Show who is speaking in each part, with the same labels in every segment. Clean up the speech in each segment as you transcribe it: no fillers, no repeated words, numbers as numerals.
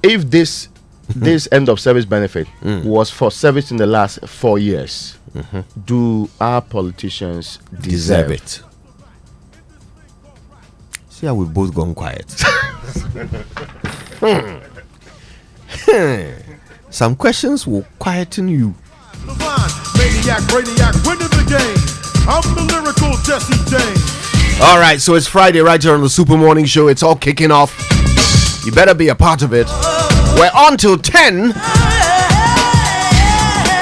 Speaker 1: if this end of service benefit was for service in the last 4 years, do our politicians deserve
Speaker 2: it? See how we've both gone quiet. Some questions will quieten you. Maniac, winning the game. I'm the lyrical Jesse James. All right, so it's Friday right here on the Super Morning Show. It's all kicking off. You better be a part of it. We're on till 10.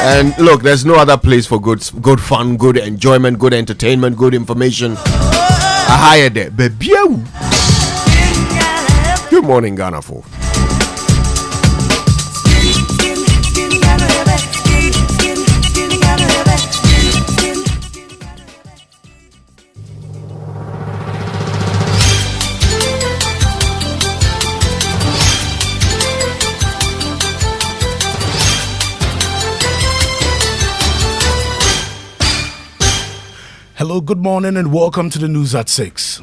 Speaker 2: And look, there's no other place for good fun, good enjoyment, good entertainment, good information. I hired it. Good morning, Ghana folk.
Speaker 3: Hello, good morning, and welcome to the news at 6.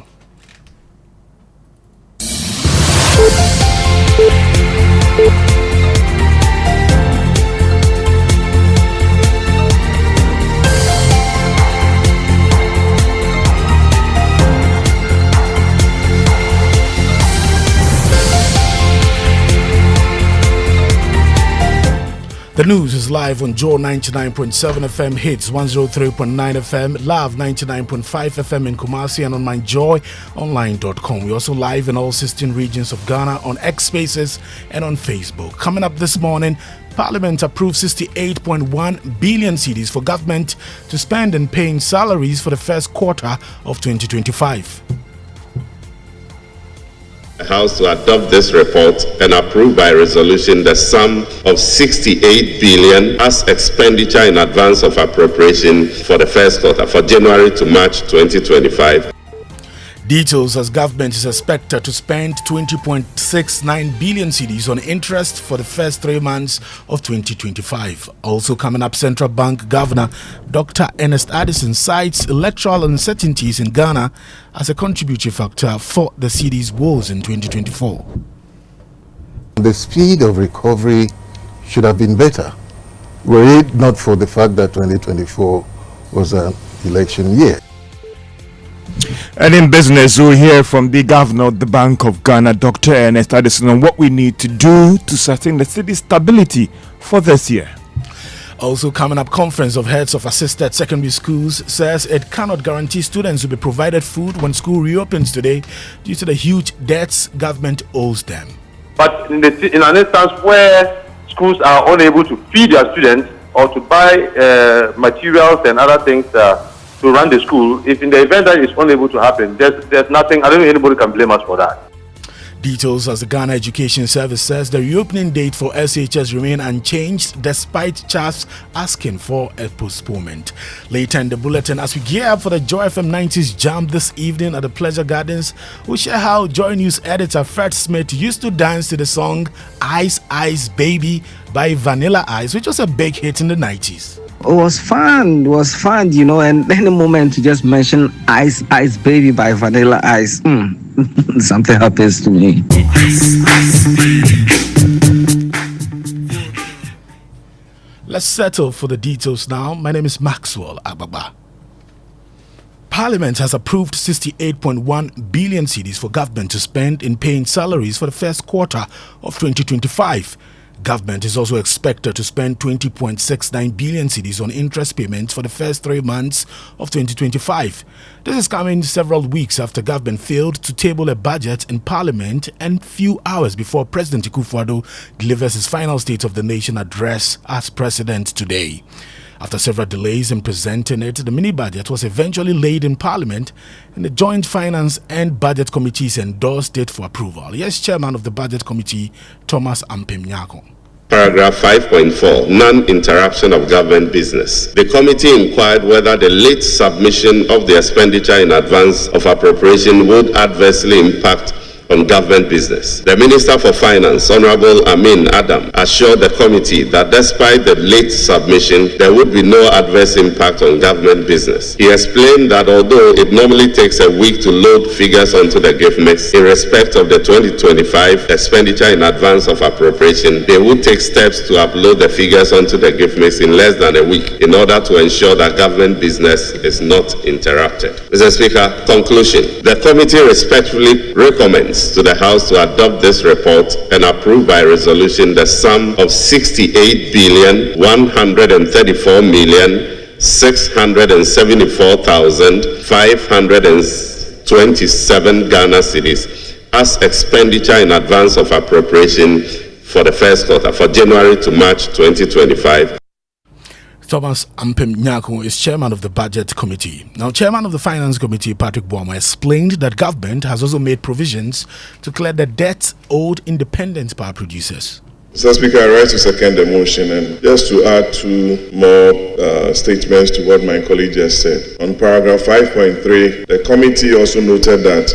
Speaker 3: The news is live on Joe 99.7 FM, Hits 103.9 FM, Love 99.5 FM in Kumasi, and on myjoyonline.com. We're also live in all 16 regions of Ghana on X Spaces and on Facebook. Coming up this morning, Parliament approved 68.1 billion cedis for government to spend in paying salaries for the first quarter of 2025.
Speaker 4: House to adopt this report and approve by resolution the sum of 68 billion as expenditure in advance of appropriation for the first quarter for January to March 2025.
Speaker 3: Details as government is expected to spend 20.69 billion cedis on interest for the first 3 months of 2025. Also coming up, Central Bank Governor Dr. Ernest Addison cites electoral uncertainties in Ghana as a contributory factor for the cedi's woes in 2024.
Speaker 5: The speed of recovery should have been better, were it not for the fact that 2024 was an election year.
Speaker 6: And in business, we'll hear from the governor of the Bank of Ghana, Dr. Ernest Addison, on what we need to do to sustain the city's stability for this year.
Speaker 3: Also coming up, Conference of Heads of Assisted Secondary Schools says it cannot guarantee students will be provided food when school reopens today due to the huge debts government owes them.
Speaker 7: But in an instance where schools are unable to feed their students or to buy materials and other things to run the school, if in the event that it's unable to happen, there's nothing, I don't think anybody can blame us for that.
Speaker 3: Details as the Ghana Education Service says the reopening date for SHS remain unchanged despite chaffs asking for a postponement. Later in the bulletin, as we gear up for the Joy FM 90s Jam this evening at the Pleasure Gardens, we'll share how Joy News editor Fred Smith used to dance to the song Ice Ice Baby by Vanilla Ice, which was a big hit in the 90s.
Speaker 8: It was fun, you know, and any moment to just mention Ice Ice Baby by Vanilla Ice, something happens to me.
Speaker 3: Let's settle for the details now. My name is Maxwell Ababa. Parliament has approved 68.1 billion cedis for government to spend in paying salaries for the first quarter of 2025. Government is also expected to spend 20.69 billion cedis on interest payments for the first 3 months of 2025. This is coming several weeks after government failed to table a budget in Parliament and few hours before President Akufo-Addo delivers his final State of the Nation address as president today. After several delays in presenting it, the mini-budget was eventually laid in Parliament and the Joint Finance and Budget Committees endorsed it for approval. Yes, Chairman of the Budget Committee, Thomas Ampem-Nyako.
Speaker 4: Paragraph 5.4, non-interruption of government business. The committee inquired whether the late submission of the expenditure in advance of appropriation would adversely impact on government business. The Minister for Finance, Honorable Amin Adam, assured the committee that despite the late submission, there would be no adverse impact on government business. He explained that although it normally takes a week to load figures onto the GIFMIX in respect of the 2025 expenditure in advance of appropriation, they would take steps to upload the figures onto the GIFMIX in less than a week in order to ensure that government business is not interrupted. Mr. Speaker, conclusion. The committee respectfully recommends to the House to adopt this report and approve by resolution the sum of 68,134,674,527 Ghana cedis as expenditure in advance of appropriation for the first quarter, for January to March 2025.
Speaker 3: Thomas Ampem Nyako is chairman of the Budget Committee. Now, chairman of the Finance Committee, Patrick Boama, explained that government has also made provisions to clear the debts owed independent power producers.
Speaker 9: Mr. Speaker, I rise to second the motion, and just to add two more statements to what my colleague just said. On paragraph 5.3, the committee also noted that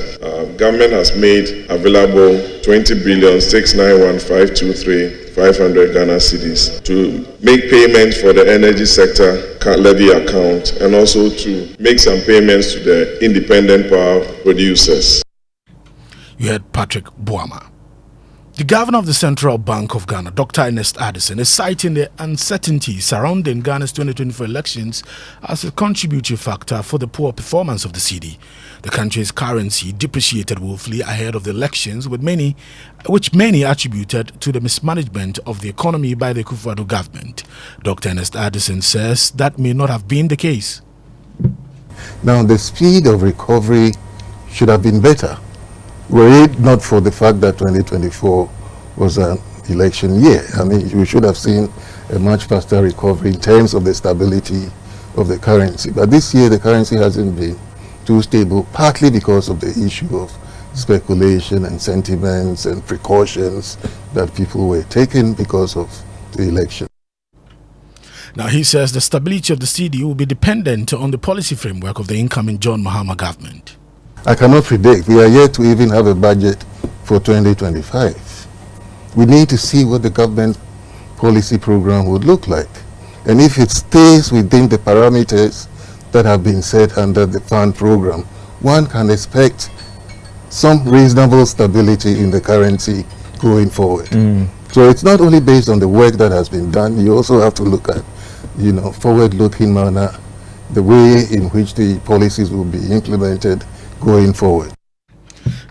Speaker 9: government has made available 20,691,523,500 Ghana cedis to make payments for the energy sector levy account and also to make some payments to the independent power producers.
Speaker 3: You heard Patrick Boama. The governor of the Central Bank of Ghana, Dr. Ernest Addison, is citing the uncertainty surrounding Ghana's 2024 elections as a contributory factor for the poor performance of the cedi. The country's currency depreciated woefully ahead of the elections, which many attributed to the mismanagement of the economy by the Akufo-Addo government. Dr. Ernest Addison says that may not have been the case.
Speaker 5: Now, the speed of recovery should have been better, were it not for the fact that 2024 was an election year. I mean, we should have seen a much faster recovery in terms of the stability of the currency. But this year, the currency hasn't been too stable, partly because of the issue of speculation and sentiments and precautions that people were taking because of the election.
Speaker 3: Now, he says the stability of the cedi will be dependent on the policy framework of the incoming John Mahama government.
Speaker 5: I cannot predict. We are yet to even have a budget for 2025. We need to see what the government policy program would look like. And if it stays within the parameters that have been set under the fund program, one can expect some reasonable stability in the currency going forward. So it's not only based on the work that has been done, you also have to look at, forward-looking manner, the way in which the policies will be implemented going forward.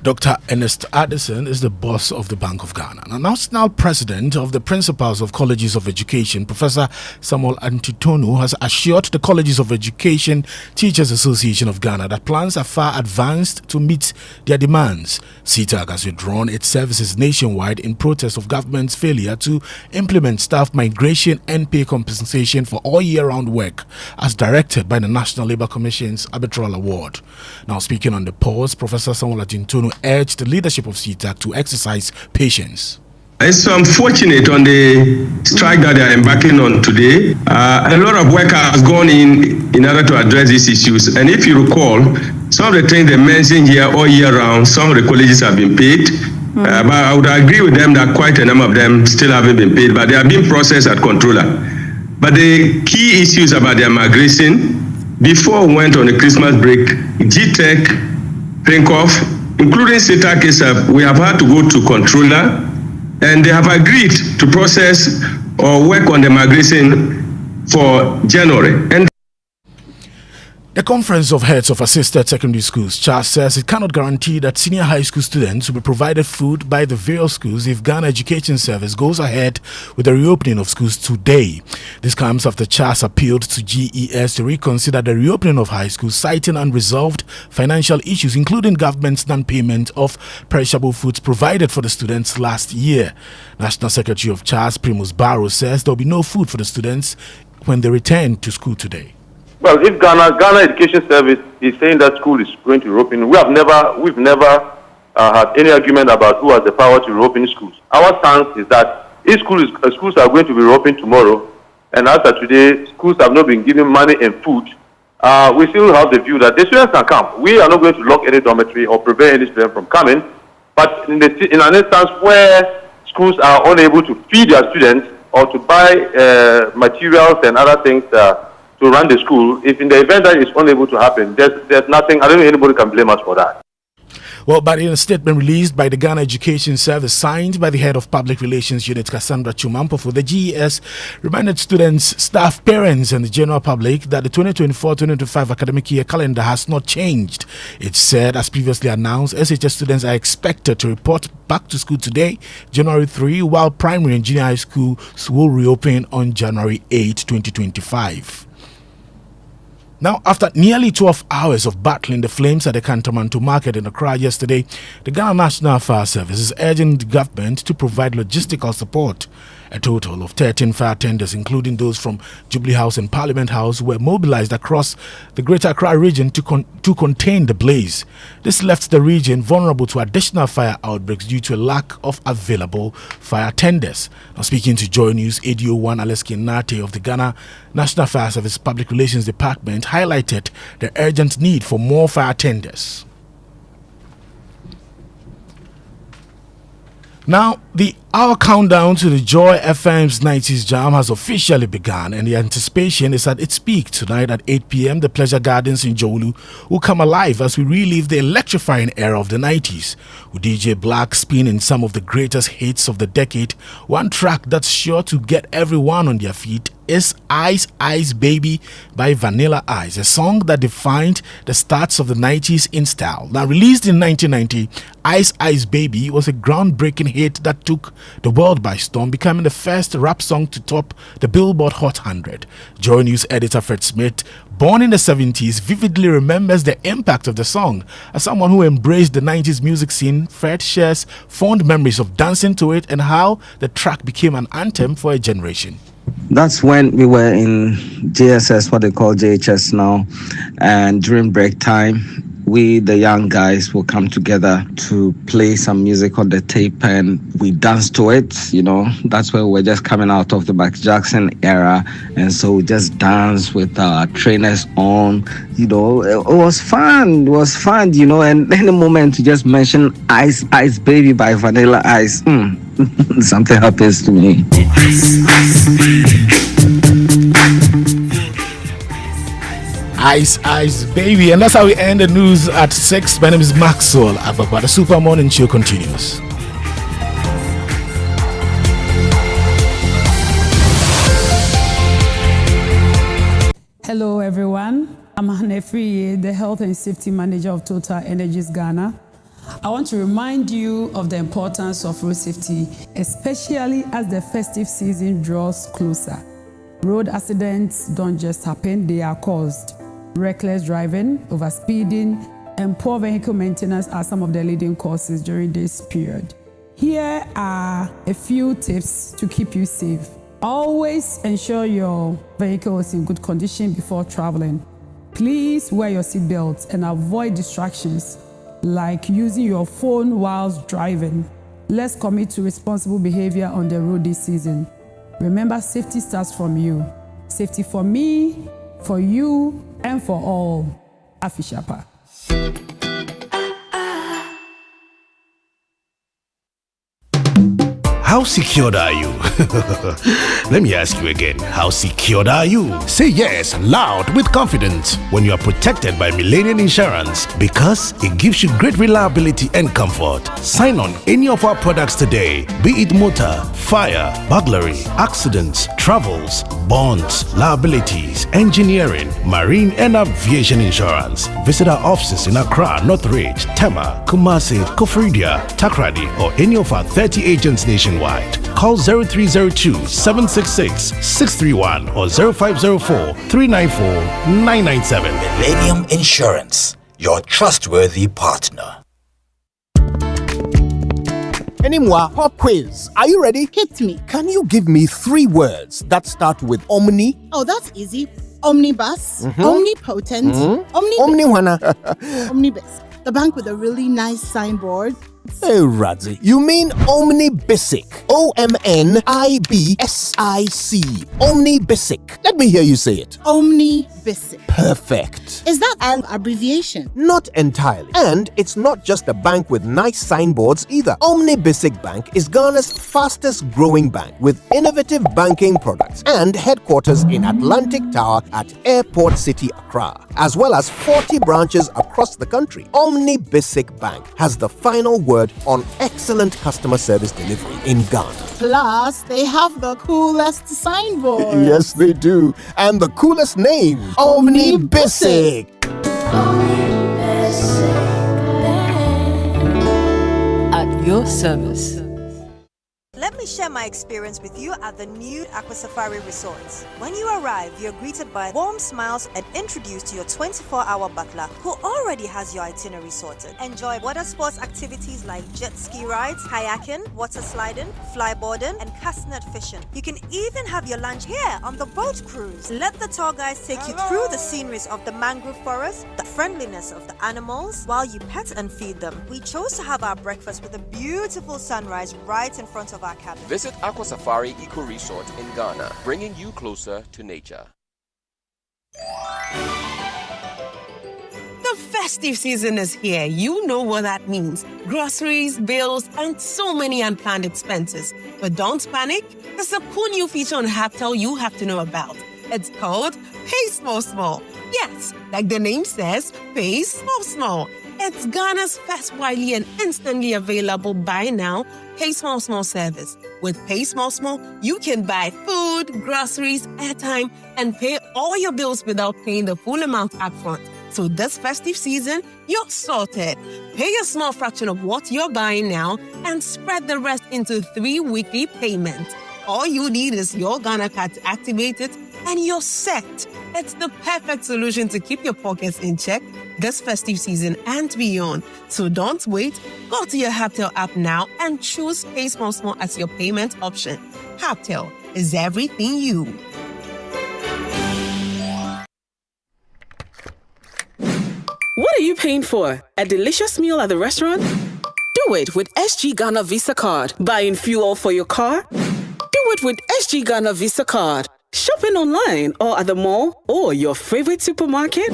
Speaker 3: Dr. Ernest Addison is the boss of the Bank of Ghana. Now, national president of the Principals of Colleges of Education, Professor Samuel Antitonu, has assured the Colleges of Education Teachers Association of Ghana that plans are far advanced to meet their demands. CTAG has withdrawn its services nationwide in protest of government's failure to implement staff migration and pay compensation for all year-round work, as directed by the National Labour Commission's arbitral award. Now, speaking on the pause, Professor Samuel Antitonu urged the leadership of CTAG to exercise patience.
Speaker 10: It's unfortunate on the strike that they are embarking on today. A lot of work has gone in order to address these issues. And if you recall, some of the things they mentioned here all year round, some of the colleges have been paid. But I would agree with them that quite a number of them still haven't been paid, but they are being processed at controller. But the key issues about their migration, before we went on the Christmas break, GTEC, PRINCOF, including CTAG, we have had to go to controller, and they have agreed to process or work on the migration for January. And
Speaker 3: the Conference of Heads of Assisted Secondary Schools, CHAS, says it cannot guarantee that senior high school students will be provided food by the various schools if Ghana Education Service goes ahead with the reopening of schools today. This comes after CHAS appealed to GES to reconsider the reopening of high schools, citing unresolved financial issues, including government's non-payment of perishable foods provided for the students last year. National Secretary of CHAS, Primus Barrow, says there will be no food for the students when they return to school today.
Speaker 7: Well, if Ghana Education Service is saying that school is going to reopen, we've never had any argument about who has the power to reopen schools. Our stance is that if schools are going to be reopened tomorrow, and as of today, schools have not been given money and food, we still have the view that the students can come. We are not going to lock any dormitory or prevent any student from coming. But in an instance where schools are unable to feed their students or to buy materials and other things to run the school, if in the event that it's unable to happen, there's nothing, I don't think anybody can blame us for that.
Speaker 3: Well, but in a statement released by the Ghana Education Service, signed by the head of Public Relations Unit, Cassandra Chumampofu, the GES reminded students, staff, parents, and the general public that the 2024-2025 academic year calendar has not changed. It said, as previously announced, SHS students are expected to report back to school today, January 3, while primary and junior high schools will reopen on January 8, 2025. Now, after nearly 12 hours of battling the flames at the Kantamanto market in Accra yesterday, the Ghana National Fire Service is urging the government to provide logistical support. A total of 13 fire tenders, including those from Jubilee House and Parliament House, were mobilized across the Greater Accra region to contain the blaze. This left the region vulnerable to additional fire outbreaks due to a lack of available fire tenders. Now, speaking to Joy News, ADO1 Aleski Nate of the Ghana National Fire Service Public Relations Department highlighted the urgent need for more fire tenders. Now, our countdown to the Joy FM's 90s Jam has officially begun, and the anticipation is at its peak. Tonight at 8 p.m., the Pleasure Gardens in Jowulu will come alive as we relive the electrifying era of the 90s, with DJ Black spinning some of the greatest hits of the decade. One track that's sure to get everyone on their feet is Ice Ice Baby by Vanilla Ice, a song that defined the starts of the 90s in style. Now, released in 1990, Ice Ice Baby was a groundbreaking hit that took the world by storm, becoming the first rap song to top the Billboard Hot 100. Joy News editor Fred Smith, born in the 70s, vividly remembers the impact of the song. As someone who embraced the 90s music scene, Fred shares fond memories of dancing to it and how the track became an anthem for a generation.
Speaker 8: That's when we were in JSS, what they call JHS now, and during break time, we, the young guys, will come together to play some music on the tape, and we dance to it. You know, that's where we're just coming out of the Michael Jackson era, and so we just dance with our trainers on. You know, it was fun. It was fun, you know, and any moment to just mention Ice Ice Baby by Vanilla Ice, something happens to me.
Speaker 3: Ice Ice Baby, and that's how we end the news at 6. My name is Maxwell Ababa. The Super Morning Show continues.
Speaker 11: Hello everyone, I'm Hannah Friye, the Health and Safety Manager of Total Energies Ghana. I want to remind you of the importance of road safety, especially as the festive season draws closer. Road accidents don't just happen, they are caused. Reckless driving, overspeeding, and poor vehicle maintenance are some of the leading causes during this period. Here are a few tips to keep you safe. Always ensure your vehicle is in good condition before traveling. Please wear your seatbelt and avoid distractions like using your phone whilst driving. Let's commit to responsible behavior on the road this season. Remember, safety starts from you. Safety for me, for you, and for all. Afishapa.
Speaker 12: How secured are you? Let me ask you again. How secured are you? Say yes loud with confidence when you are protected by Millennium Insurance, because it gives you great reliability and comfort. Sign on any of our products today, be it motor, fire, burglary, accidents, travels, bonds, liabilities, engineering, marine and aviation insurance. Visit our offices in Accra, Northridge, Tema, Kumasi, Kofridia, Takrady, or any of our 30 agents nationwide. Call 0302-766-631 or 0504-394-997.
Speaker 13: Millennium Insurance, your trustworthy partner.
Speaker 2: Anymore, pop quiz. Are you ready?
Speaker 14: Hit me.
Speaker 2: Can you give me 3 words that start with omni?
Speaker 14: Oh, that's easy. Omnibus, omnipotent,
Speaker 2: Omniwana.
Speaker 14: omnibus. The bank with a really nice signboard.
Speaker 12: Hey, Radzi, you mean Omnibisic? OMNIBSIC. Omnibisic. Let me hear you say it.
Speaker 14: Omnibisic.
Speaker 12: Perfect.
Speaker 14: Is that an abbreviation?
Speaker 12: Not entirely. And it's not just a bank with nice signboards either. Omnibisic Bank is Ghana's fastest growing bank with innovative banking products and headquarters in Atlantic Tower at Airport City, Accra, as well as 40 branches across the country. Omnibisic Bank has the final word on excellent customer service delivery in Ghana.
Speaker 14: Plus, they have the coolest signboard.
Speaker 12: Yes, they do. And the coolest name, Omnibisic.
Speaker 15: At your service.
Speaker 16: Let me share my experience with you at the new Aqua Safari Resorts. When you arrive, you're greeted by warm smiles and introduced to your 24-hour butler who already has your itinerary sorted. Enjoy water sports activities like jet ski rides, kayaking, water sliding, flyboarding, and castnet fishing. You can even have your lunch here on the boat cruise. Let the tour guides take you through the sceneries of the mangrove forest, the friendliness of the animals, while you pet and feed them. We chose to have our breakfast with a beautiful sunrise right in front of our cabin.
Speaker 17: Visit Aqua Safari Eco Resort in Ghana, bringing you closer to nature.
Speaker 18: The festive season is here. You know what that means. Groceries, bills, and so many unplanned expenses. But don't panic. There's a cool new feature on Haptel you have to know about. It's called Pay Small Small. Yes, like the name says, Pay Small Small. It's Ghana's first widely and instantly available buy now, pay small small service. With Pay Small Small, you can buy food, groceries, airtime, and pay all your bills without paying the full amount upfront. So this festive season, you're sorted. Pay a small fraction of what you're buying now and spread the rest into 3 weekly payments. All you need is your Ghana card to activate it and you're set. It's the perfect solution to keep your pockets in check this festive season and beyond. So don't wait. Go to your Haptel app now and choose Pay Small Small as your payment option. Haptel is everything you.
Speaker 19: What are you paying for? A delicious meal at the restaurant? Do it with SG Ghana Visa Card. Buying fuel for your car? Do it with SG Ghana Visa Card. Shopping online or at the mall or your favorite supermarket?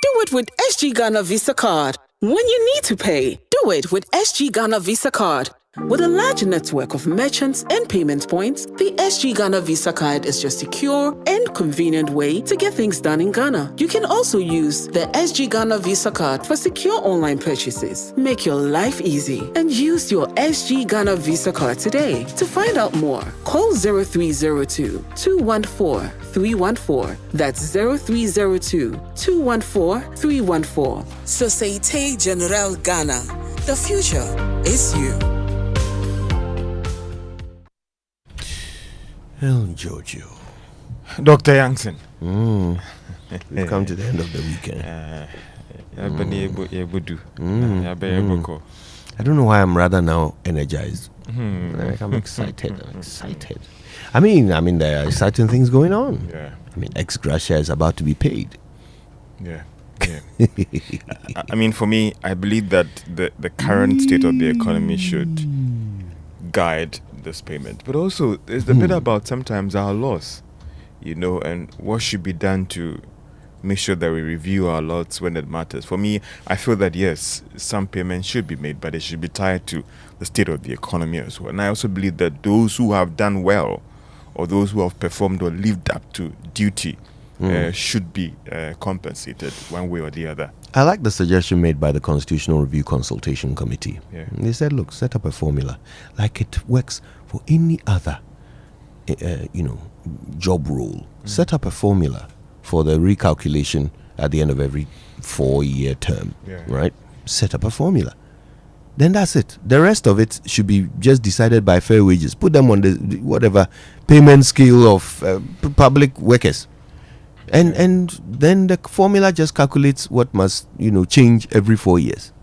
Speaker 19: Do it with SG Ghana Visa Card. When you need to pay, do it with SG Ghana Visa Card. With a large network of merchants and payment points, the SG Ghana Visa Card is your secure and convenient way to get things done in Ghana. You can also use the SG Ghana Visa Card for secure online purchases. Make your life easy and use your SG Ghana Visa Card today. To find out more, call 0302-214-314. That's 0302-214-314. Société Générale Ghana. The future is you.
Speaker 2: El Jojo.
Speaker 6: Dr. Yankson.
Speaker 2: We've come to the end of the weekend. I don't know why I'm rather now energized. Like I'm excited. I mean, there are exciting things going on.
Speaker 6: Yeah.
Speaker 2: I mean, ex gratia is about to be paid.
Speaker 6: Yeah. I mean, for me, I believe that the current state of the economy should guide this payment, but also there's the bit about sometimes our loss, and what should be done to make sure that we review our lots when it matters. For me, I feel that yes, some payments should be made, but it should be tied to the state of the economy as well. And I also believe that those who have done well, or those who have performed or lived up to duty, should be compensated one way or the other.
Speaker 2: I like the suggestion made by the Constitutional Review Consultation Committee.
Speaker 6: Yeah.
Speaker 2: They said, look, set up a formula like it works for any other, job role. Set up a formula for the recalculation at the end of every 4-year term, right? Set up a formula. Then that's it. The rest of it should be just decided by fair wages. Put them on the whatever payment scale of public workers. And then the formula just calculates what must change every 4 years,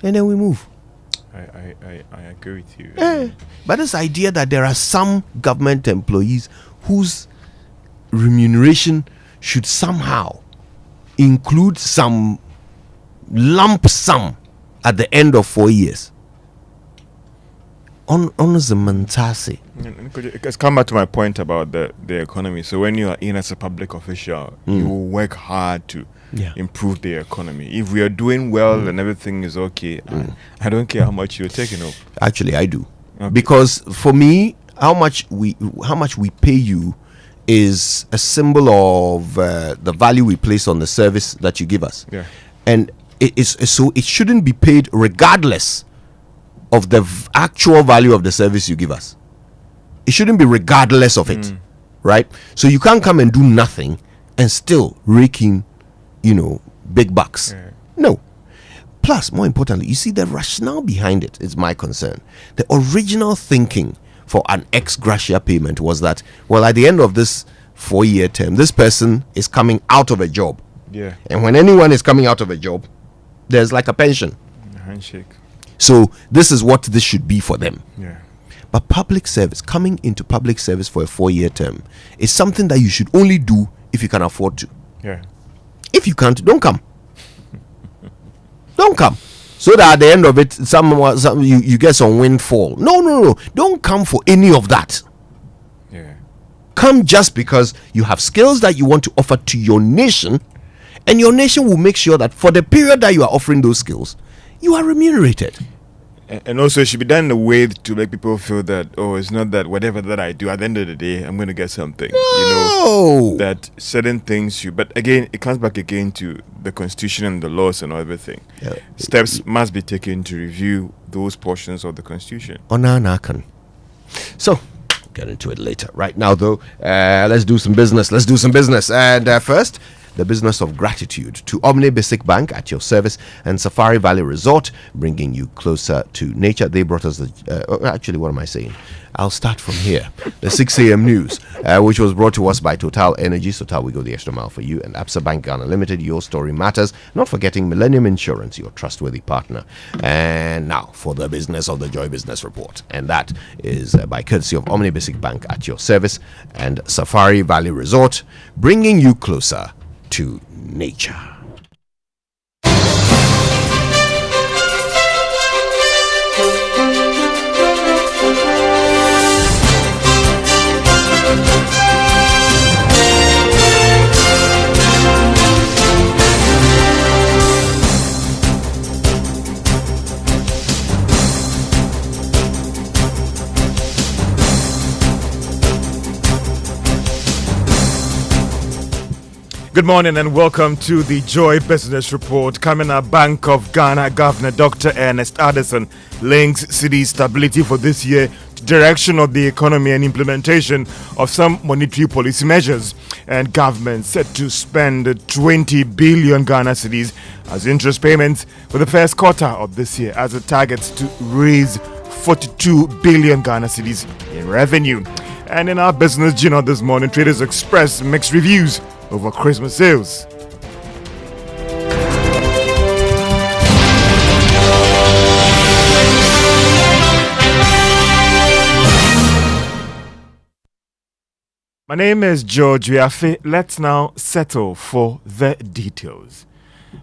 Speaker 2: and then we move.
Speaker 6: I agree with you.
Speaker 2: But this idea that there are some government employees whose remuneration should somehow include some lump sum at the end of 4 years, on Zamantasi.
Speaker 6: It's come back to my point about the economy. So when you are in as a public official, you will work hard to improve the economy. If we are doing well and everything is okay, I don't care how much you're taking up.
Speaker 2: Actually, I do. Okay. Because for me, how much we pay you is a symbol of the value we place on the service that you give us.
Speaker 6: Yeah.
Speaker 2: And so it shouldn't be paid regardless of the actual value of the service you give us. It shouldn't be regardless of it, right? So you can't come and do nothing and still rake in, big bucks.
Speaker 6: Yeah.
Speaker 2: No. Plus, more importantly, you see the rationale behind it is my concern. The original thinking for an ex gratia payment was that, well, at the end of this 4-year term, this person is coming out of a job.
Speaker 6: Yeah.
Speaker 2: And when anyone is coming out of a job, there's like a pension.
Speaker 6: A handshake.
Speaker 2: So this is what this should be for them.
Speaker 6: Yeah.
Speaker 2: But public service, coming into public service for a 4-year term, is something that you should only do if you can afford to.
Speaker 6: Yeah.
Speaker 2: If you can't, don't come. Don't come. So that at the end of it, you get some windfall. No. Don't come for any of that.
Speaker 6: Yeah.
Speaker 2: Come just because you have skills that you want to offer to your nation, and your nation will make sure that for the period that you are offering those skills, you are remunerated.
Speaker 6: And also, it should be done in a way to make people feel that, it's not that whatever that I do, at the end of the day, I'm going to get something.
Speaker 2: No.
Speaker 6: That certain things but again, it comes back again to the Constitution and the laws and everything.
Speaker 2: Yeah.
Speaker 6: Steps must be taken to review those portions of the Constitution.
Speaker 2: So, get into it later. Right now, though, let's do some business. And first, the business of gratitude to Omni Basic Bank at your service and Safari Valley Resort, bringing you closer to nature. They brought us actually, what am I saying? I'll start from here. The 6 a.m. news, which was brought to us by Total Energies. Total, we go the extra mile for you. And Absa Bank Ghana Limited, your story matters. Not forgetting Millennium Insurance, your trustworthy partner. And now for the business of the Joy Business Report. And that is by courtesy of Omni Basic Bank at your service and Safari Valley Resort, bringing you closer to nature.
Speaker 6: Good morning and welcome to the Joy Business Report. Coming up, Bank of Ghana Governor Dr. Ernest Addison links city stability for this year to direction of the economy and implementation of some monetary policy measures. And government set to spend 20 billion Ghana cedis as interest payments for the first quarter of this year as it targets to raise 42 billion Ghana cedis in revenue. And in our business journal this morning, Traders Express mixed reviews over Christmas sales. My name is George Wiafe. Let's now settle for the details.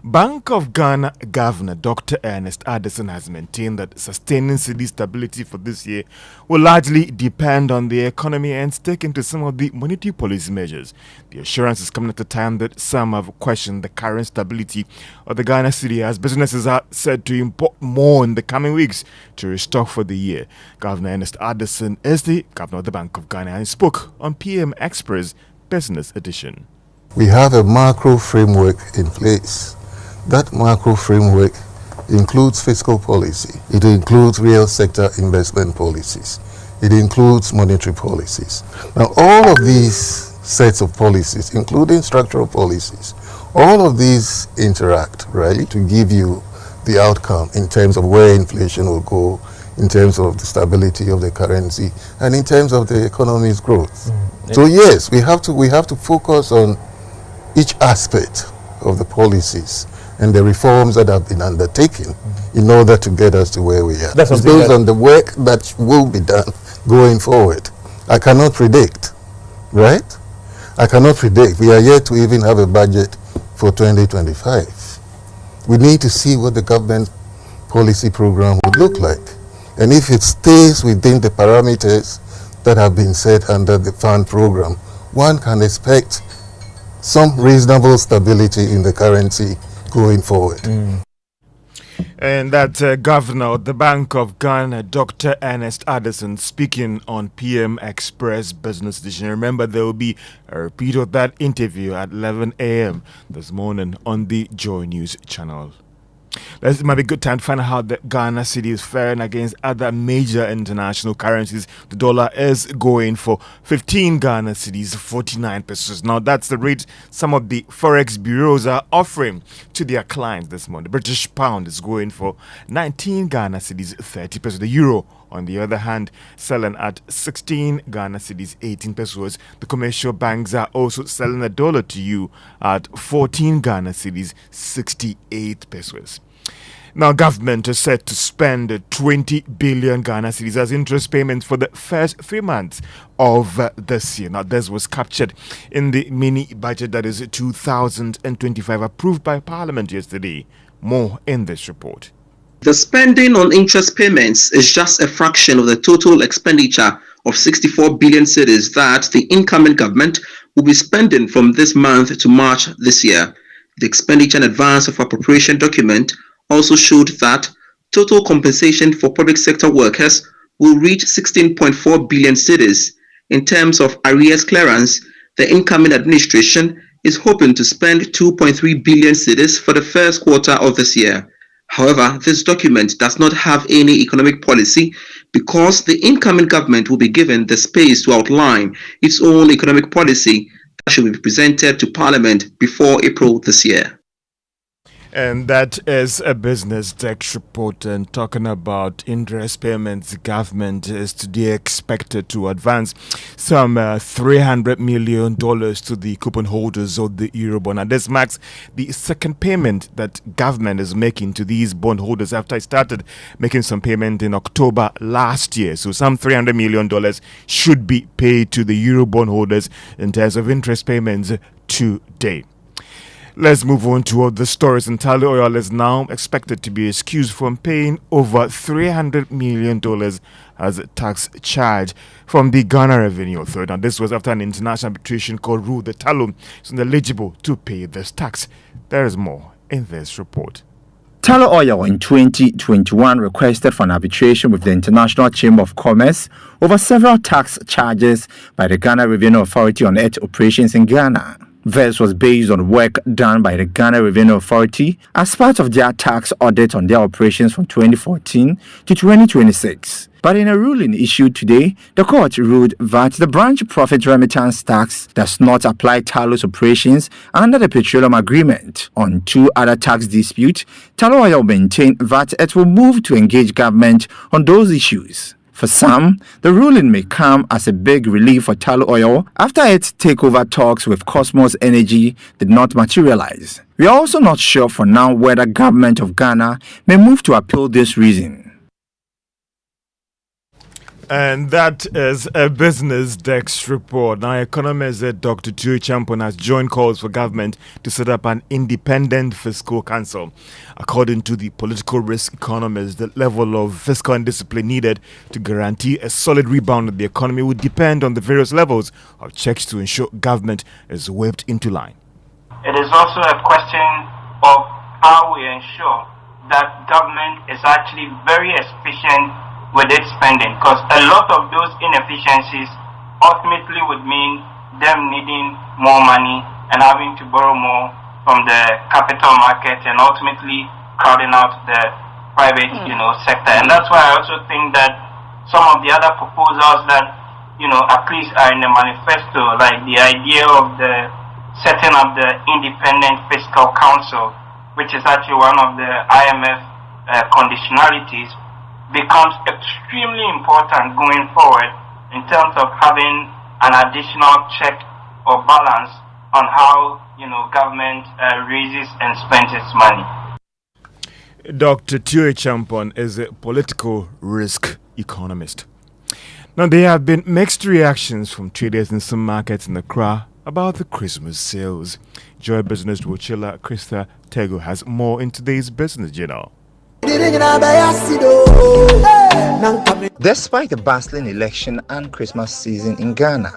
Speaker 6: Bank of Ghana Governor Dr. Ernest Addison has maintained that sustaining cedi stability for this year will largely depend on the economy and sticking to some of the monetary policy measures. The assurance is coming at a time that some have questioned the current stability of the Ghana cedi, as businesses are said to import more in the coming weeks to restock for the year. Governor Ernest Addison is the governor of the Bank of Ghana and spoke on PM Express Business Edition.
Speaker 5: We have a macro framework in place. That macro framework includes fiscal policy. It includes real sector investment policies. It includes monetary policies. Now, all of these sets of policies, including structural policies, all of these interact, right, to give you the outcome in terms of where inflation will go, in terms of the stability of the currency, and in terms of the economy's growth. So yes, we have to focus on each aspect of the policies and the reforms that have been undertaken in order to get us to where we are. It's based on the work that will be done going forward. I cannot predict, right? I cannot predict. We are yet to even have a budget for 2025. We need to see what the government policy program would look like. And if it stays within the parameters that have been set under the fund program, one can expect some reasonable stability in the currency going forward.
Speaker 6: And that Governor of the Bank of Ghana, Dr. Ernest Addison, speaking on PM Express Business Edition. Remember, there will be a repeat of that interview at 11 a.m. this morning on the Joy News channel. It might be a good time to find out how the Ghana cedi is faring against other major international currencies. The dollar is going for 15 Ghana cedis, 49 pesos. Now, that's the rate some of the forex bureaus are offering to their clients this morning. The British pound is going for 19 Ghana cedis, 30 pesos. The euro, on the other hand, selling at 16 Ghana cedis, 18 pesos. The commercial banks are also selling a dollar to you at 14 Ghana cedis, 68 pesos. Now, government is set to spend 20 billion Ghana cedis as interest payments for the first 3 months of this year. Now, this was captured in the mini budget that is 2025 approved by Parliament yesterday. More in this report.
Speaker 20: The spending on interest payments is just a fraction of the total expenditure of 64 billion cedis that the incoming government will be spending from this month to March this year. The expenditure and advance of appropriation document also showed that total compensation for public sector workers will reach 16.4 billion cedis. In terms of arrears clearance, the incoming administration is hoping to spend 2.3 billion cedis for the first quarter of this year. However, this document does not have any economic policy because the incoming government will be given the space to outline its own economic policy that should be presented to Parliament before April this year.
Speaker 6: And that is a Business Desk report. And talking about interest payments, the government is today expected to advance some $300 million to the coupon holders of the Eurobond. And this marks the second payment that government is making to these bond holders after it started making some payment in October last year. So some $300 million should be paid to the Eurobond holders in terms of interest payments today. Let's move on to other stories. And Tullow Oil is now expected to be excused from paying over $300 million as a tax charge from the Ghana Revenue Authority. Now, this was after an international arbitration court ruled that Tullow is ineligible to pay this tax. There is more in this report.
Speaker 21: Tullow Oil in 2021 requested for an arbitration with the International Chamber of Commerce over several tax charges by the Ghana Revenue Authority on its operations in Ghana. This was based on work done by the Ghana Revenue Authority as part of their tax audit on their operations from 2014 to 2026. But in a ruling issued today, the court ruled that the branch profit remittance tax does not apply Tullow's operations under the petroleum agreement. On two other tax disputes, Tullow Oil maintained that it will move to engage government on those issues. For some, the ruling may come as a big relief for Tullow Oil after its takeover talks with Cosmos Energy did not materialize. We are also not sure for now whether government of Ghana may move to appeal this reason.
Speaker 6: And that is a Business Desk report. Now, economist Dr. Tui Champon has joined calls for government to set up an independent fiscal council. According to the political risk economist, the level of fiscal discipline needed to guarantee a solid rebound of the economy would depend on the various levels of checks to ensure government is whipped into line.
Speaker 22: It is also a question of how we ensure that government is actually very efficient with its spending, because a lot of those inefficiencies ultimately would mean them needing more money and having to borrow more from the capital market and ultimately crowding out the private, sector. And that's why I also think that some of the other proposals that, at least are in the manifesto, like the idea of the setting up the independent fiscal council, which is actually one of the IMF conditionalities, becomes extremely important going forward in terms of having an additional check or balance on how government raises and spends its money.
Speaker 6: Dr. Tui Champon is a political risk economist. Now, there have been mixed reactions from traders in some markets in Accra about the Christmas sales. Joy Business Wochila Krista Tego has more in today's Business Journal.
Speaker 21: Despite the bustling election and Christmas season in Ghana,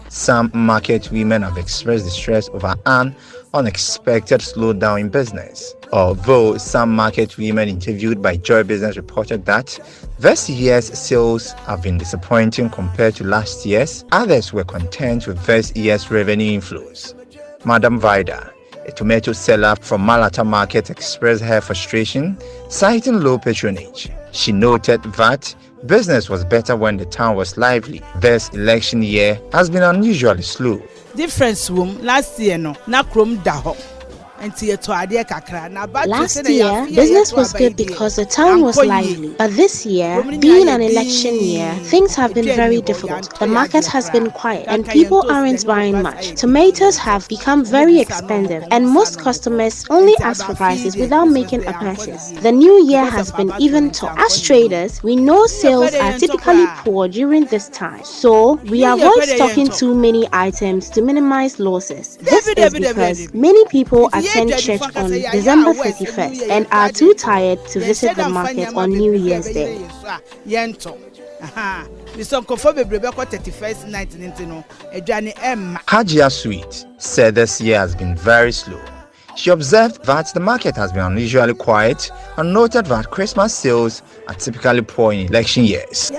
Speaker 21: some market women have expressed distress over an unexpected slowdown in business. Although some market women interviewed by Joy Business reported that this year's sales have been disappointing compared to last year's, others were content with this year's revenue inflows. Madam Vida, a tomato seller from Malata Market, expressed her frustration, citing low patronage. She noted that business was better when the town was lively. This election year has been unusually slow.
Speaker 1: Difference room last year no na krom daho.
Speaker 4: Last year, business was good because the town was lively. But this year, being an election year, things have been very difficult. The market has been quiet and people aren't buying much. Tomatoes have become very expensive and most customers only ask for prices without making a purchase. The new year has been even tough. As traders, we know sales are typically poor during this time. So, we avoid stocking too many items to minimize losses. This is because many people attend church on December 31st and are too tired to visit the market on New Year's Day.
Speaker 21: Hajia Sweet said this year has been very slow. She observed that the market has been unusually quiet and noted that Christmas sales are typically poor in election years.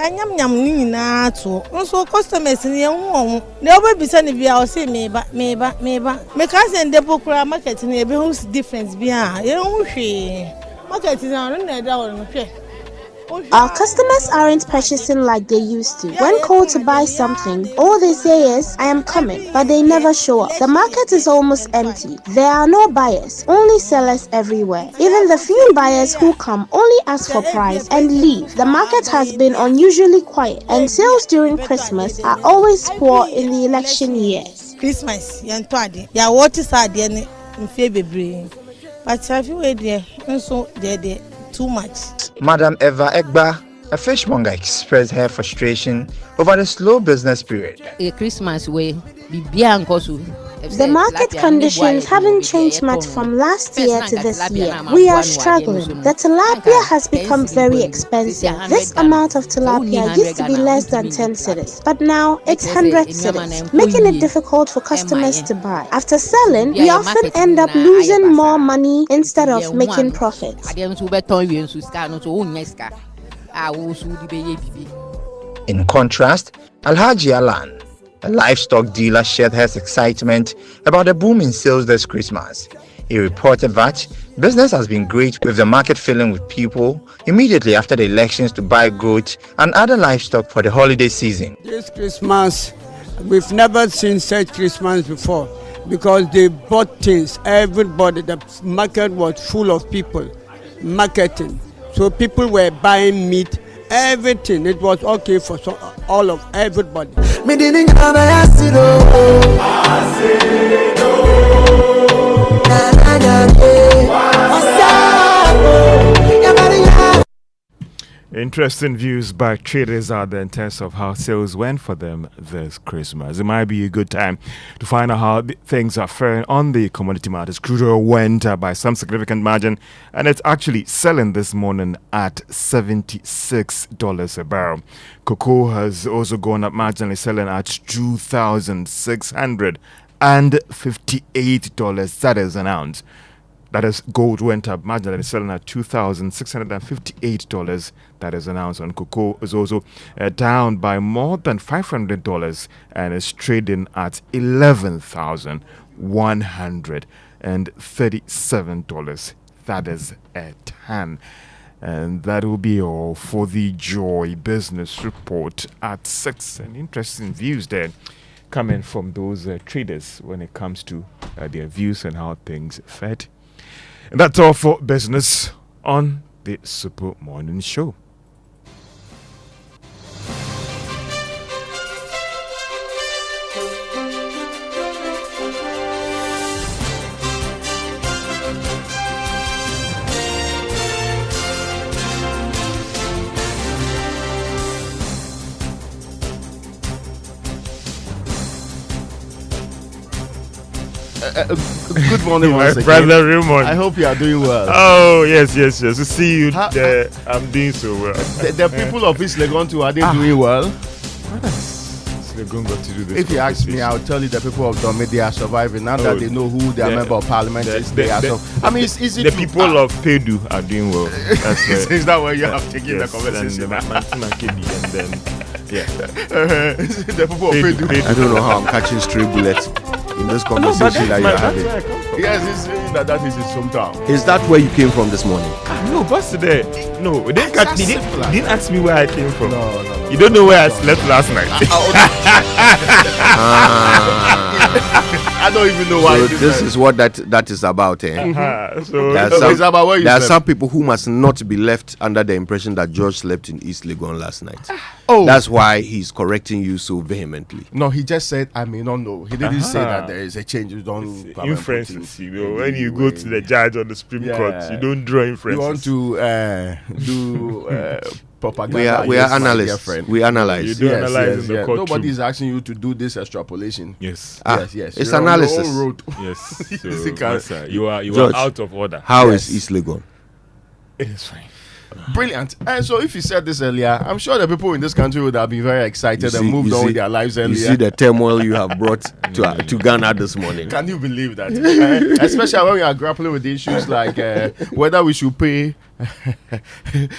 Speaker 4: Our customers aren't purchasing like they used to. When called to buy something, all they say is, I am coming, but they never show up. The market is almost empty. There are no buyers, only sellers everywhere. Even the few buyers who come only ask for price and leave. The market has been unusually quiet, and sales during Christmas are always poor in the election years.
Speaker 1: Christmas, what is in February? But I feel they're too much.
Speaker 21: Madam Eva Egba, a fishmonger, expressed her frustration over the slow business period.
Speaker 23: Christmas way,
Speaker 4: the market conditions haven't changed much from last year to this year. We are struggling. The tilapia has become very expensive. This amount of tilapia used to be less than 10 cedis, but now it's 100 cedis, making it difficult for customers to buy. After selling, we often end up losing more money instead of making profits.
Speaker 21: In contrast, Alhaji Alan, a livestock dealer, shared his excitement about the boom in sales this Christmas. He reported that business has been great with the market filling with people immediately after the elections to buy goat and other livestock for the holiday season.
Speaker 24: This Christmas, we've never seen such Christmas before because they bought things. Everybody, the market was full of people marketing. So people were buying meat, everything. It was okay for all of everybody.
Speaker 6: Interesting views by traders out there in terms of how sales went for them this Christmas. It might be a good time to find out how things are faring on the commodity markets. Crude oil went by some significant margin, and it's actually selling this morning at $76 a barrel. Cocoa has also gone up marginally, selling at $2,658. That is an ounce. That is, gold went up marginally, selling at $2,658. That is an ounce. And cocoa is also down by more than $500 and is trading at $11,137. That is a ton. And that will be all for the Joy Business Report at 6. And interesting views there coming from those traders when it comes to their views and how things fared. And that's all for business on the Super Morning Show.
Speaker 7: Good morning,
Speaker 9: my
Speaker 7: once again.
Speaker 9: brother Raymond.
Speaker 7: I hope you are doing well.
Speaker 9: Oh, yes. We see you there. I'm doing so well.
Speaker 7: The people of East Legon too, are they doing well?
Speaker 9: What has East Legon got to do this?
Speaker 7: If you ask me, I'll tell you the people of Dome, they are surviving. Now that they know who their member of parliament is, they are I mean, it's easy
Speaker 9: the people of Pedu are doing well. That's
Speaker 7: is that where you have taken the conversation?
Speaker 9: And then,
Speaker 7: the people of Pedu.
Speaker 2: I don't know how I'm catching stray bullets in this conversation that you're having.
Speaker 7: Yes, he's saying that is his hometown.
Speaker 2: Is that where you came from this morning?
Speaker 9: No, but today, no, they didn't ask me where I came from. No. You don't know where I slept last night.
Speaker 7: I don't even know why.
Speaker 2: So this is what that is about.
Speaker 9: So
Speaker 2: there are some people who must not be left under the impression that George slept in East Legon last night.
Speaker 7: Oh,
Speaker 2: that's why he's correcting you so vehemently.
Speaker 7: No, he just said I may not know. He didn't say that there is a change. You don't
Speaker 9: inferences. You know, when you go to the judge on the Supreme Court, you don't draw inferences.
Speaker 7: You want to do propaganda.
Speaker 2: We are analysts. We analyze.
Speaker 9: You do analyze in the court.
Speaker 7: Nobody is asking you to do this extrapolation.
Speaker 9: Yes.
Speaker 7: Yes.
Speaker 2: It's analysis.
Speaker 9: Yes. So, you are
Speaker 2: George,
Speaker 9: out of order.
Speaker 2: How is East Legon?
Speaker 9: It is fine.
Speaker 7: Brilliant. And so if you said this earlier, I'm sure the people in this country would have been very excited and moved on with their lives earlier.
Speaker 2: You see the turmoil you have brought to Ghana this morning.
Speaker 7: Can you believe that? Especially when we are grappling with issues like whether we should pay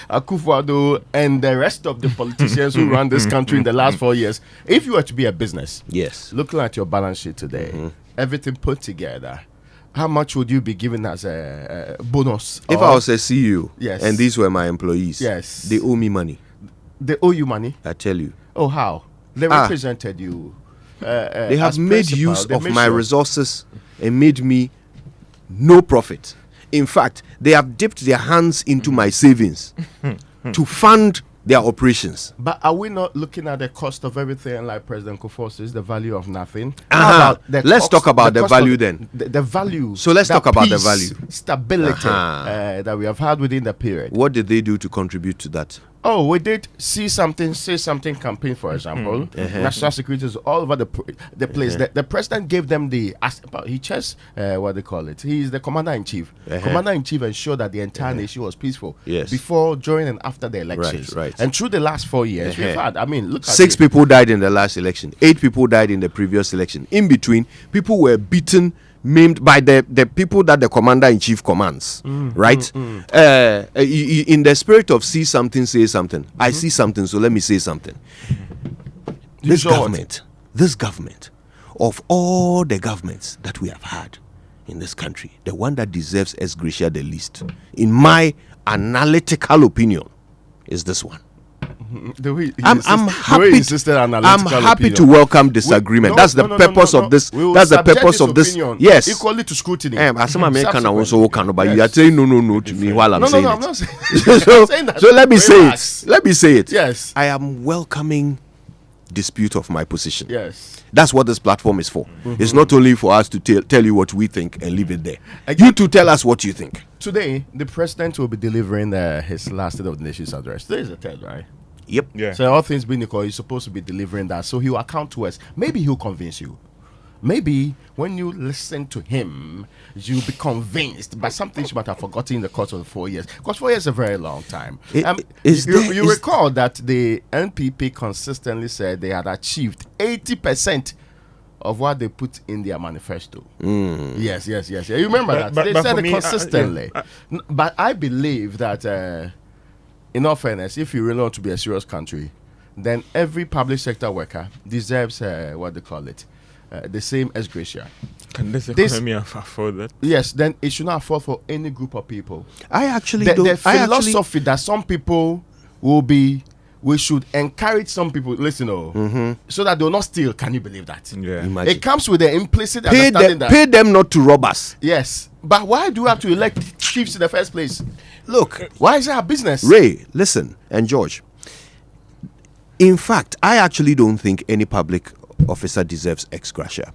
Speaker 7: Akufo-Addo and the rest of the politicians who run this country in the last 4 years. If you were to be a business,
Speaker 2: yes,
Speaker 7: looking at your balance sheet today, everything put together, how much would you be given as a bonus?
Speaker 2: If I was a CEO,
Speaker 7: yes,
Speaker 2: and these were my employees,
Speaker 7: yes,
Speaker 2: they owe me money.
Speaker 7: They owe you money?
Speaker 2: I tell you.
Speaker 7: Oh, how? They represented you.
Speaker 2: They have made use of my resources and made me no profit. In fact, they have dipped their hands into my savings to fund their operations.
Speaker 7: But are we not looking at the cost of everything like President Kufuor says, the value of nothing?
Speaker 2: Let's talk about the value then.
Speaker 7: The value.
Speaker 2: So let's talk about the value.
Speaker 7: Stability that we have had within the period.
Speaker 2: What did they do to contribute to that?
Speaker 7: Oh, we did see something, say something campaign, for example. National security is all over the place. The president gave them he chose, what they call it. He is the commander-in-chief. Commander-in-chief ensured that the entire nation was peaceful before, during, and after the elections.
Speaker 2: Right.
Speaker 7: And through the last 4 years, we've had, look at
Speaker 2: 6 people died in the last election. 8 people died in the previous election. In between, people were beaten, maimed by the people that the commander-in-chief commands, right? In the spirit of see something, say something. I see something, so let me say something. This government, of all the governments that we have had in this country, the one that deserves ex gratia the least, in my analytical opinion, is this one. I'm happy to welcome disagreement. That's the purpose of this. That's the purpose of this. Yes,
Speaker 7: equally to scrutiny.
Speaker 2: As some American also can, but you are saying no to me while I'm saying
Speaker 7: I'm
Speaker 2: it.
Speaker 7: not saying
Speaker 2: So let me say it. Let me say it.
Speaker 7: Yes,
Speaker 2: I am welcoming dispute of my position.
Speaker 7: Yes,
Speaker 2: that's what this platform is for. It's not only for us to tell you what we think and leave it there. You to tell us what you think.
Speaker 7: Today, the president will be delivering his last State of the Nation's address. Today is the 3rd, right?
Speaker 2: Yep.
Speaker 7: Yeah. So all things being equal, he's supposed to be delivering that. So he'll account to us. Maybe he'll convince you. Maybe when you listen to him, you'll be convinced by something you might have forgotten in the course of the 4 years. Because 4 years is a very long time. You recall that the NPP consistently said they had achieved 80% of what they put in their manifesto. Yes. You remember that? They said it consistently. But I believe that... in all fairness, if you really want to be a serious country, then every public sector worker deserves what they call it, the same ex gratia.
Speaker 9: Can this economy afford that?
Speaker 7: Yes, then it should not afford for any group of people.
Speaker 2: I actually
Speaker 7: don't. The philosophy that some people we should encourage some people, so that they will not steal. Can you believe that?
Speaker 9: Yeah.
Speaker 2: Imagine.
Speaker 7: It comes with the implicit understanding that
Speaker 2: pay them not to rob us.
Speaker 7: Yes, but why do we have to elect chiefs in the first place?
Speaker 2: Look,
Speaker 7: why is that a business?
Speaker 2: Ray, listen, and George. In fact, I actually don't think any public officer deserves ex gratia.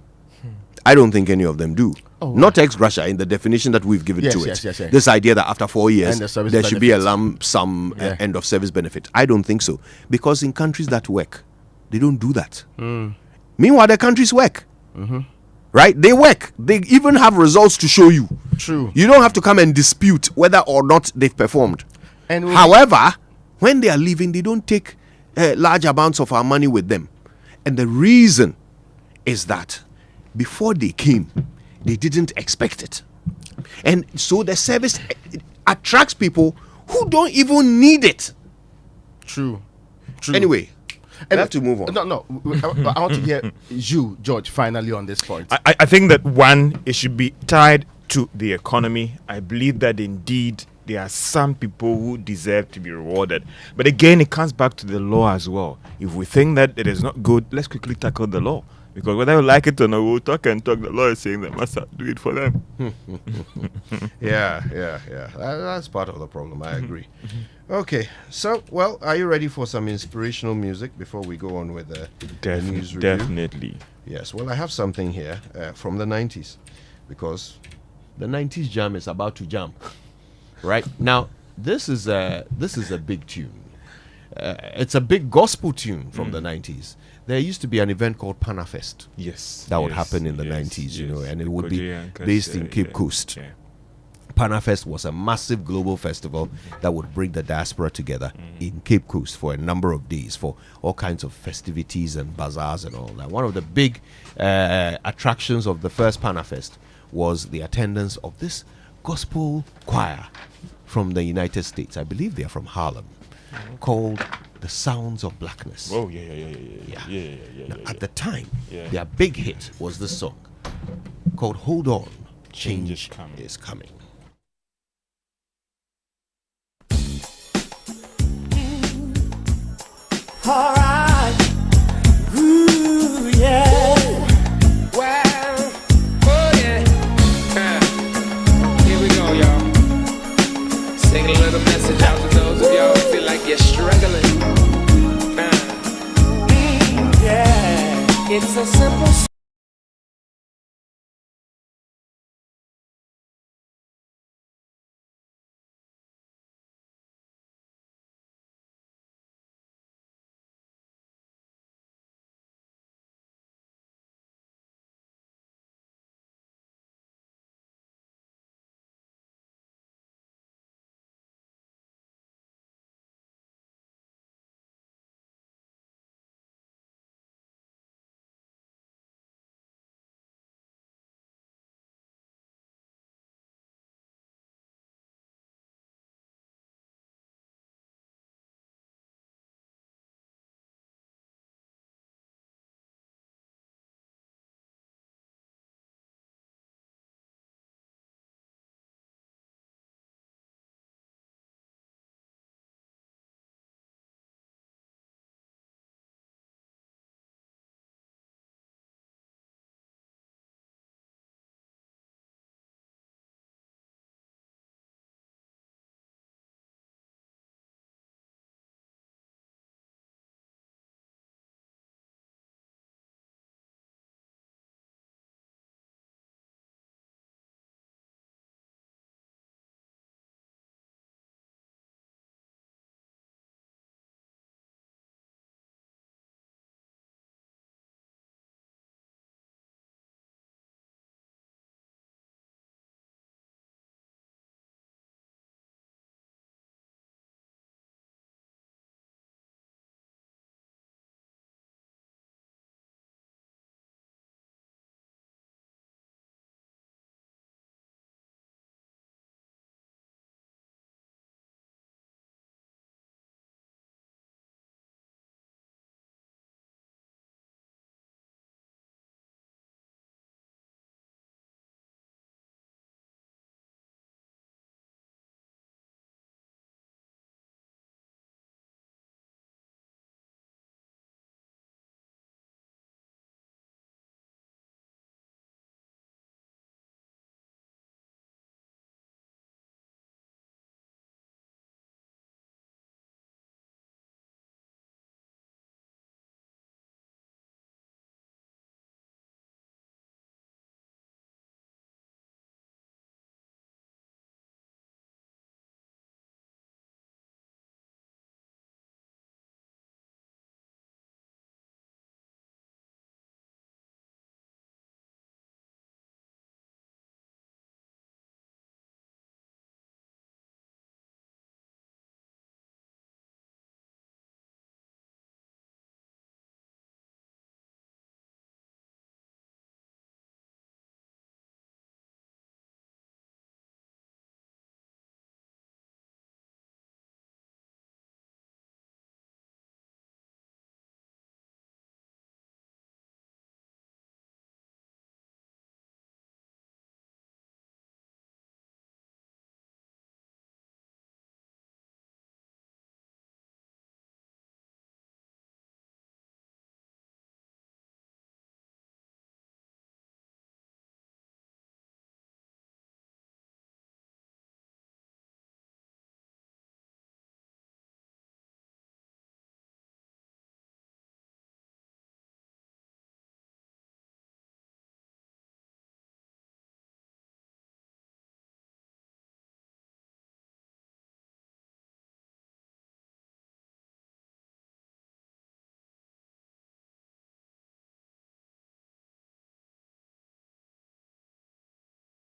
Speaker 2: I don't think any of them do. Not ex gratia in the definition that we've given to it.
Speaker 7: Yes.
Speaker 2: This idea that after 4 years there should be a lump sum end of service benefit. I don't think so. Because in countries that work, they don't do that. Meanwhile, the countries work. right? They work. They even have results to show you.
Speaker 7: True.
Speaker 2: You don't have to come and dispute whether or not they've performed.
Speaker 7: And
Speaker 2: however, when they are leaving, they don't take large amounts of our money with them. And the reason is that before they came, they didn't expect it. And so the service attracts people who don't even need it.
Speaker 7: True.
Speaker 2: Anyway, we have to move on.
Speaker 7: No. I want to hear you, George, finally on this point.
Speaker 9: I think that one, it should be tied to the economy. I believe that indeed there are some people who deserve to be rewarded. But again, it comes back to the law as well. If we think that it is not good, let's quickly tackle the law. Because whether you like it or not, we'll talk and talk. The law is saying that must do it for them.
Speaker 2: Yeah. That's part of the problem. I agree. Okay, so, well, are you ready for some inspirational music before we go on with the news review?
Speaker 9: Definitely.
Speaker 2: Yes, well, I have something here from the 90s, because the 90s jam is about to jam. Right? Now, this is a big tune. It's a big gospel tune from the 90s. There used to be an event called Panafest.
Speaker 9: Yes.
Speaker 2: That would happen in the 90s, you know, and it would be based in Cape Coast. Yeah. Panafest was a massive global festival that would bring the diaspora together in Cape Coast for a number of days for all kinds of festivities and bazaars and all that. One of the big attractions of the first Panafest was the attendance of this gospel choir from the United States. I believe they are from Harlem, called the Sounds of Blackness.
Speaker 9: Oh, yeah.
Speaker 2: At the time, their big hit was this song called Hold On, Change is Coming.
Speaker 3: All right. Ooh, yeah. Well, oh yeah. Here we go, y'all. Sing a little message out to those of y'all who feel like you're struggling. Yeah. It's a simple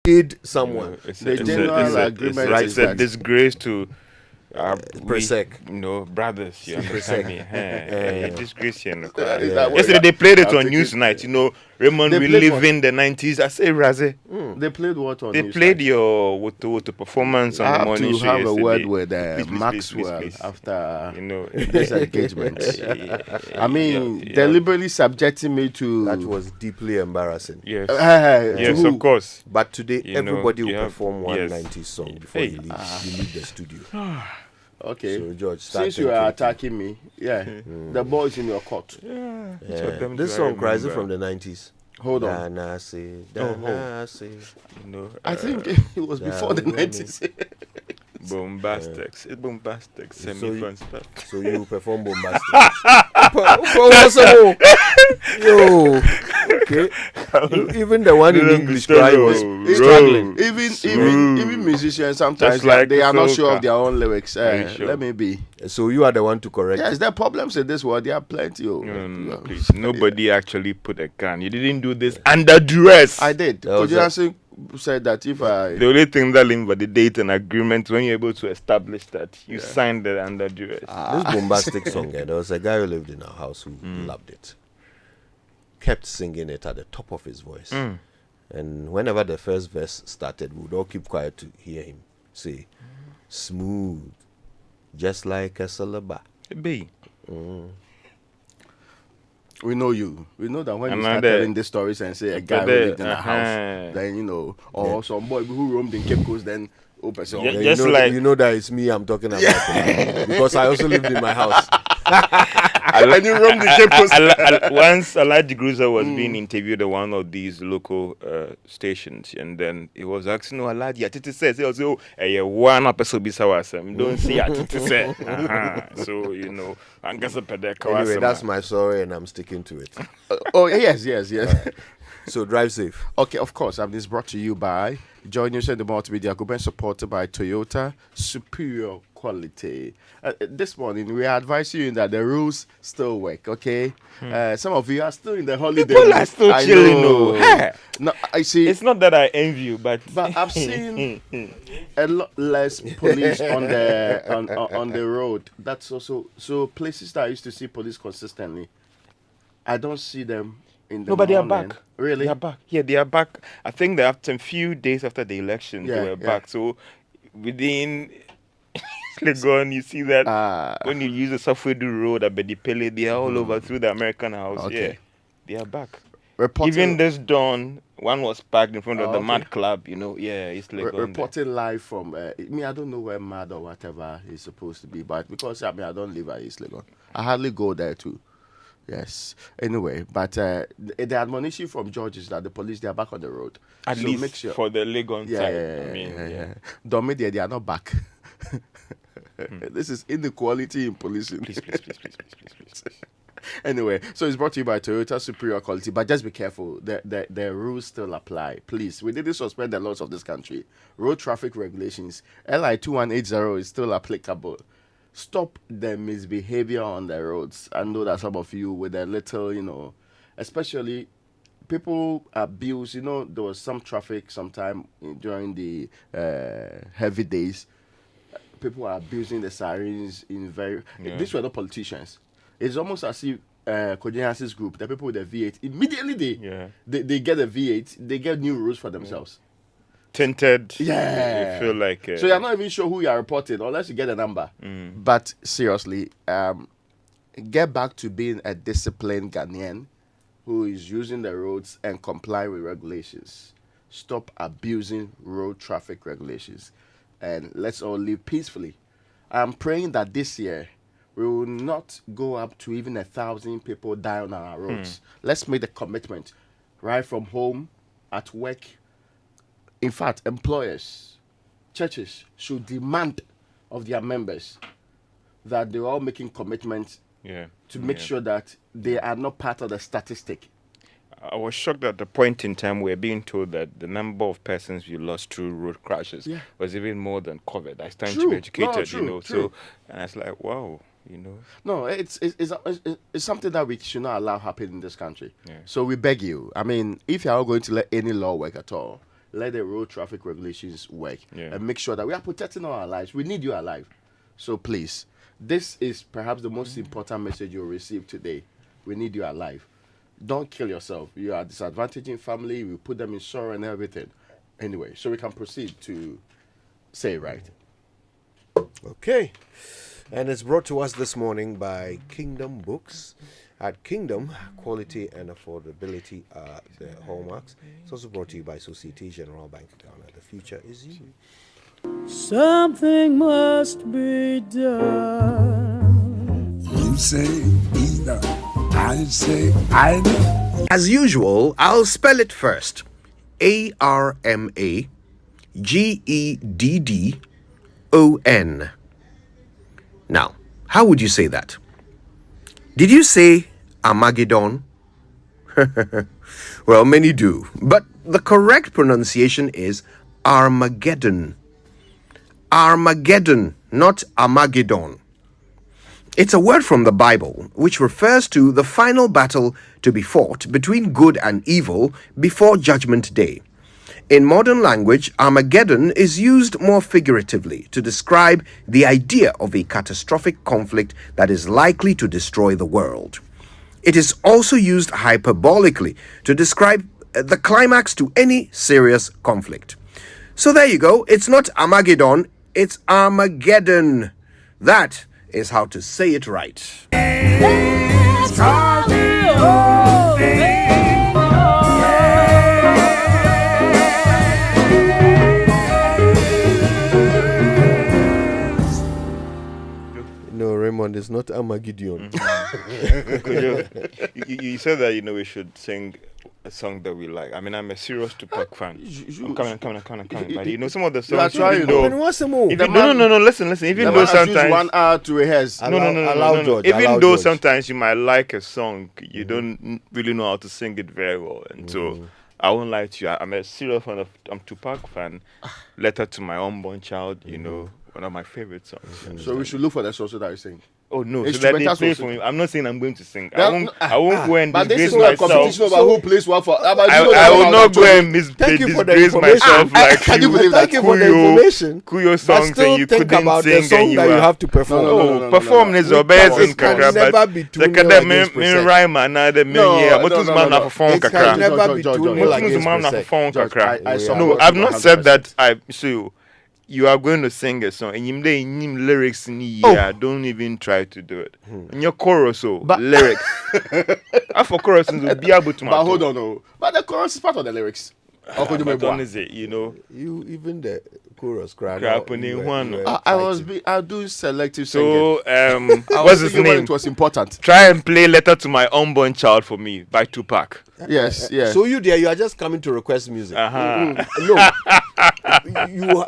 Speaker 2: paid someone.
Speaker 6: It's
Speaker 7: The general agreement
Speaker 6: it's
Speaker 7: is
Speaker 6: a
Speaker 7: that
Speaker 6: disgrace to
Speaker 2: Presec.
Speaker 6: Brothers, you understand me?
Speaker 2: Yeah.
Speaker 6: Disgrace here.
Speaker 7: what
Speaker 6: Yesterday they played it
Speaker 7: I'm
Speaker 6: on
Speaker 7: thinking.
Speaker 6: Newsnight. Raymond,
Speaker 7: They
Speaker 6: we
Speaker 7: played
Speaker 6: live
Speaker 7: what?
Speaker 6: in the 90s. I say, Raze.
Speaker 7: They played what on
Speaker 6: They
Speaker 7: Newsnight?
Speaker 6: played your with the performance on
Speaker 7: I
Speaker 6: the
Speaker 7: have
Speaker 6: morning
Speaker 7: to
Speaker 6: show
Speaker 7: have
Speaker 6: yesterday.
Speaker 7: a word with
Speaker 6: Please,
Speaker 7: Maxwell
Speaker 6: please.
Speaker 7: after
Speaker 6: This
Speaker 7: engagement. I mean, deliberately subjecting me to.
Speaker 2: That was deeply embarrassing.
Speaker 6: Yes,
Speaker 7: yes,
Speaker 6: of course.
Speaker 2: But today,
Speaker 6: You know,
Speaker 2: everybody will
Speaker 6: you have-
Speaker 2: perform
Speaker 6: yes.
Speaker 2: 190 song before you leave the studio.
Speaker 7: Okay.
Speaker 2: So, George, start
Speaker 7: Since you are attacking me, the ball is in your court.
Speaker 2: This song, Cries from the 90s.
Speaker 7: Hold on. I think it was before the 90s.
Speaker 6: Bombastic, semi-fun stuff.
Speaker 2: So you perform bombastic. Yo, okay. Even the one in English cry was struggling.
Speaker 7: Even musicians sometimes
Speaker 6: like
Speaker 7: they are not
Speaker 6: soca.
Speaker 7: sure of their own lyrics.
Speaker 6: Sure.
Speaker 7: Let me be.
Speaker 2: So you are the one to correct.
Speaker 7: Yes, there are problems in this world. There are plenty.
Speaker 6: No, please. Nobody actually put a gun. You didn't do this under duress.
Speaker 7: I did. Kojo said that if I...
Speaker 6: The only thing that invalidates an agreement when you're able to establish that you signed it under duress.
Speaker 2: This bombastic song, there was a guy who lived in our house who loved it. Kept singing it at the top of his voice. And whenever the first verse started, we would all keep quiet to hear him say, smooth, just like a salaba.
Speaker 6: Be.
Speaker 7: We know you. We know that when you start telling these stories and say a guy who lived in a house, then or some boy who roamed in Cape Coast, then
Speaker 2: you know that it's me I'm talking about because I also lived in my house.
Speaker 7: And you roamed the Cape Coast.
Speaker 6: Once Alhaji Gruza was being interviewed at one of these local stations, and then he was asking, Alhaji, Atiti says, one person be sawasem. Don't see Atiti say. So,
Speaker 2: Anyway, that's my story and I'm sticking to it.
Speaker 7: Yes.
Speaker 2: So drive safe.
Speaker 7: Okay, of course. This is brought to you by Joy News and the Multimedia Group and supported by Toyota Superior Quality. This morning, we are advising you that the rules still work, okay? Some of you are still in the holiday.
Speaker 6: People are still chilling,
Speaker 7: No, I see.
Speaker 6: It's not that I envy you, but
Speaker 7: I've seen a lot less police on the road. That's also so places that I used to see police consistently. I don't see them in the
Speaker 6: but they are
Speaker 7: morning.
Speaker 6: back.
Speaker 7: Really?
Speaker 6: They are back. Yeah, they are back. I think that after a few days after the election, they were back. So within Legon, you see that when you use the Safwedu Road at Bedipele, they are all over through the American House.
Speaker 7: Okay.
Speaker 6: Yeah, they are back.
Speaker 7: Reporting,
Speaker 6: even this dawn, one was parked in front of the Mad Club. Yeah, it's Legon.
Speaker 7: Reporting live from I don't know where Mad or whatever is supposed to be, but because I don't live at East Legon, I hardly go there too. Yes. Anyway, but the admonition from George is that the police, they are back on the road.
Speaker 6: At least make sure for the Legon
Speaker 7: side. Don't mean they are not back. This is inequality in policing.
Speaker 6: Please.
Speaker 7: Anyway, so it's brought to you by Toyota Superior Quality, but just be careful. The rules still apply. Please, we didn't suspend the laws of this country. Road traffic regulations, LI 2180 is still applicable. Stop the misbehavior on the roads. I know that some of you with a little, especially people abuse, there was some traffic sometime during the heavy days. People are abusing the sirens in these were not politicians. It's almost as if Kojiansi's group, the people with the V8, immediately they get a V8, they get new rules for themselves.
Speaker 6: Tinted.
Speaker 7: Yeah.
Speaker 6: You feel like...
Speaker 7: so you're not even sure who you are reporting unless you get a number. But seriously, get back to being a disciplined Ghanaian who is using the roads and complying with regulations. Stop abusing road traffic regulations. And let's all live peacefully. I'm praying that this year we will not go up to even 1,000 people die on our roads. Let's make the commitment right from home, at work. In fact, employers, churches should demand of their members that they're all making commitments to make sure that they are not part of the statistic.
Speaker 6: I was shocked at the point in time we're being told that the number of persons we lost through road crashes was even more than COVID. I started to be educated,
Speaker 7: true.
Speaker 6: So, and I was like, wow,
Speaker 7: No, it's something that we should not allow happen in this country. So we beg you. I mean, if you are going to let any law work at all, let the road traffic regulations work,
Speaker 6: Yeah.
Speaker 7: and make sure that we are protecting our lives. We need you alive. So please, this is perhaps the most important message you'll receive today. We need you alive. Don't kill yourself. You are disadvantaging family. We put them in sorrow and everything. Anyway, so we can proceed to say right.
Speaker 2: Okay. And it's brought to us this morning by Kingdom Books. At Kingdom, quality and affordability are the hallmarks. It's also brought to you by Societe Generale Bank of Ghana. The future is you.
Speaker 8: Something must be done.
Speaker 12: You say either. I say either.
Speaker 2: As usual, I'll spell it first. ARMAGEDDON. Now, how would you say that? Did you say Armageddon? Well, many do, but the correct pronunciation is Armageddon. Armageddon, not Armageddon. It's a word from the Bible which refers to the final battle to be fought between good and evil before Judgment Day. In modern language, Armageddon is used more figuratively to describe the idea of a catastrophic conflict that is likely to destroy the world. It is also used hyperbolically to describe the climax to any serious conflict. So there you go. It's not Armageddon, it's Armageddon. That is how to say it right. No, Raymond, it's not Armageddon.
Speaker 6: You said that we should sing a song that we like. I mean, I'm a serious Tupac fan. I'm coming. But some of the songs.
Speaker 7: You are trying,
Speaker 6: no, listen. Even though sometimes
Speaker 7: 1 hour to rehearse.
Speaker 6: No. Even though sometimes you might like a song, you don't really know how to sing it very well, and so I won't lie to you. I'm a serious fan of. I'm Tupac fan. Letter to My Unborn Child. One of my favorite songs.
Speaker 7: So we should look for the source that you sing.
Speaker 6: Oh no! So that they play for me. I'm not saying I'm going to sing. I won't go and
Speaker 7: but
Speaker 6: disgrace
Speaker 7: this is
Speaker 6: myself.
Speaker 7: A competition about who plays what for.
Speaker 6: I will not go and disgrace myself like you.
Speaker 2: Thank you for the information.
Speaker 6: Kuyo songs and you couldn't sing
Speaker 2: the song
Speaker 6: and you
Speaker 2: have to perform.
Speaker 6: No, perform is obeying in kakra. But the kada me rhyme na the me yeah. Motus man na perform kakra.
Speaker 2: It can never be too like
Speaker 6: Motus man na perform kakra.
Speaker 7: No,
Speaker 6: I've not said that. You are going to sing a song and you lyrics in here. Don't even try to do it. In your chorus, lyrics. For chorus, be able to.
Speaker 7: But hold on, but the chorus is part of the lyrics.
Speaker 6: But honestly,
Speaker 2: you even the chorus cry.
Speaker 7: I'll do selective singing.
Speaker 6: So what's his name?
Speaker 7: It was important.
Speaker 6: Try and play Letter to My Unborn Child for me by Tupac.
Speaker 7: Yes.
Speaker 2: So you are just coming to request music.
Speaker 6: No,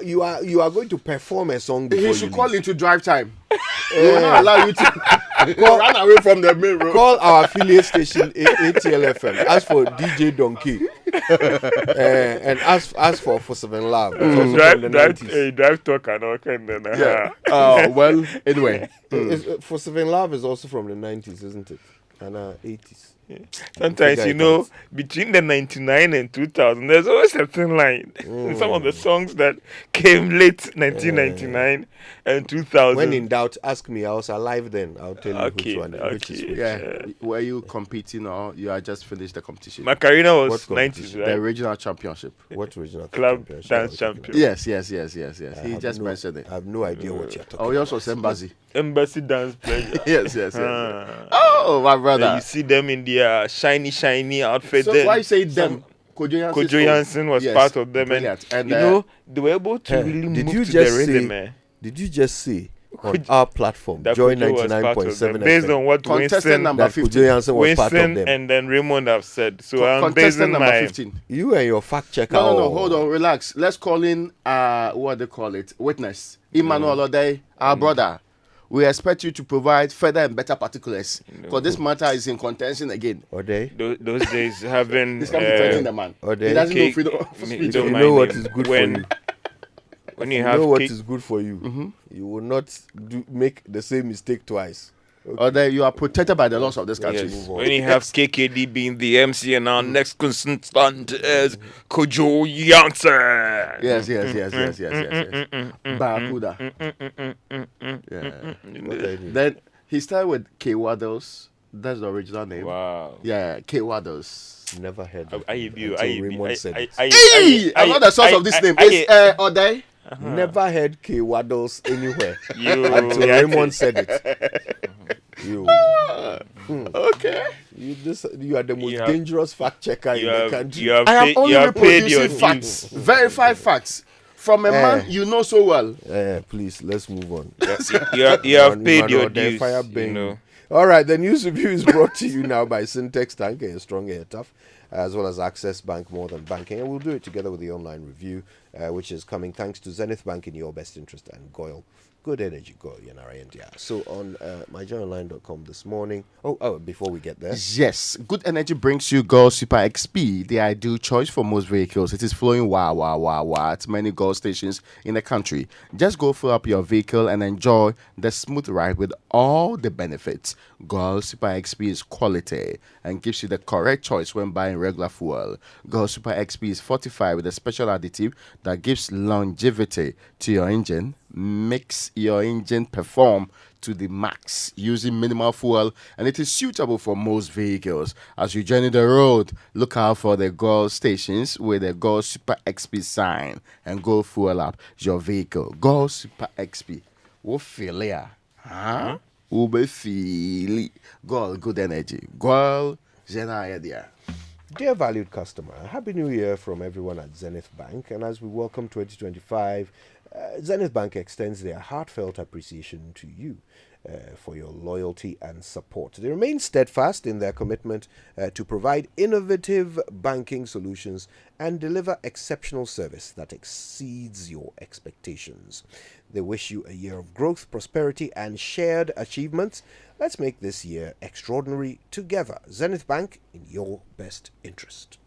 Speaker 2: you are going to perform a song.
Speaker 7: He should call into drive time. He will not allow you to run away from the main road.
Speaker 2: Call our affiliate station ATL FM. Ask for DJ Donkey and ask for 7 Love.
Speaker 6: Drive talk and all kind of.
Speaker 7: Yeah. Well, anyway,
Speaker 2: for 7 Love is also from the 90s, isn't it? And 80s.
Speaker 6: Yeah. Sometimes between the 99 and 2000 there's always a thin line. Some of the songs that came late 1999 and 2000.
Speaker 2: When in doubt, ask me. I was alive then. I'll tell you which one. Which is which.
Speaker 7: Yeah. Were you competing or you are just finished the competition?
Speaker 6: Macarena was 90s, right?
Speaker 7: The regional championship.
Speaker 2: What regional
Speaker 6: club
Speaker 2: championship?
Speaker 6: Dance champion?
Speaker 7: Yes. He just mentioned it.
Speaker 2: I have no idea what you're talking about.
Speaker 7: Oh, yours was
Speaker 6: Embassy dance player.
Speaker 7: yes. Oh, my brother.
Speaker 6: And you see them in the shiny outfit.
Speaker 7: So why say them?
Speaker 6: Kojo Jansen was part of them, and they were able to really move to the rhythm.
Speaker 2: Did you just say on our platform, Joy 99.7
Speaker 6: based on what
Speaker 7: contestant number 15
Speaker 2: was part of them,
Speaker 6: and then Raymond have said? So I'm based on
Speaker 7: number 15.
Speaker 2: You and your fact checker.
Speaker 7: No, hold on, relax. Let's call in what they call it, witness Emmanuel Odei, our brother. We expect you to provide further and better particulars because this matter is in contention again.
Speaker 2: Odei.
Speaker 6: Those days having
Speaker 7: this can be threatening the man.
Speaker 2: Odei.
Speaker 7: He doesn't know freedom of speech.
Speaker 2: You know what is good for you.
Speaker 6: When you have
Speaker 2: what is good for you, you will not make the same mistake twice.
Speaker 7: Or that you are protected by the laws of this country.
Speaker 6: Yes. When you have KKD being the MC and our next contestant is Kojo Youngster.
Speaker 7: Yes. Barracuda. Then he started with K Waddles. That's the original name.
Speaker 6: Wow.
Speaker 7: Yeah, K Waddles.
Speaker 2: Never heard
Speaker 6: of
Speaker 2: Raymond said it.
Speaker 7: Hey! I know the source of this name. It's Odai.
Speaker 2: Never heard K Waddles anywhere
Speaker 6: You-
Speaker 2: until
Speaker 6: Yeah,
Speaker 2: Raymond said it.
Speaker 7: Okay.
Speaker 2: You are the most dangerous fact checker in the country.
Speaker 7: I am only reproducing facts, verified facts from a man you know so well.
Speaker 2: Please, let's move on.
Speaker 6: You have paid your dues.
Speaker 2: Fire
Speaker 6: You
Speaker 2: bang.
Speaker 6: know.
Speaker 2: All right, the news review is brought to you now by Syntex Tank and Strong Air Tough, as well as Access Bank More Than Banking. And we'll do it together with the online review, which is coming thanks to Zenith Bank in your best interest and Goyle. Good energy, Goyle, Yanara. So on myjoyonline.com this morning. Before we get there.
Speaker 7: Yes, Good Energy brings you Gold Super XP, the ideal choice for most vehicles. It is flowing at many Gold stations in the country. Just go fill up your vehicle and enjoy the smooth ride with all the benefits. Gold Super XP is quality and gives you the correct choice when buying regular fuel. Gold Super XP is fortified with a special additive that gives longevity to your engine, makes your engine perform to the max using minimal fuel, and it is suitable for most vehicles. As you journey the road, look out for the Gold stations with the Gold Super XP sign and go fuel up your vehicle. Gold Super XP. Wo feel ya? Huh? Ube feel Gold Good Energy. Gold Zena idea.
Speaker 2: Dear valued customer, Happy New Year from everyone at Zenith Bank. And as we welcome 2025, Zenith Bank extends their heartfelt appreciation to you for your loyalty and support. They remain steadfast in their commitment to provide innovative banking solutions and deliver exceptional service that exceeds your expectations. They wish you a year of growth, prosperity, and shared achievements. Let's make this year extraordinary together. Zenith Bank, in your best interest.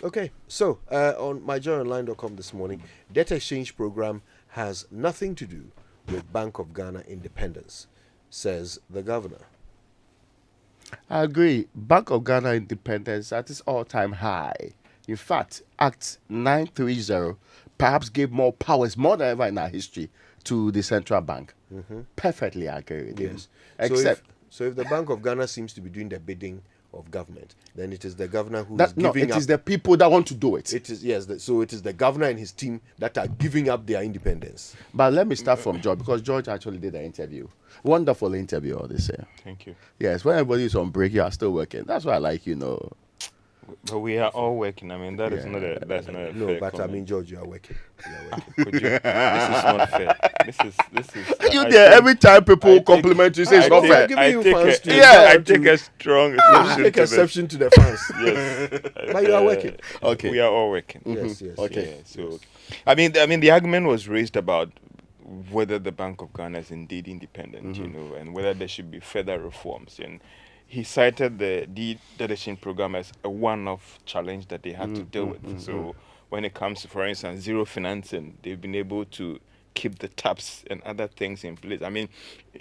Speaker 2: Okay, so on myjoyonline.com this morning, debt exchange program has nothing to do with Bank of Ghana independence, says the governor.
Speaker 7: I agree. Bank of Ghana independence at its all-time high. In fact, Act 930 perhaps gave more powers, more than ever in our history, to the central bank. Perfectly agree with you.
Speaker 2: Yes.
Speaker 7: Except,
Speaker 2: so if the Bank of Ghana seems to be doing the bidding of government, then it is the governor who is giving
Speaker 7: it
Speaker 2: up.
Speaker 7: is the people that want to do it.
Speaker 2: It is, yes. So it is the governor and his team that are giving up their independence.
Speaker 7: But let me start from George, because George actually did an interview. Wonderful interview all this year.
Speaker 6: Thank you.
Speaker 7: Yes, when everybody is on break, you are still working. That's why I like, you know.
Speaker 6: But we are all working. I mean, that's not a
Speaker 2: No,
Speaker 6: fair
Speaker 2: but
Speaker 6: comment.
Speaker 2: I mean, George, you are working.
Speaker 6: Could you- this is not fair. This is.
Speaker 7: You
Speaker 6: I
Speaker 7: there
Speaker 6: think-
Speaker 7: every time people
Speaker 6: I
Speaker 7: compliment you, say it's not fair.
Speaker 6: I take a strong
Speaker 2: I take exception to the fans.
Speaker 6: Yes,
Speaker 2: But you are working.
Speaker 7: Okay.
Speaker 6: We are all working.
Speaker 2: Yes.
Speaker 7: Okay.
Speaker 6: Yeah, so, I mean, the argument was raised about whether the Bank of Ghana is indeed independent, you know, and whether there should be further reforms. And he cited the debt exchange program as a one-off challenge that they had to deal with. So when it comes to, for instance, zero financing, they've been able to keep the taps and other things in place. I mean,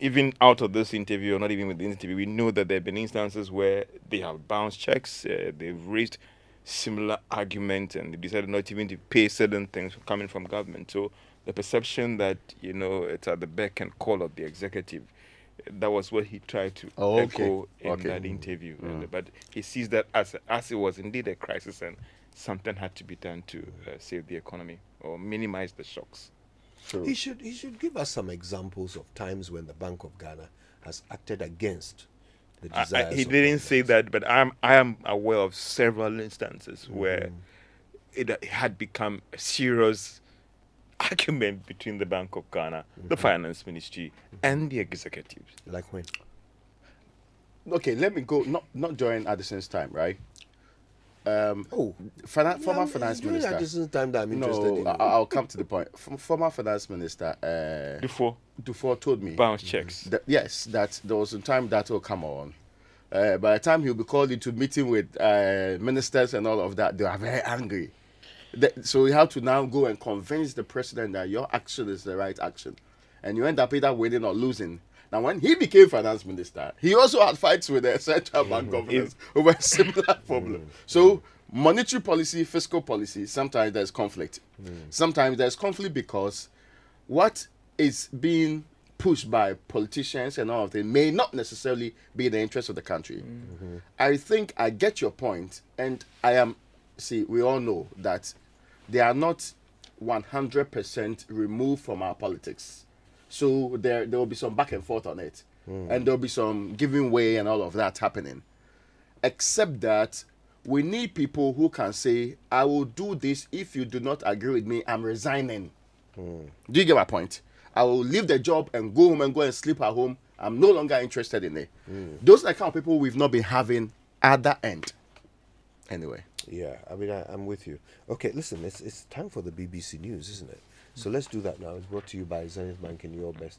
Speaker 6: even out of this interview, or not even with the interview, we know that there have been instances where they have bounced checks, they've raised similar arguments, and they decided not even to pay certain things coming from government. So the perception that, you know, it's at the beck and call of the executive, that was what he tried to echo in that interview. But he sees that as it was indeed a crisis, and something had to be done to save the economy or minimize the shocks.
Speaker 2: He should give us some examples of times when the Bank of Ghana has acted against the desires.
Speaker 6: He
Speaker 2: of
Speaker 6: didn't say that, but I am aware of several instances where it had become a serious argument between the Bank of Ghana, the Finance Ministry, and the executives.
Speaker 2: Like when?
Speaker 7: Okay, let me go. Not during Addison's time, right? Former finance
Speaker 2: during
Speaker 7: minister.
Speaker 2: Addison's time that I'm interested in.
Speaker 7: I'll come to the point. Former finance minister Dufour told me
Speaker 6: bounce checks.
Speaker 7: That there was a time that will come on. By the time he'll be called into meeting with ministers and all of that, they are very angry. So we have to now go and convince the president that your action is the right action, and you end up either winning or losing. Now, when he became finance minister, he also had fights with the central bank governors over a similar problem. So, monetary policy, fiscal policy, sometimes there's conflict. Sometimes there's conflict because what is being pushed by politicians and all of that may not necessarily be in the interest of the country. I think I get your point, and we all know that they are not 100% removed from our politics. So there will be some back and forth on it. And there'll be some giving way and all of that happening. Except that we need people who can say, I will do this. If you do not agree with me, I'm resigning. Do you get my point? I will leave the job and go home and sleep at home. I'm no longer interested in it. Those are the kind of people we've not been having at that end. Anyway.
Speaker 2: Yeah, I mean, I'm with you. Okay, listen, it's time for the BBC News, isn't it? So let's do that now. It's brought to you by Zenith Bank and Your Best.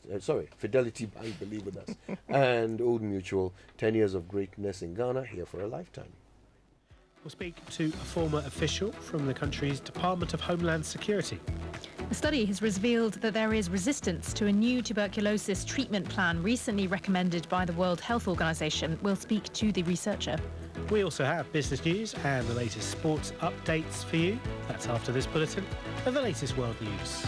Speaker 2: Fidelity Bank, believe in us. And Old Mutual, 10 years of greatness in Ghana, here for a lifetime.
Speaker 8: We'll speak to a former official from the country's Department of Homeland Security.
Speaker 10: A study has revealed that there is resistance to a new tuberculosis treatment plan recently recommended by the World Health Organization. We'll speak to the researcher.
Speaker 8: We also have business news and the latest sports updates for you. That's after this bulletin of the latest world news.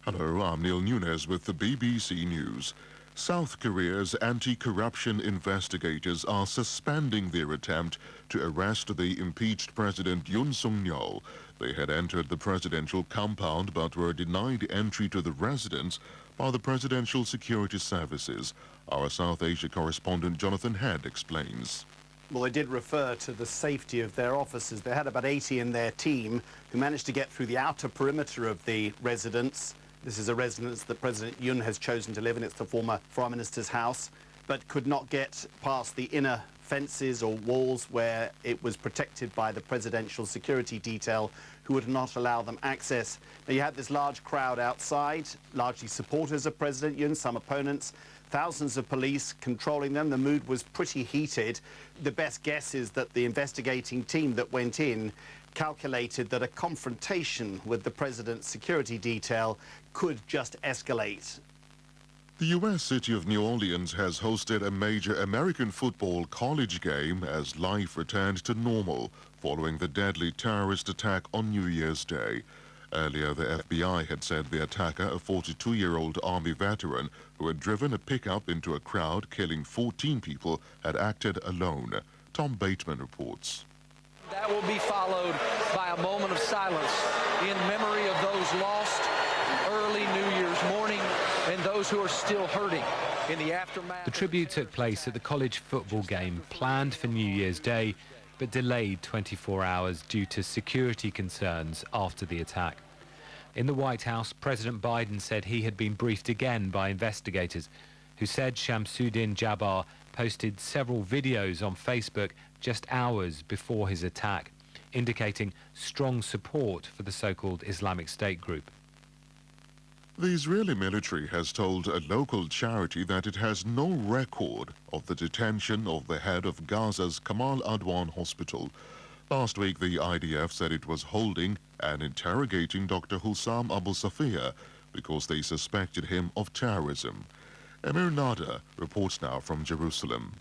Speaker 11: Hello, I'm Neil Nunes with the BBC News. South Korea's anti-corruption investigators are suspending their attempt to arrest the impeached President Yoon Suk-yeol. They had entered the presidential compound but were denied entry to the residence by the Presidential Security Services. Our South Asia correspondent Jonathan Head explains.
Speaker 23: Well, they did refer to the safety of their officers. They had about 80 in their team who managed to get through the outer perimeter of the residence. This is a residence that President Yoon has chosen to live in. It's the former Prime Minister's house, but could not get past the inner fences or walls where it was protected by the presidential security detail, who would not allow them access. Now, you had this large crowd outside, largely supporters of President Yoon, some opponents, thousands of police controlling them. The mood was pretty heated. The best guess is that the investigating team that went in calculated that a confrontation with the president's security detail could just escalate.
Speaker 11: The U.S. city of New Orleans has hosted a major American football college game as life returned to normal following the deadly terrorist attack on New Year's Day. Earlier, the FBI had said the attacker, a 42-year-old Army veteran who had driven a pickup into a crowd, killing 14 people, had acted alone. Tom Bateman reports.
Speaker 25: That will be followed by a moment of silence in memory of those lost early New Year's morning and those who are still hurting in the aftermath.
Speaker 26: The tribute took place at the college football game planned for New Year's Day, but delayed 24 hours due to security concerns after the attack. In the White House, President Biden said he had been briefed again by investigators who said Shamsuddin Jabbar posted several videos on Facebook just hours before his attack, indicating strong support for the so-called Islamic State group.
Speaker 11: The Israeli military has told a local charity that it has no record of the detention of the head of Gaza's Kamal Adwan hospital. Last week, the IDF said it was holding and interrogating Dr. Hussam Abu Safia because they suspected him of terrorism. Emir Nada reports now from Jerusalem.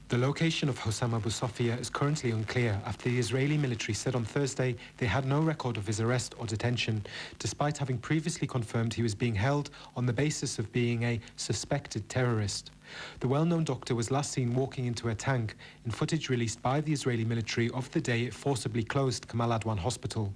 Speaker 27: The location of Hussam Abu Safia is currently unclear after the Israeli military said on Thursday they had no record of his arrest or detention, despite having previously confirmed he was being held on the basis of being a suspected terrorist. The well-known doctor was last seen walking into a tank in footage released by the Israeli military of the day it forcibly closed Kamal Adwan Hospital.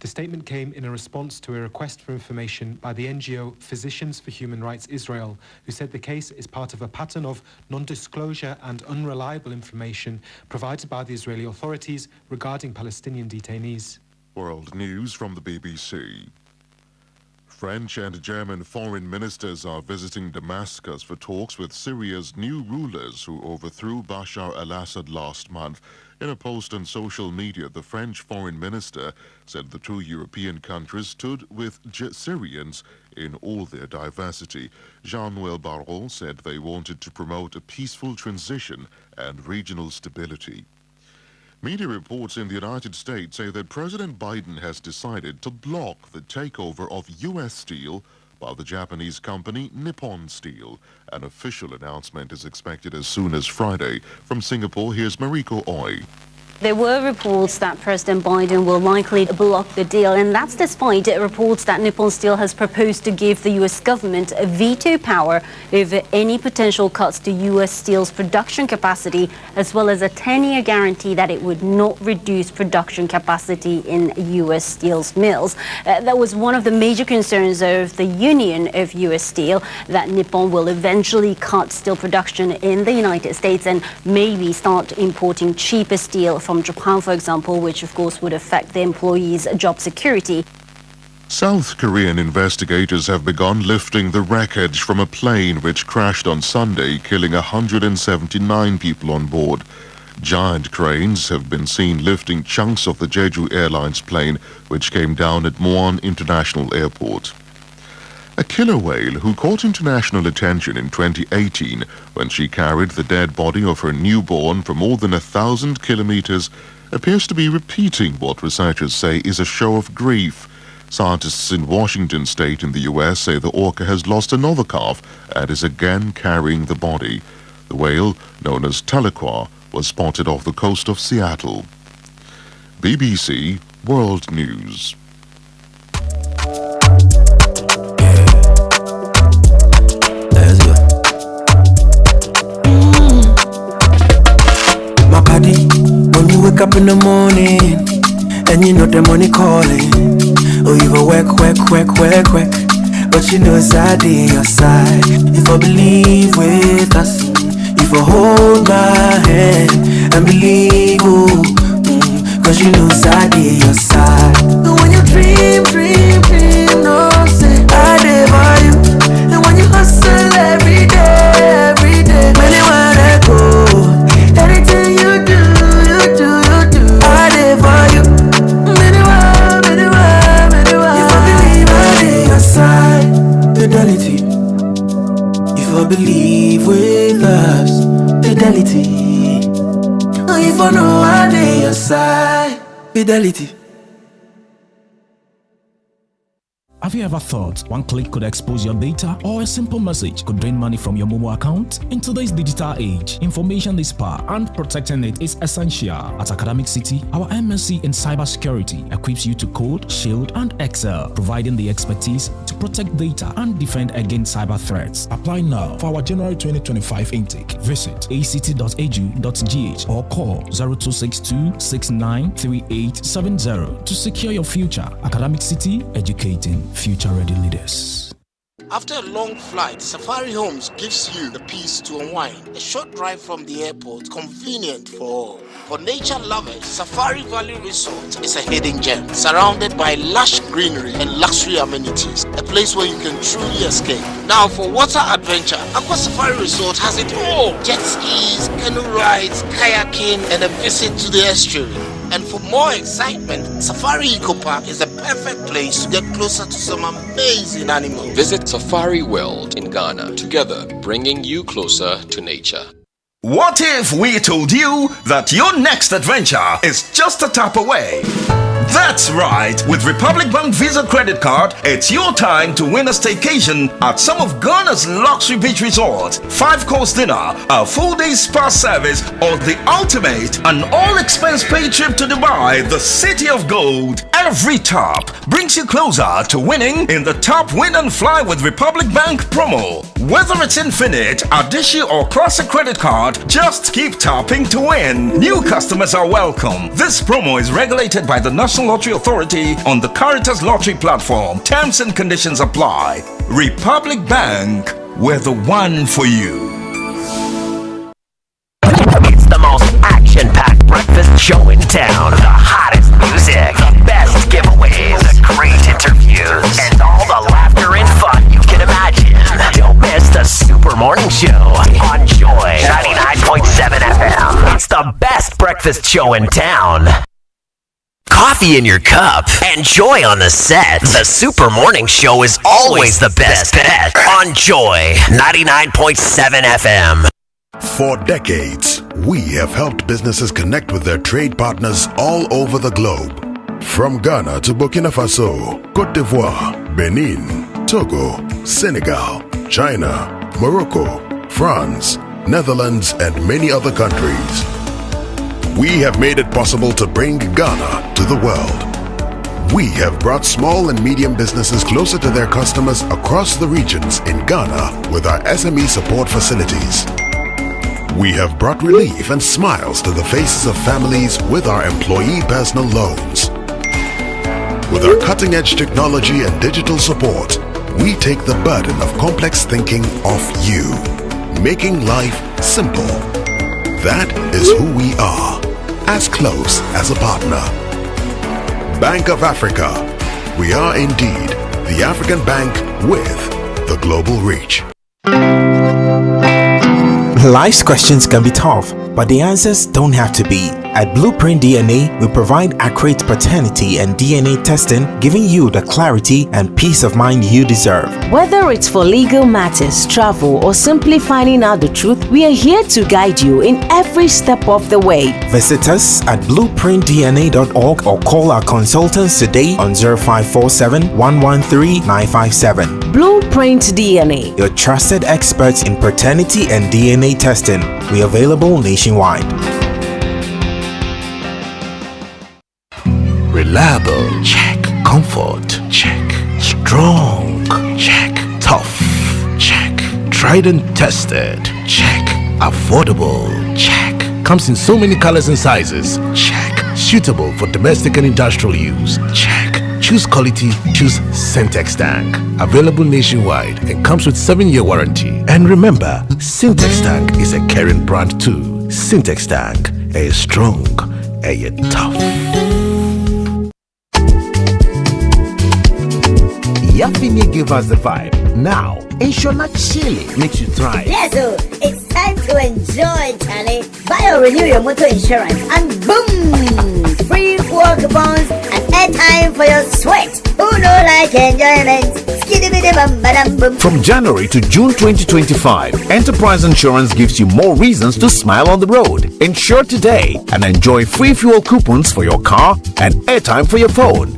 Speaker 27: The statement came in a response to a request for information by the NGO Physicians for Human Rights Israel, who said the case is part of a pattern of non-disclosure and unreliable information provided by the Israeli authorities regarding Palestinian detainees.
Speaker 11: World News from the BBC. French and German foreign ministers are visiting Damascus for talks with Syria's new rulers who overthrew Bashar al-Assad last month. In a post on social media, the French foreign minister said the two European countries stood with Syrians in all their diversity. Jean-Noël Barrot said they wanted to promote a peaceful transition and regional stability. Media reports in the United States say that President Biden has decided to block the takeover of U.S. Steel by the Japanese company Nippon Steel. An official announcement is expected as soon as Friday. From Singapore, here's Mariko Oi.
Speaker 13: There were reports that President Biden will likely block the deal, and that's despite reports that Nippon Steel has proposed to give the U.S. government a veto power over any potential cuts to U.S. Steel's production capacity, as well as a 10-year guarantee that it would not reduce production capacity in U.S. Steel's mills. That was one of the major concerns of the Union of U.S. Steel, that Nippon will eventually cut steel production in the United States and maybe start importing cheaper steel from Japan, for example, which of course would affect the employees' job security.
Speaker 11: South Korean investigators have begun lifting the wreckage from a plane which crashed on Sunday, killing 179 people on board. Giant cranes have been seen lifting chunks of the Jeju Airlines plane, which came down at Muan International Airport. A killer whale who caught international attention in 2018 when she carried the dead body of her newborn for more than 1,000 kilometers appears to be repeating what researchers say is a show of grief. Scientists in Washington state in the U.S. say the orca has lost another calf and is again carrying the body. The whale, known as Tahlequah, was spotted off the coast of Seattle. BBC World News.
Speaker 14: When you wake up in the morning and you know the money calling, oh you go work, but you know it's out in your side. If I believe with us, if I hold my hand and believe, cause you know it's out in your side. And when you dream, no say I live for you. And when you hustle every day, many wanna go. Anything you do, I live for you. Many want. If I believe I live your side, fidelity. If I believe with us, fidelity. If I know I live your side, fidelity.
Speaker 15: Have you ever thought one click could expose your data, or a simple message could drain money from your mobile account? In today's digital age, information is power, and protecting it is essential. At Academic City, our MSc in cybersecurity equips you to code, shield, and excel, providing the expertise to protect data and defend against cyber threats. Apply now for our January 2025 intake. Visit act.edu.gh or call 0262 693870 to secure your future. Academic City, educating future-ready leaders.
Speaker 16: After a long flight, Safari Homes gives you the peace to unwind. A short drive from the airport, convenient for all. For nature lovers, Safari Valley Resort is a hidden gem, surrounded by lush greenery and luxury amenities. A place where you can truly escape. Now, for water adventure, Aqua Safari Resort has it all. Jet skis, canoe rides, kayaking, and a visit to the estuary. And for more excitement, Safari Eco Park is the perfect place to get closer to some amazing animals.
Speaker 17: Visit Safari World in Ghana, together bringing you closer to nature.
Speaker 18: What if we told you that your next adventure is just a tap away? That's right, with Republic Bank Visa Credit Card, it's your time to win a staycation at some of Ghana's luxury beach resorts, 5-course dinner, a full-day spa service, or the ultimate, an all-expense paid trip to Dubai, the city of gold. Every tap brings you closer to winning in the Tap Win and Fly with Republic Bank promo. Whether it's Infinite, Adishi, or Classic Credit Card, just keep tapping to win. New customers are welcome. This promo is regulated by the National Lottery Authority on the Caritas Lottery platform. Terms and conditions apply. Republic Bank, we're the one for you.
Speaker 19: It's the most action-packed breakfast show in town. The hottest music, the best giveaways, the great interviews, and all the laughter and fun you can imagine. Don't miss the Super Morning Show on Joy 99.7 FM. It's the best breakfast show in town. Coffee in your cup and Joy on the set. The Super Morning Show is always the best bet on Joy 99.7 FM.
Speaker 12: For decades, we have helped businesses connect with their trade partners all over the globe. From Ghana to Burkina Faso, Côte d'Ivoire, Benin, Togo, Senegal, China, Morocco, France, Netherlands, and many other countries. We have made it possible to bring Ghana to the world. We have brought small and medium businesses closer to their customers across the regions in Ghana with our SME support facilities. We have brought relief and smiles to the faces of families with our employee personal loans. With our cutting-edge technology and digital support, we take the burden of complex thinking off you, making life simple. That is who we are, as close as a partner. Bank of Africa. We are indeed the African bank with the global reach.
Speaker 1: Life's questions can be tough, but the answers don't have to be. At Blueprint DNA, we provide accurate paternity and DNA testing, giving you the clarity and peace of mind you deserve.
Speaker 4: Whether it's for legal matters, travel, or simply finding out the truth, we are here to guide you in every step of the way.
Speaker 1: Visit us at blueprintdna.org or call our consultants today on 0547 113 957.
Speaker 4: Blueprint DNA,
Speaker 1: your trusted experts in paternity and DNA testing. We are available nationwide.
Speaker 12: Reliable, check. Comfort, check. Strong, check. Tough, check. Tried and tested, check. Affordable, check. Comes in so many colors and sizes, check. Suitable for domestic and industrial use, check. Choose quality, choose Syntex Tank. Available nationwide and comes with 7-year warranty. And remember, Syntex Tank is a caring brand too. Syntex Tank, a strong, a tough. Yafinia gave us the vibe. Now, Inshona Chile makes you thrive.
Speaker 5: Yes, so it's time to enjoy, Charlie. Buy or renew your motor insurance and boom! Free fuel coupons and airtime for your sweat. Who no like enjoyment? Skidibidi-bum-ba-dum-boom.
Speaker 20: From January to June 2025, Enterprise Insurance gives you more reasons to smile on the road. Insure today and enjoy free fuel coupons for your car and airtime for your phone.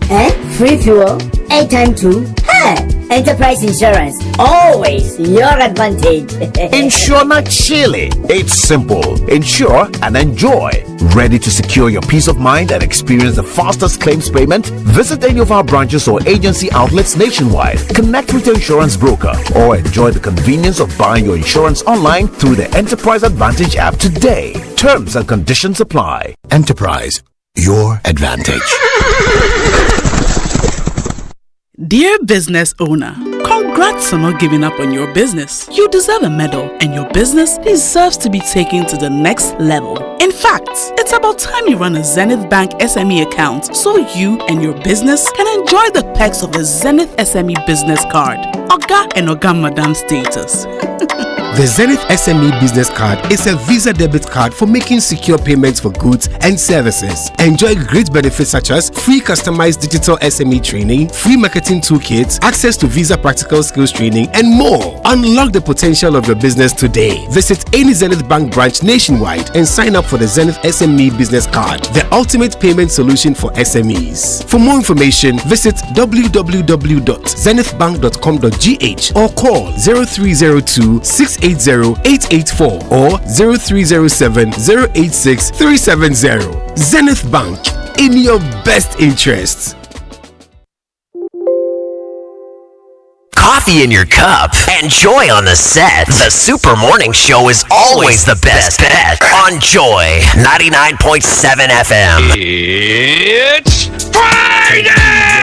Speaker 5: Free fuel? Airtime too? Hey! Enterprise Insurance, always your advantage.
Speaker 20: Insure Chile. It's simple. Insure and enjoy. Ready to secure your peace of mind and experience the fastest claims payment? Visit any of our branches or agency outlets nationwide. Connect with your insurance broker or enjoy the convenience of buying your insurance online through the Enterprise Advantage app today. Terms and conditions apply.
Speaker 12: Enterprise, your advantage.
Speaker 21: Dear business owner, congrats on not giving up on your business. You deserve a medal, and your business deserves to be taken to the next level. In fact, it's about time you run a Zenith Bank SME account so you and your business can enjoy the perks of the Zenith SME Business Card. Oga and Oga Madam status.
Speaker 22: The Zenith SME Business Card is a Visa debit card for making secure payments for goods and services. Enjoy great benefits such as free customized digital SME training, free marketing toolkits, access to Visa practical skills training, and more. Unlock the potential of your business today. Visit any Zenith Bank branch nationwide and sign up for the Zenith SME Business Card, the ultimate payment solution for SMEs. For more information, visit www.zenithbank.com.gh or call 0302 680-884 or 0307-086-370. Zenith Bank, in your best interests.
Speaker 19: Coffee in your cup and joy on the set. The Super Morning Show is always the best bet on Joy 99.7 FM.
Speaker 24: It's Friday!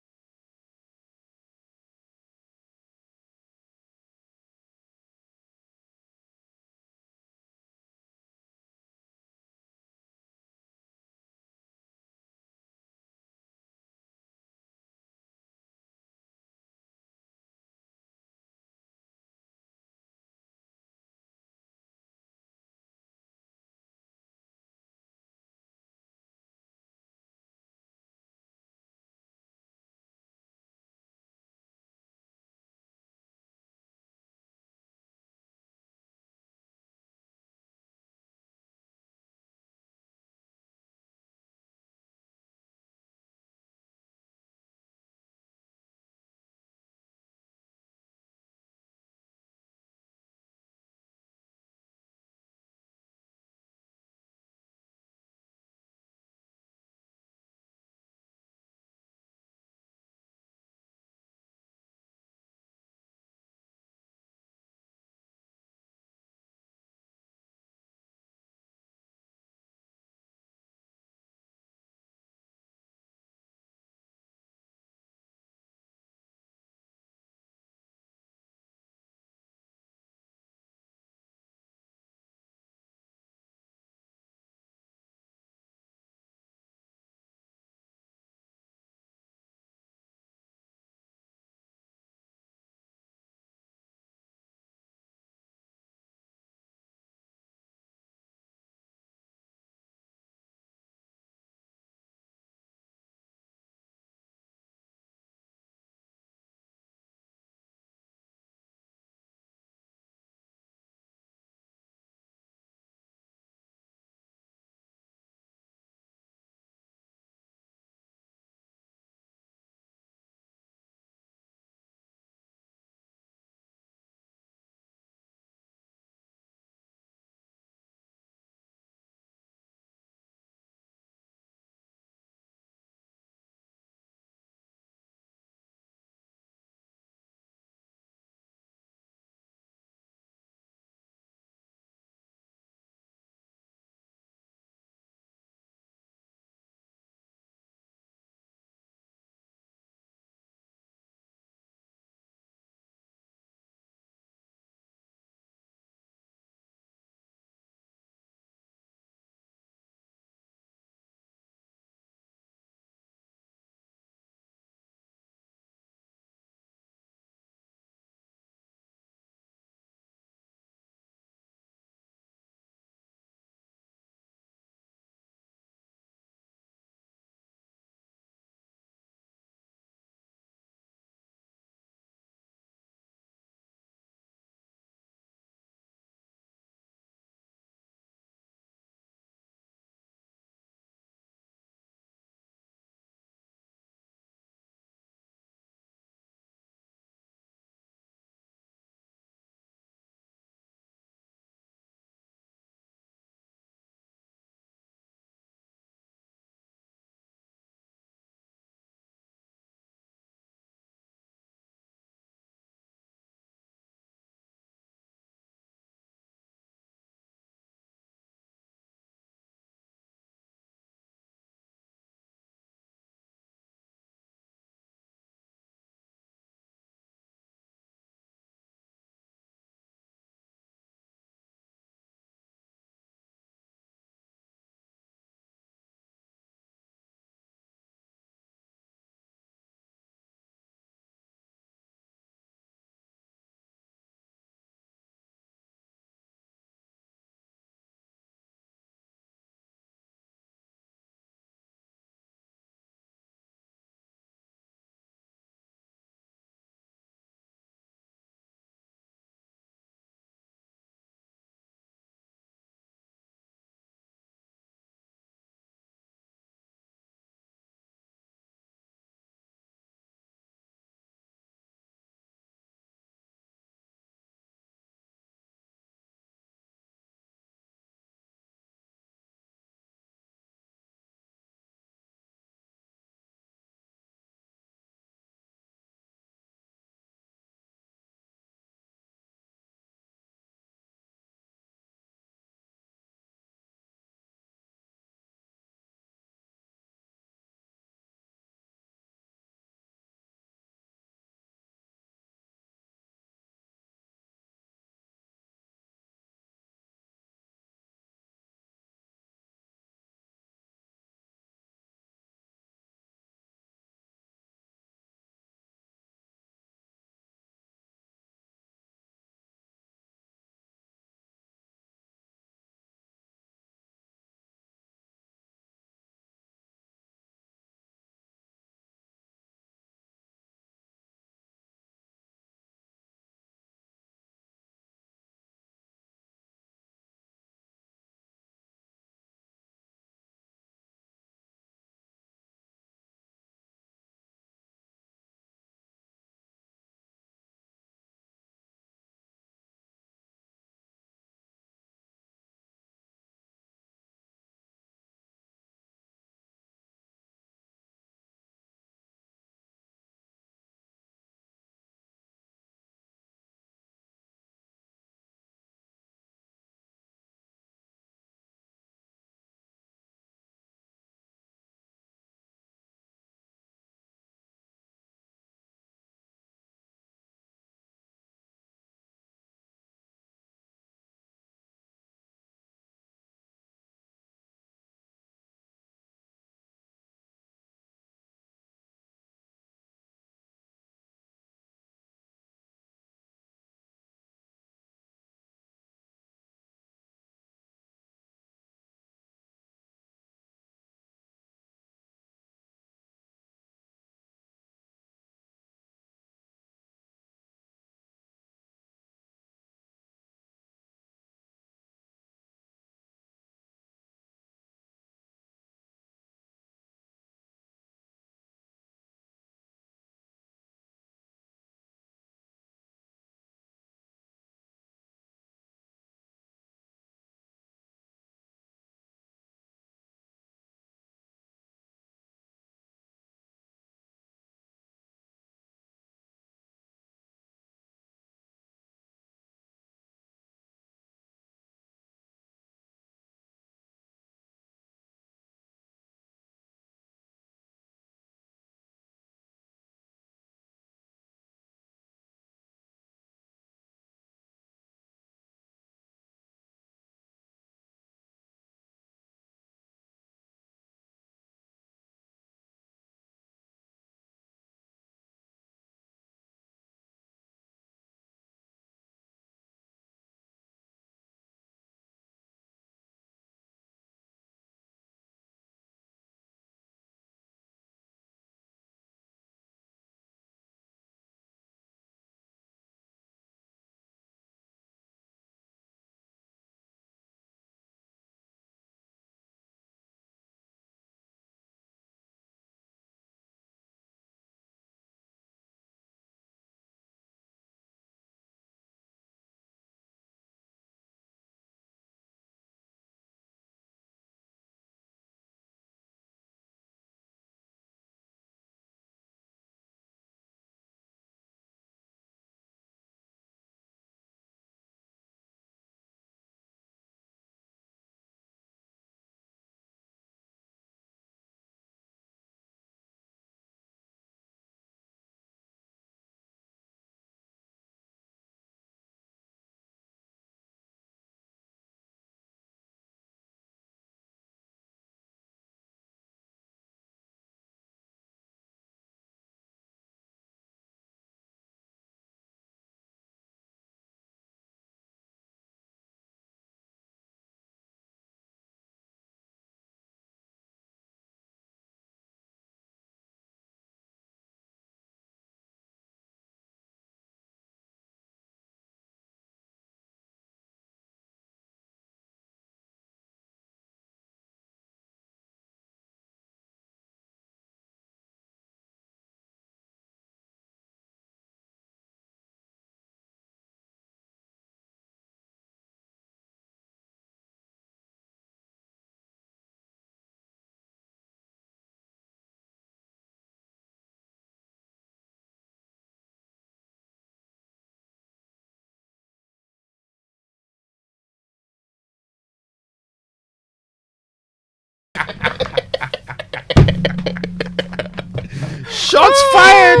Speaker 2: Shots fired.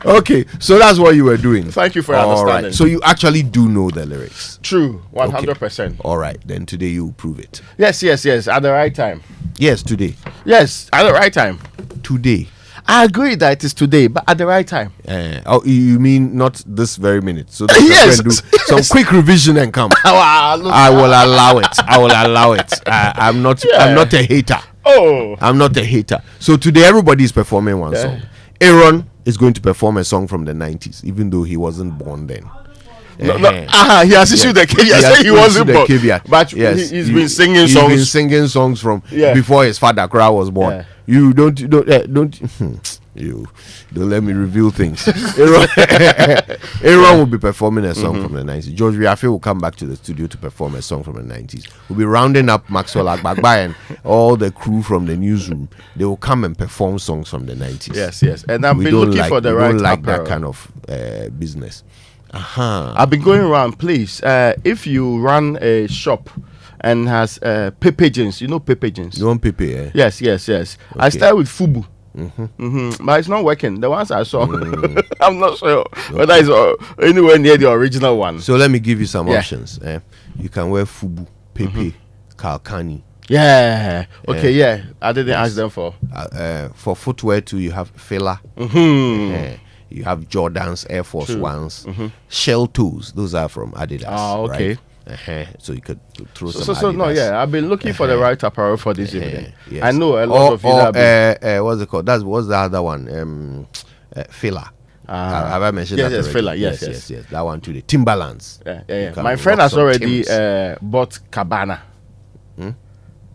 Speaker 2: Okay, so that's what you were doing.
Speaker 3: Thank you for your
Speaker 2: All
Speaker 3: understanding.
Speaker 2: right. So you actually do know the lyrics.
Speaker 3: True, 100%.
Speaker 2: All right, then today you prove it.
Speaker 3: Yes, at the right time.
Speaker 2: Yes, today.
Speaker 3: Yes, at the right time.
Speaker 2: Today.
Speaker 3: I agree that it is today, but at the right time.
Speaker 2: Oh, you mean not this very minute? So that
Speaker 3: Yes.
Speaker 2: you can do some quick revision and come. I will allow it. I'm not a hater.
Speaker 3: Oh,
Speaker 2: I'm not a hater. So today everybody is performing one song. Aaron is going to perform a song from the 90s, even though he wasn't born then.
Speaker 3: He has issued the caveat. Say he wasn't born, but he's been singing songs.
Speaker 2: He's been singing songs from before his father Kra was born.
Speaker 3: Yeah.
Speaker 2: You don't you don't let me reveal things. Aaron will be performing a song from the 90s. George Riafe will come back to the studio to perform a song from the 90s. We'll be rounding up Maxwell Agbagba and all the crew from the newsroom. They will come and perform songs from the 90s.
Speaker 3: Yes. And I've been looking for the right
Speaker 2: We don't like
Speaker 3: apparel.
Speaker 2: that kind of business.
Speaker 3: I've been going around. Please, if you run a shop and has Pepe jeans, you know Pepe jeans.
Speaker 2: You want Pepe? Eh?
Speaker 3: Yes. I started with Fubu. But it's not working. The ones I saw, I'm not sure whether it's anywhere near the original one.
Speaker 2: So let me give you some options. You can wear Fubu, Pepe, Kalkani.
Speaker 3: Yeah. Okay. I didn't ask them for.
Speaker 2: For footwear too, you have Fila. You have Jordans, Air Force Ones, Shell Toes. Those are from Adidas.
Speaker 3: Okay.
Speaker 2: Right? So you could throw some.
Speaker 3: So
Speaker 2: Adidas.
Speaker 3: I've been looking for the right apparel for this evening.
Speaker 2: Yes.
Speaker 3: I know a lot of you have been.
Speaker 2: what's it called? What's the other one? Fila. Have I mentioned that?
Speaker 3: Yes, Fila. Yes.
Speaker 2: That one too. The Timberlands.
Speaker 3: Yeah. My friend has already bought Cabana.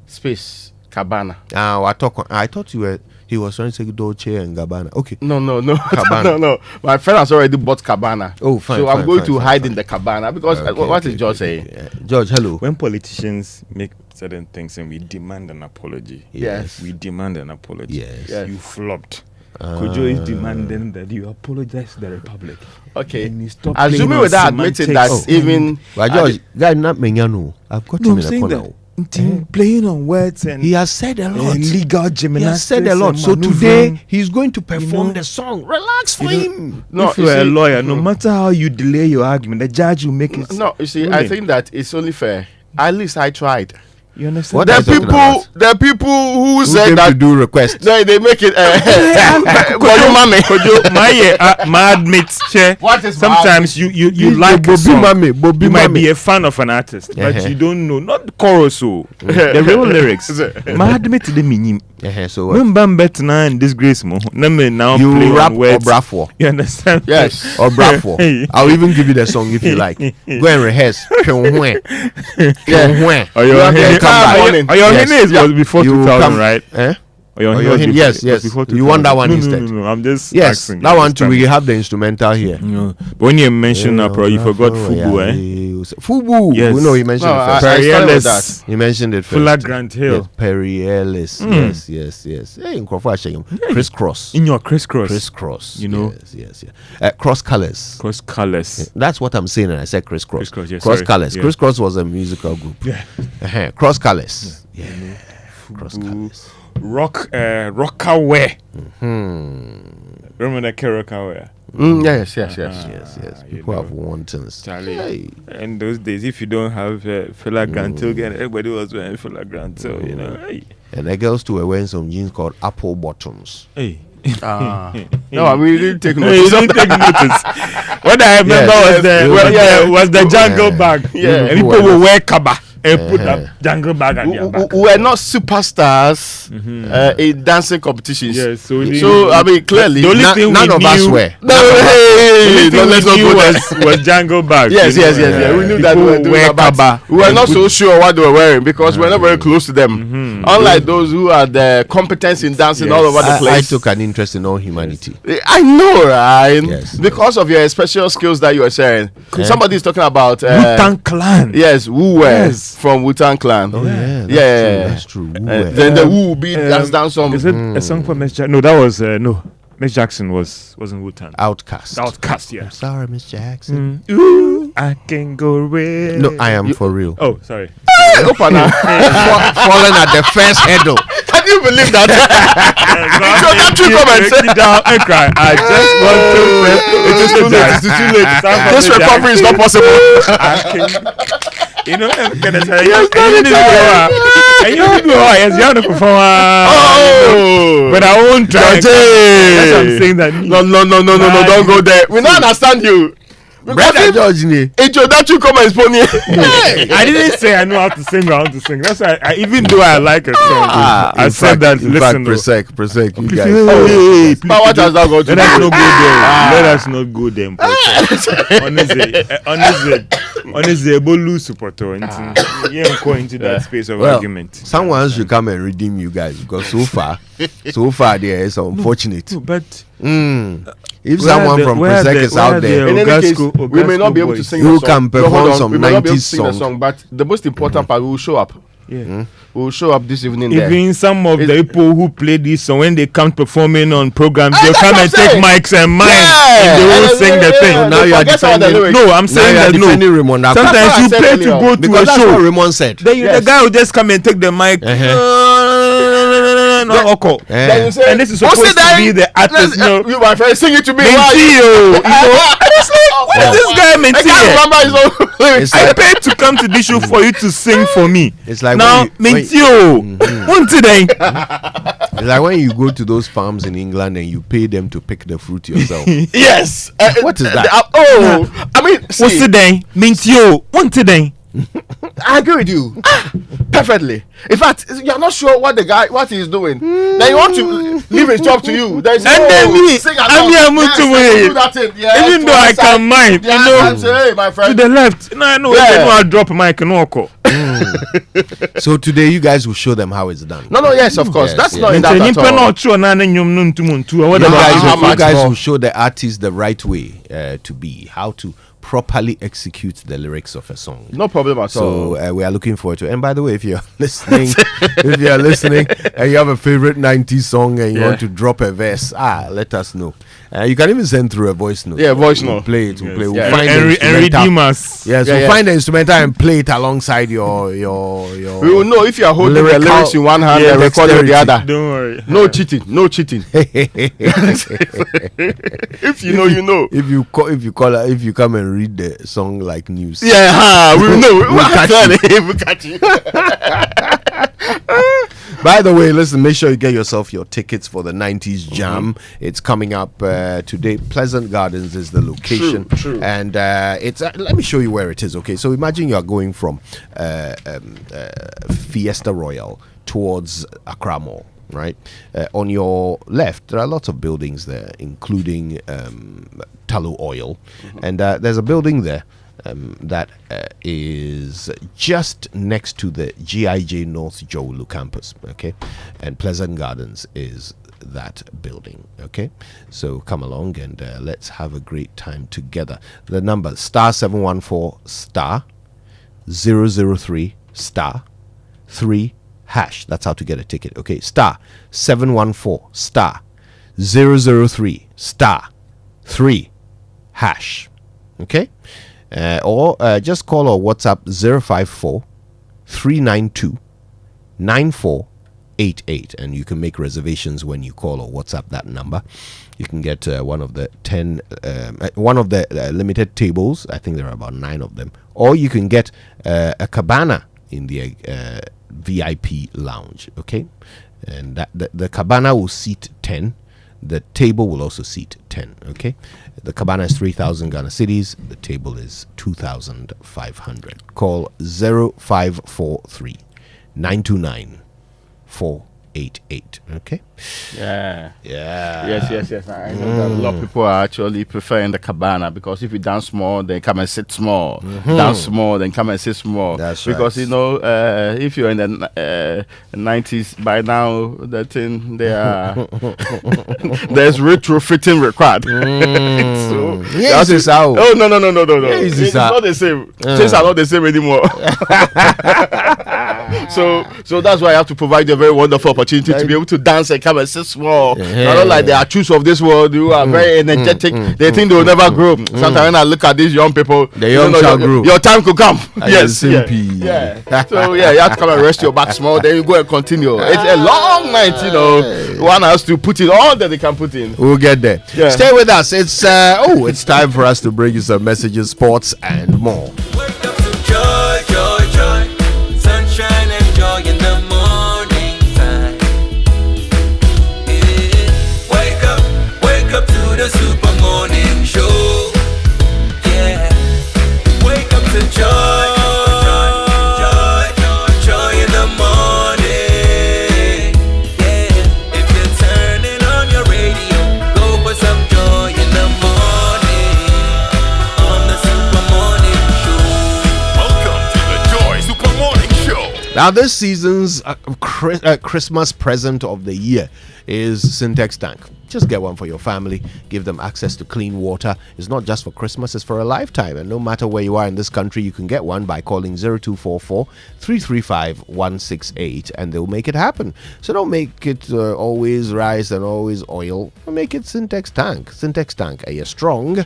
Speaker 3: Space Cabana.
Speaker 2: I thought he was trying to say Dolce and Gabbana. Okay.
Speaker 3: No.
Speaker 2: Cabana.
Speaker 3: No. My friend has already bought Cabana.
Speaker 2: Oh, fine.
Speaker 3: So I'm going to hide in the Cabana because what is George saying?
Speaker 2: George, hello.
Speaker 6: When politicians make certain things and we demand an apology.
Speaker 3: Yes.
Speaker 6: We demand an apology.
Speaker 2: Yes.
Speaker 6: You flopped. Kojo is demanding that you apologize to the Republic.
Speaker 3: Okay.
Speaker 6: And you stop
Speaker 3: assuming without admitting that even.
Speaker 2: But George, guy not Menyano. I've got him in a corner.
Speaker 6: Playing on words and
Speaker 2: he has said a lot.
Speaker 6: Legal gymnastics.
Speaker 2: He has said a lot. So today he's going to perform the song. Relax for him.
Speaker 6: No, if you're a lawyer, no matter how you delay your argument, the judge will make it.
Speaker 3: No, you see, I think that it's only fair. At least I tried.
Speaker 6: You understand?
Speaker 2: What
Speaker 3: there are people who said that
Speaker 2: to do requests.
Speaker 3: They make it.
Speaker 6: My admit,
Speaker 3: what is
Speaker 6: sometimes you like a song. You might be a fan of an artist, but you don't know not the chorus, the real lyrics. My admit the meaning.
Speaker 2: So
Speaker 6: when Bambet and disgrace mo, now
Speaker 2: you
Speaker 6: play
Speaker 2: rap
Speaker 6: on words.
Speaker 2: or brafo.
Speaker 6: You understand?
Speaker 3: Yes.
Speaker 2: Or brafo. I'll even give you the song if you like. Go and rehearse.
Speaker 6: Your Henness was before 2000, right?
Speaker 2: Yes. You want that one instead?
Speaker 6: No. I'm just
Speaker 2: asking. That one too. We have the instrumental here.
Speaker 6: But when you mentioned you forgot Fubu,
Speaker 2: Fubu.
Speaker 6: Yes.
Speaker 2: We know you mentioned it first.
Speaker 6: Perry Ellis.
Speaker 2: You mentioned it first.
Speaker 6: Fuller Grant Hill.
Speaker 2: Perry Ellis. Yes. Hey, in Crisscross.
Speaker 6: In your crisscross.
Speaker 2: Crisscross.
Speaker 6: You know.
Speaker 2: Yes. Cross colors.
Speaker 6: Cross colors.
Speaker 2: That's what I'm saying. And I said crisscross.
Speaker 6: Cross
Speaker 2: colors.
Speaker 6: Yeah.
Speaker 2: Crisscross was a musical group.
Speaker 6: Yeah.
Speaker 2: Cross colors. Yeah. Cross colors.
Speaker 6: Rockaway. Remember that Rockaway?
Speaker 3: Yes.
Speaker 2: People have wantons.
Speaker 6: Charlie. In those days, if you don't have Fela Grant Hill, everybody was wearing Fela Grant Hill, you know. Hey.
Speaker 2: And the girls too were wearing some jeans called apple bottoms.
Speaker 6: Hey.
Speaker 3: No, we didn't take notice.
Speaker 6: What I remember was the jungle bag.
Speaker 3: Yeah.
Speaker 6: And people will wear kaba and put a jungle bag on their back.
Speaker 3: We were not superstars in dancing competitions.
Speaker 6: Yes, so
Speaker 3: I mean, clearly,
Speaker 6: the only thing
Speaker 2: none of us were.
Speaker 6: Was jungle bag.
Speaker 3: Yes. We knew that we were doing that. We were not so sure what they were wearing because we were not very close to them. Unlike those who had the competence in dancing all over the place.
Speaker 2: I took an interest in all humanity.
Speaker 3: I know, right?
Speaker 2: Yes.
Speaker 3: Because of your special skills that you were sharing. Somebody is talking about
Speaker 6: Wu-Tang Clan.
Speaker 3: Yes, Wu were from Wu-Tang Clan.
Speaker 2: Oh yeah,
Speaker 3: that's
Speaker 2: true.
Speaker 3: Then the Wu beat down some.
Speaker 6: Is it a song for Miss Jackson? No, that was Miss Jackson wasn't Wu-Tang.
Speaker 2: Outcast.
Speaker 6: Yeah.
Speaker 2: I'm sorry, Miss Jackson.
Speaker 6: Ooh. I can go real.
Speaker 2: No, I am for real.
Speaker 6: Oh, sorry.
Speaker 2: Falling at the first hurdle.
Speaker 3: Can you believe that? So that you come and say
Speaker 6: down and cry. I just want to.
Speaker 3: It is too late. It is too late. This recovery is not possible.
Speaker 6: You know, I'm gonna tell you. And you do as you know perform. But I won't try. That's what I'm saying. That
Speaker 3: no, don't go there. We don't understand you.
Speaker 2: Brother George,
Speaker 3: introduction comments for me.
Speaker 6: I didn't say I know how to sing or how to sing. That's why I even though I like a song, I said that. Listen,
Speaker 2: Presec, you guys.
Speaker 3: But what has that got to do?
Speaker 6: Let us not go there. Honestly, Ebolu supporter. You ain't going into that space of argument.
Speaker 2: Someone should come and redeem you guys because so far there is unfortunate.
Speaker 6: But
Speaker 2: if someone from Presec is out there,
Speaker 3: in any case, we may not be able to sing
Speaker 2: who
Speaker 3: the song.
Speaker 2: can perform some 90s songs.
Speaker 3: But the most important part, we will show up.
Speaker 6: Yeah.
Speaker 3: We will show up this evening. There.
Speaker 6: Even some of the people who play this song, when they come performing on programs, they'll come and take mics and mics and they will sing the thing.
Speaker 2: So now you are defending.
Speaker 6: No, I'm saying that no. Sometimes you pay to go to a show.
Speaker 2: Raymond said.
Speaker 6: Then the guy will just come and take the mic. And this is supposed to be the artist.
Speaker 3: You, my friend, sing it to me.
Speaker 6: What is this guy Mentio? I paid to come to this show for you to sing for me.
Speaker 2: It's like
Speaker 6: now Mentio.
Speaker 2: It's like when you go to those farms in England and you pay them to pick the fruit yourself.
Speaker 3: Yes.
Speaker 2: What is that?
Speaker 3: I mean,
Speaker 6: what's today? Mentio. What today?
Speaker 3: I agree with you perfectly. In fact, you're not sure what he's doing. Then you want to leave his job to you. There's
Speaker 6: and then me,
Speaker 3: sing
Speaker 6: I'm even though I can mind, you know,
Speaker 3: hey, my friend.
Speaker 6: to the left. No, I'll drop mic and no.
Speaker 2: So today you guys will show them how it's done.
Speaker 3: No, yes, of course. That's not in that at all.
Speaker 2: You guys will show the artist the right way to be, how to properly execute the lyrics of a song.
Speaker 3: No problem at all.
Speaker 2: So we are looking forward to it. And by the way, if you're listening, and you have a favorite 90s song and you want to drop a verse, let us know. You can even send through a voice note.
Speaker 3: Yeah, voice note.
Speaker 2: We'll play it. We'll play.
Speaker 6: We'll
Speaker 2: find the
Speaker 6: instrumental.
Speaker 2: Yes, we'll find the instrumental and play it alongside your.
Speaker 3: We will know if you are holding the lyrics in one hand and recording with the other.
Speaker 6: Don't worry.
Speaker 3: No cheating. No cheating. If you know, you know.
Speaker 2: If you come and read the song like news.
Speaker 3: Yeah, we will know. We'll catch you.
Speaker 2: By the way, listen, make sure you get yourself your tickets for the 90s Jam. It's coming up today. Pleasant Gardens is the location.
Speaker 3: True.
Speaker 2: And it's let me show you where it is, okay? So imagine you are going from Fiesta Royal towards Accra Mall, right? On your left, there are lots of buildings there, including Tullow Oil. And there's a building there that is just next to the GIJ North Jowulu campus, okay? And Pleasant Gardens is that building, okay? So come along and let's have a great time together. The number *714 *003 *3 #. That's how to get a ticket, okay? *714 *003 *3 #, okay? Or just call or WhatsApp 054 392 9488, and you can make reservations when you call or WhatsApp that number. You can get one of the limited tables. I think there are about 9 of them. Or you can get a cabana in the VIP lounge. Okay, and that the cabana will seat 10. The table will also seat 10. Okay, the cabana is 3,000 Ghana cedis. The table is 2,500. Call 0543 929 488. Okay.
Speaker 3: Yeah.
Speaker 2: Yeah.
Speaker 3: Yes. I know that a lot of people are actually preferring the cabana because if you dance small, then come and sit small. Dance small, then come and sit small.
Speaker 2: That's
Speaker 3: because
Speaker 2: right.
Speaker 3: You know, if you're in the 90s by now, the thing they are there's retrofitting required.
Speaker 2: So,
Speaker 3: yes, it's
Speaker 2: out.
Speaker 3: Oh no. It's
Speaker 2: Yes,
Speaker 3: not the same. Things are not the same anymore. So that's why I have to provide you a very wonderful opportunity to be able to dance and come and sit small. I don't like the achus of this world who are very energetic. They think they will never grow. Sometimes when I look at these young people,
Speaker 2: the young shall grow.
Speaker 3: Your time could come. Yes.
Speaker 2: Yeah.
Speaker 3: So you have to come and rest your back small. Then you go and continue. It's a long night, One has to put in all that they can put in.
Speaker 2: We'll get there.
Speaker 3: Yeah.
Speaker 2: Stay with us. It's time for us to bring you some messages, sports, and more.
Speaker 14: Joy, joy, joy, sunshine and joy in the morning time. Yeah. Wake up to the super morning show. Yeah, wake up to joy, joy in the morning. Yeah, if you're turning on your radio, go for some joy in the morning on the super morning show.
Speaker 24: Welcome to the Joy Super Morning Show.
Speaker 2: Now, this season's Christmas present of the year is Syntex Tank. Just get one for your family. Give them access to clean water. It's not just for Christmas, it's for a lifetime. And no matter where you are in this country, you can get one by calling 0244 335 168 and they'll make it happen. So don't make it always rice and always oil. Make it Syntex Tank. Syntex Tank. Are you strong?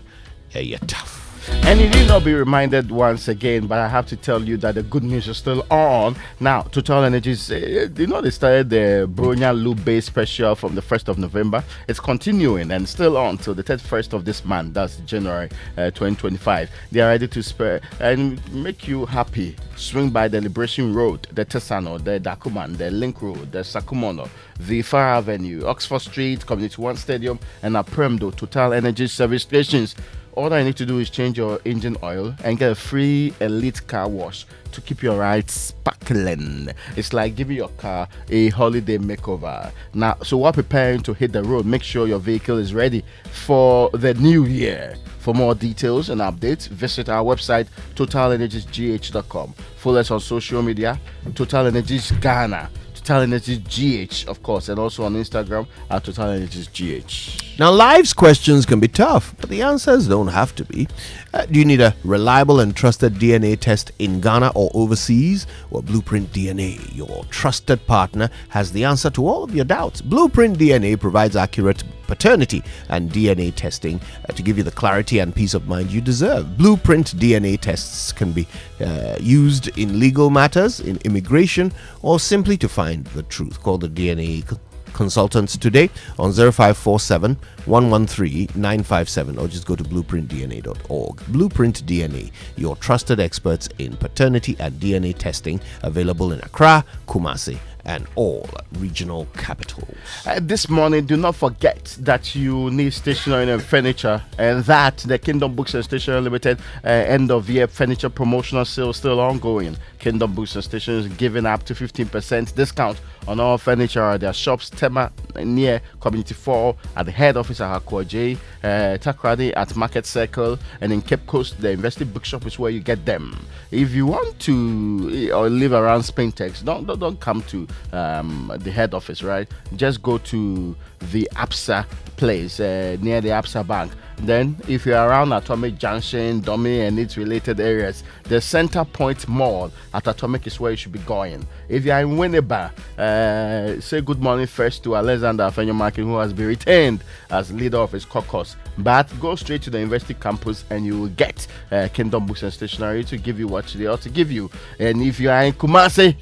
Speaker 2: Are you tough?
Speaker 3: And you need not be reminded once again, but I have to tell you that the good news is still on. Now, Total Energies, they started the Bronya Loop Base Special from the 1st of November. It's continuing and still on till the 31st of this month. That's January 2025. They are ready to spare and make you happy. Swing by the Liberation Road, the Tesano, the Dakuman, the Link Road, the Sakumono, the Far Avenue, Oxford Street, Community One Stadium, and Apremdo Total Energies service stations. All I need to do is change your engine oil and get a free elite car wash to keep your ride sparkling. It's like giving your car a holiday makeover. Now, so while preparing to hit the road, make sure your vehicle is ready for the new year. For more details and updates, visit our website, totalenergiesgh.com. Follow us on social media, Total Energies Ghana, Total Energies GH, of course, and also on Instagram at Total Energies GH.
Speaker 2: Now, life's questions can be tough, but the answers don't have to be. Do you need a reliable and trusted DNA test in Ghana or overseas? Well, Blueprint DNA, your trusted partner, has the answer to all of your doubts. Blueprint DNA provides accurate paternity and DNA testing to give you the clarity and peace of mind you deserve. Blueprint DNA tests can be used in legal matters, in immigration, or simply to find the truth. Call the DNA consultants today on 0547 113 957 or just go to blueprintdna.org. Blueprint DNA, your trusted experts in paternity and DNA testing, available in Accra, Kumasi, and all regional capitals.
Speaker 3: This morning, do not forget that you need stationery and furniture, and that the Kingdom Books and Stationery Limited end of year furniture promotional sale still ongoing. Kingdom Books and Stationery is giving up to 15% discount on all furniture at their shops, Tema near Community 4, at the head office at Hakwaje, Takrady at Market Circle, and in Cape Coast, the Invested Bookshop is where you get them. If you want to or live around Spaintex, don't come to the head office, right? Just go to the APSA place near the APSA Bank. Then, if you're around Atomic Junction, Domi, and its related areas, the Center Point Mall at Atomic is where you should be going. If you're in Winneba, say good morning first to Alexander Afenyomakin, who has been retained as leader of his caucus. But go straight to the university campus and you will get Kingdom Books and Stationery to give you what they ought to give you. And if you are in Kumasi,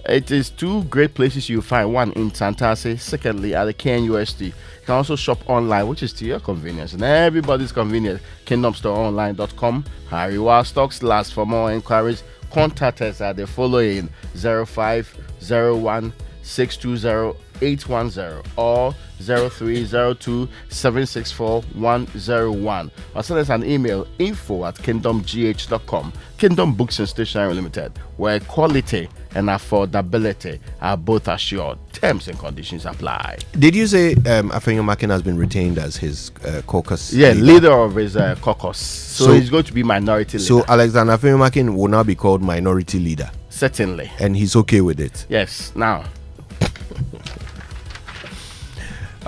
Speaker 3: it is two great places you find. One in Santase, secondly at the KNUST. You can also shop online, which is to your convenience and everybody's convenience. KingdomStoreOnline.com. Harry while stocks last. For more inquiries, contact us at the following 0501 620 810 or 0302 764 101, or send us an email info@kingdomgh.com. Kingdom Books and Stationery Limited, where quality and affordability are both assured. Terms and conditions apply.
Speaker 2: Did you say Afenyomakin has been retained as his caucus?
Speaker 3: Yeah, leader of his caucus. So he's going to be minority leader.
Speaker 2: So Alexander Afenyomakin will now be called minority leader.
Speaker 3: Certainly.
Speaker 2: And he's okay with it.
Speaker 3: Yes. Now.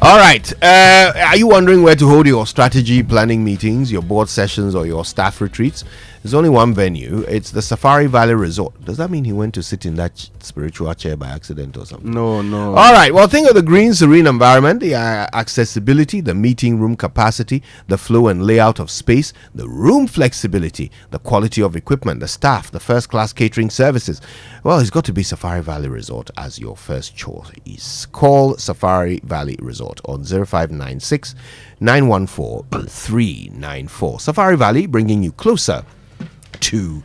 Speaker 2: All right. Are you wondering where to hold your strategy planning meetings, your board sessions, or your staff retreats? There's only one venue. It's the Safari Valley Resort. Does that mean he went to sit in that spiritual chair by accident or something?
Speaker 3: No.
Speaker 2: All right. Well, think of the green, serene environment, the accessibility, the meeting room capacity, the flow and layout of space, the room flexibility, the quality of equipment, the staff, the first-class catering services. Well, it's got to be Safari Valley Resort as your first choice. Call Safari Valley Resort on 0596 914 394. Safari Valley, bringing you closer to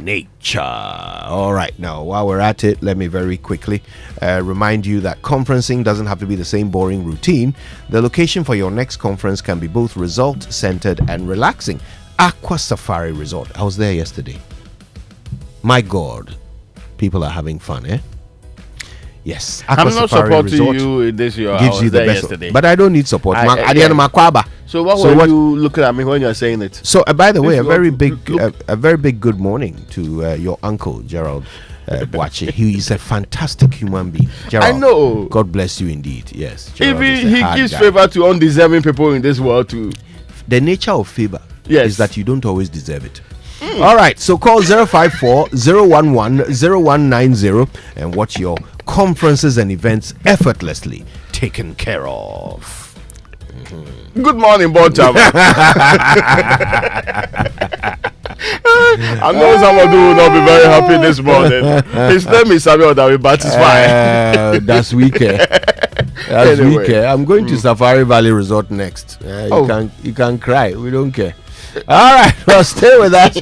Speaker 2: nature. All right, now while we're at it, let me very quickly remind you that conferencing doesn't have to be the same boring routine. The location for your next conference can be both result-centered and relaxing. Aqua Safari Resort. I was there yesterday. My God, people are having fun, eh? Yes,
Speaker 3: Aqua I'm not
Speaker 2: Safari
Speaker 3: supporting
Speaker 2: Resort
Speaker 3: you in this year.
Speaker 2: gives you the best,
Speaker 3: yesterday.
Speaker 2: but I don't need support.
Speaker 3: So what were you looking at me when you're saying it?
Speaker 2: So by the way, a very big good morning to your uncle Gerald Boache. He is a fantastic human being. Gerald,
Speaker 3: I know.
Speaker 2: God bless you indeed. Yes, Gerald
Speaker 3: Even he gives favor to undeserving people in this world too.
Speaker 2: The nature of favor is that you don't always deserve it. All right, so call 054 011 0190 and watch your conferences and events effortlessly taken care of.
Speaker 3: Good morning, Boncham. I know somebody will not be very happy this morning. His name is Samuel Dawi, but it's fine.
Speaker 2: That's weekend. That's weekend. I'm going to Safari Valley Resort next. You can cry. We don't care. All right, well, stay with us.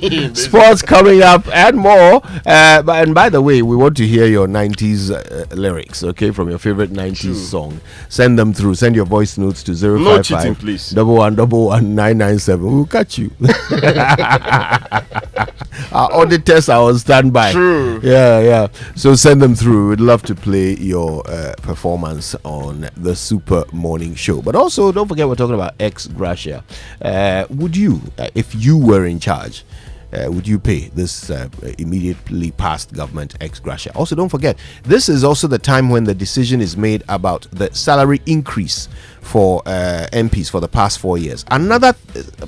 Speaker 2: Sports coming up and more. And by the way, we want to hear your 90s lyrics, okay, from your favorite 90s song. Send them through. Send your voice notes to 055
Speaker 3: no cheating, please.
Speaker 2: 111 We'll catch you. Our auditors are on standby.
Speaker 3: True.
Speaker 2: Yeah. So send them through. We'd love to play your performance on the Super Morning Show. But also, don't forget, we're talking about ex gratia. Would you, if you were in charge, would you pay this immediately passed government ex gratia? Also, don't forget, this is also the time when the decision is made about the salary increase for MPs for the past 4 years. Another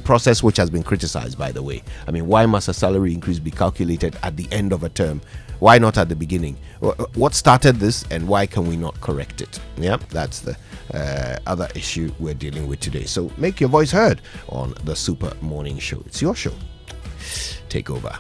Speaker 2: process which has been criticized, by the way. I mean, why must a salary increase be calculated at the end of a term? Why not at the beginning? What started this, and why can we not correct it? Yeah, that's the other issue we're dealing with today. So make your voice heard on the Super Morning Show. It's your show. Take over.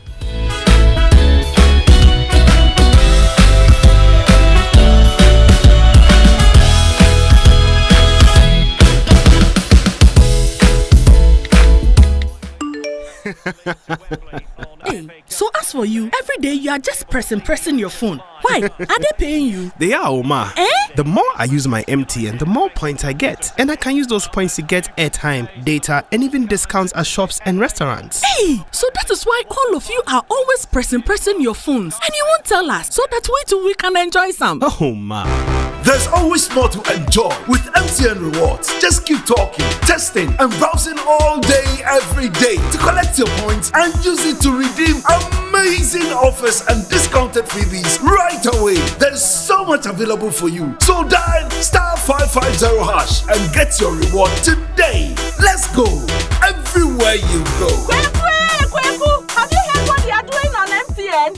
Speaker 21: Hey, so as for you, every day you are just pressing your phone. Why? Are they paying you?
Speaker 7: They are, Oma.
Speaker 21: Eh?
Speaker 7: The more I use my MTN, the more points I get. And I can use those points to get airtime, data, and even discounts at shops and restaurants.
Speaker 21: Hey, so that is why all of you are always pressing your phones. And you won't tell us, so that we too we can enjoy some.
Speaker 7: Oh, ma.
Speaker 8: There's always more to enjoy with MTN Rewards. Just keep talking, testing, and browsing all day, every day to collect your points and use it to redeem amazing offers and discounted freebies right away. There's so much available for you. So dial *550# and get your reward today. Let's go everywhere you go.
Speaker 21: Kweku, have you heard what they are doing on MTN?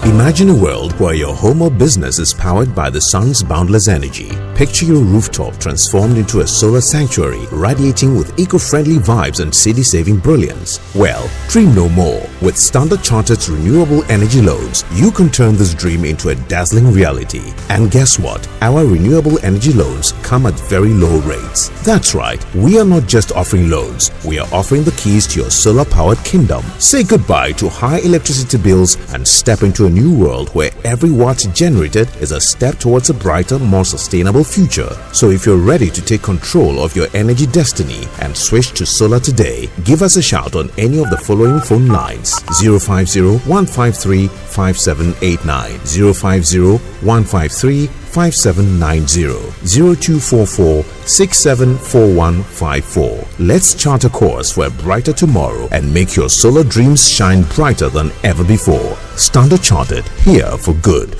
Speaker 9: Imagine a world where your home or business is powered by the sun's boundless energy. Picture your rooftop transformed into a solar sanctuary, radiating with eco-friendly vibes and city-saving brilliance. Well, dream no more. With Standard Chartered's renewable energy loans, you can turn this dream into a dazzling reality. And guess what? Our renewable energy loans come at very low rates. That's right, we are not just offering loans, we are offering the keys to your solar-powered kingdom. Say goodbye to high electricity bills and step into a new world where every watt generated is a step towards a brighter, more sustainable future. So if you're ready to take control of your energy destiny and switch to solar today, give us a shout on any of the following phone lines: 050-153-5789, 050-153-5790, 0244-674154. Let's chart a course for a brighter tomorrow and make your solar dreams shine brighter than ever before. Standard Chartered, here for good.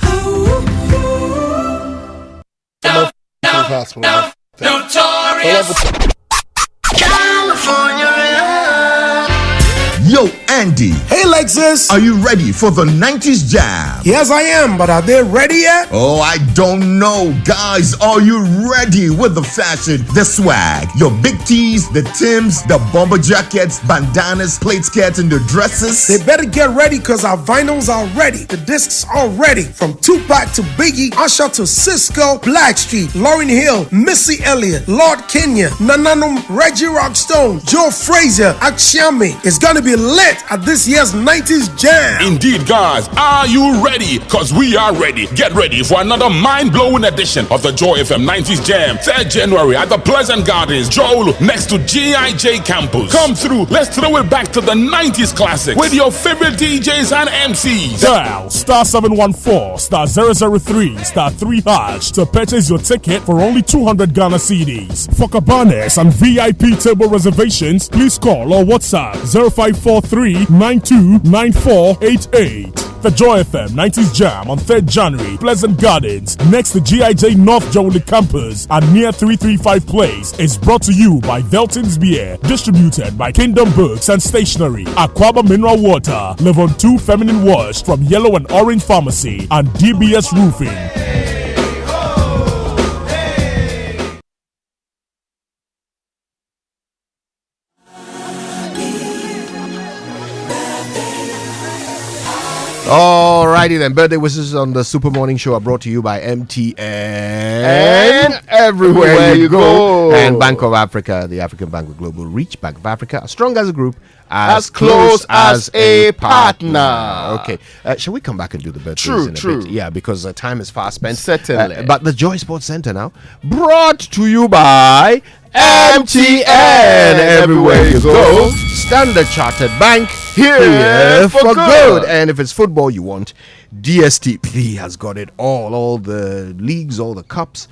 Speaker 18: Andy.
Speaker 8: Hey, Lexus.
Speaker 18: Are you ready for the 90s Jam?
Speaker 8: Yes, I am, but are they ready yet?
Speaker 18: Oh, I don't know. Guys, are you ready with the fashion, the swag, your big tees, the Tims, the bomber jackets, bandanas, plate skirts, and the dresses?
Speaker 8: They better get ready because our vinyls are ready. The discs are ready. From Tupac to Biggie, Usher to Cisco, Blackstreet, Lauryn Hill, Missy Elliott, Lord Kenya, Nananum, Reggie Rockstone, Joe Frazier, Akshiami. It's gonna be lit at this year's 90s Jam.
Speaker 24: Indeed, guys, are you ready? Because we are ready. Get ready for another mind-blowing edition of the Joy FM 90s Jam. 3rd January at the Pleasant Gardens, Joel, next to GIJ Campus. Come through. Let's throw it back to the 90s classics with your favorite DJs and MCs.
Speaker 10: Dial *714 *003 *3# to purchase your ticket for only 200 Ghana cedis. For cabanas and VIP table reservations, please call or WhatsApp 0543 929488. The Joy FM 90s Jam on 3rd January, Pleasant Gardens, next to GIJ North Jolie Campus and near 335 Place, is brought to you by Velton's Beer, distributed by Kingdom Books and Stationery, Aquaba Mineral Water, Level 2 Feminine Wash from Yellow and Orange Pharmacy, and DBS Roofing.
Speaker 2: Alrighty then, birthday wishes on the Super Morning Show are brought to you by MTN. And everywhere you go. And Bank of Africa, the African Bank with global reach. Bank of Africa, as strong as a group, as close as a partner. Okay, shall we come back and do the birthdays in a bit? Yeah, because time is fast spent.
Speaker 3: Certainly.
Speaker 2: But the Joy Sports Center now, brought to you by MTN. Everywhere you go. Standard Chartered Bank, here for good. And if it's football you want, DSTV has got it all the leagues, all the cups,